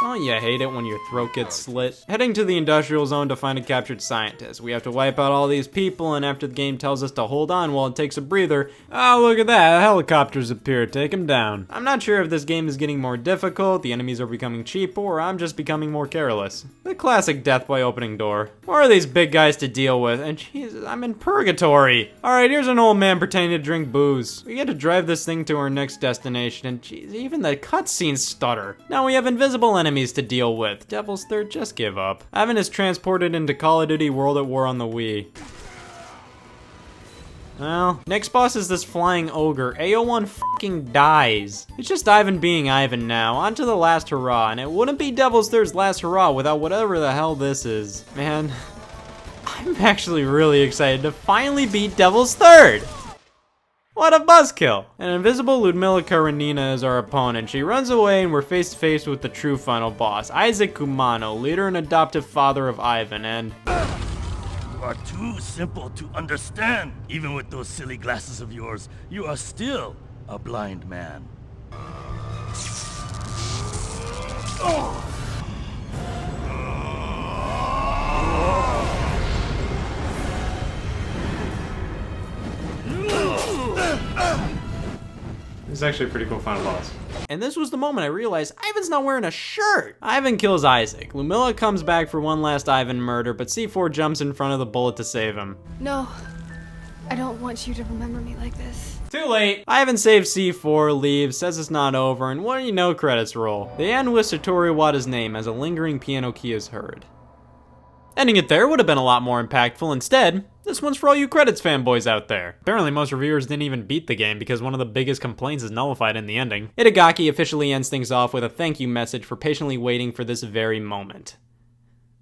Don't you hate it when your throat gets slit? Heading to the industrial zone to find a captured scientist. We have to wipe out all these people, and after the game tells us to hold on while it takes a breather, oh look at that, helicopters appear, take them down. I'm not sure if this game is getting more difficult, the enemies are becoming cheaper, or I'm just becoming more careless. The classic death by opening door. More are these big guys to deal with, and Jesus, I'm in purgatory. Alright, here's an old man pretending to drink booze. We get to drive this thing to our next destination, and geez, even the cutscenes stutter. Now we have invisible enemies to deal with. Devil's Third, just give up. Ivan is transported into Call of Duty World at War on the Wii. Well, next boss is this flying ogre. AO1 fucking dies. It's just Ivan being Ivan now. On to the last hurrah, and it wouldn't be Devil's Third's last hurrah without whatever the hell this is. Man, I'm actually really excited to finally beat Devil's Third. What a buzzkill! An invisible Ludmila Karenina is our opponent. She runs away and we're face to face with the true final boss, Isaac Kumano, leader and adoptive father of Ivan, and... You are too simple to understand. Even with those silly glasses of yours, you are still a blind man. This is actually a pretty cool final boss. And this was the moment I realized Ivan's not wearing a shirt. Ivan kills Isaac. Ludmila comes back for one last Ivan murder, but C4 jumps in front of the bullet to save him. No, I don't want you to remember me like this. Too late. Ivan saves C4, leaves, says it's not over, and what do you know, credits roll. They end with Satoru Iwata's name as a lingering piano key is heard. Ending it there would have been a lot more impactful. Instead, this one's for all you credits fanboys out there. Apparently most reviewers didn't even beat the game because one of the biggest complaints is nullified in the ending. Itagaki officially ends things off with a thank you message for patiently waiting for this very moment.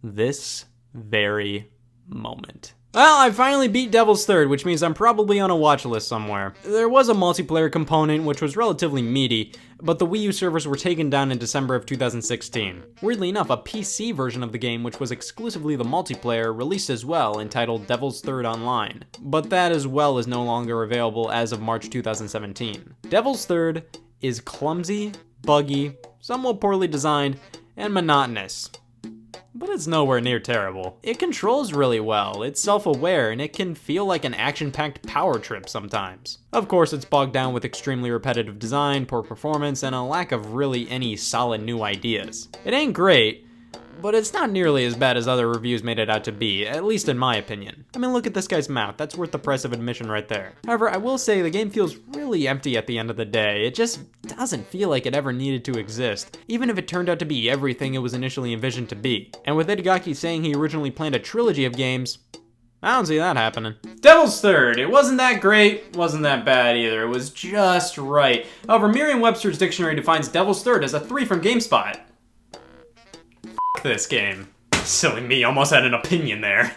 This very moment. Well, I finally beat Devil's Third, which means I'm probably on a watch list somewhere. There was a multiplayer component, which was relatively meaty, but the Wii U servers were taken down in December of 2016. Weirdly enough, a PC version of the game, which was exclusively the multiplayer, released as well, entitled Devil's Third Online. But that as well is no longer available as of March 2017. Devil's Third is clumsy, buggy, somewhat poorly designed, and monotonous. But it's nowhere near terrible. It controls really well, it's self-aware, and it can feel like an action-packed power trip sometimes. Of course, it's bogged down with extremely repetitive design, poor performance, and a lack of really any solid new ideas. It ain't great, but it's not nearly as bad as other reviews made it out to be, at least in my opinion. I mean, look at this guy's mouth, that's worth the price of admission right there. However, I will say the game feels really empty at the end of the day. It just doesn't feel like it ever needed to exist, even if it turned out to be everything it was initially envisioned to be. And with Itagaki saying he originally planned a trilogy of games, I don't see that happening. Devil's Third. It wasn't that great, wasn't that bad either. It was just right. However, Merriam-Webster's dictionary defines Devil's Third as a 3 from GameSpot. This game. Silly me, almost had an opinion there.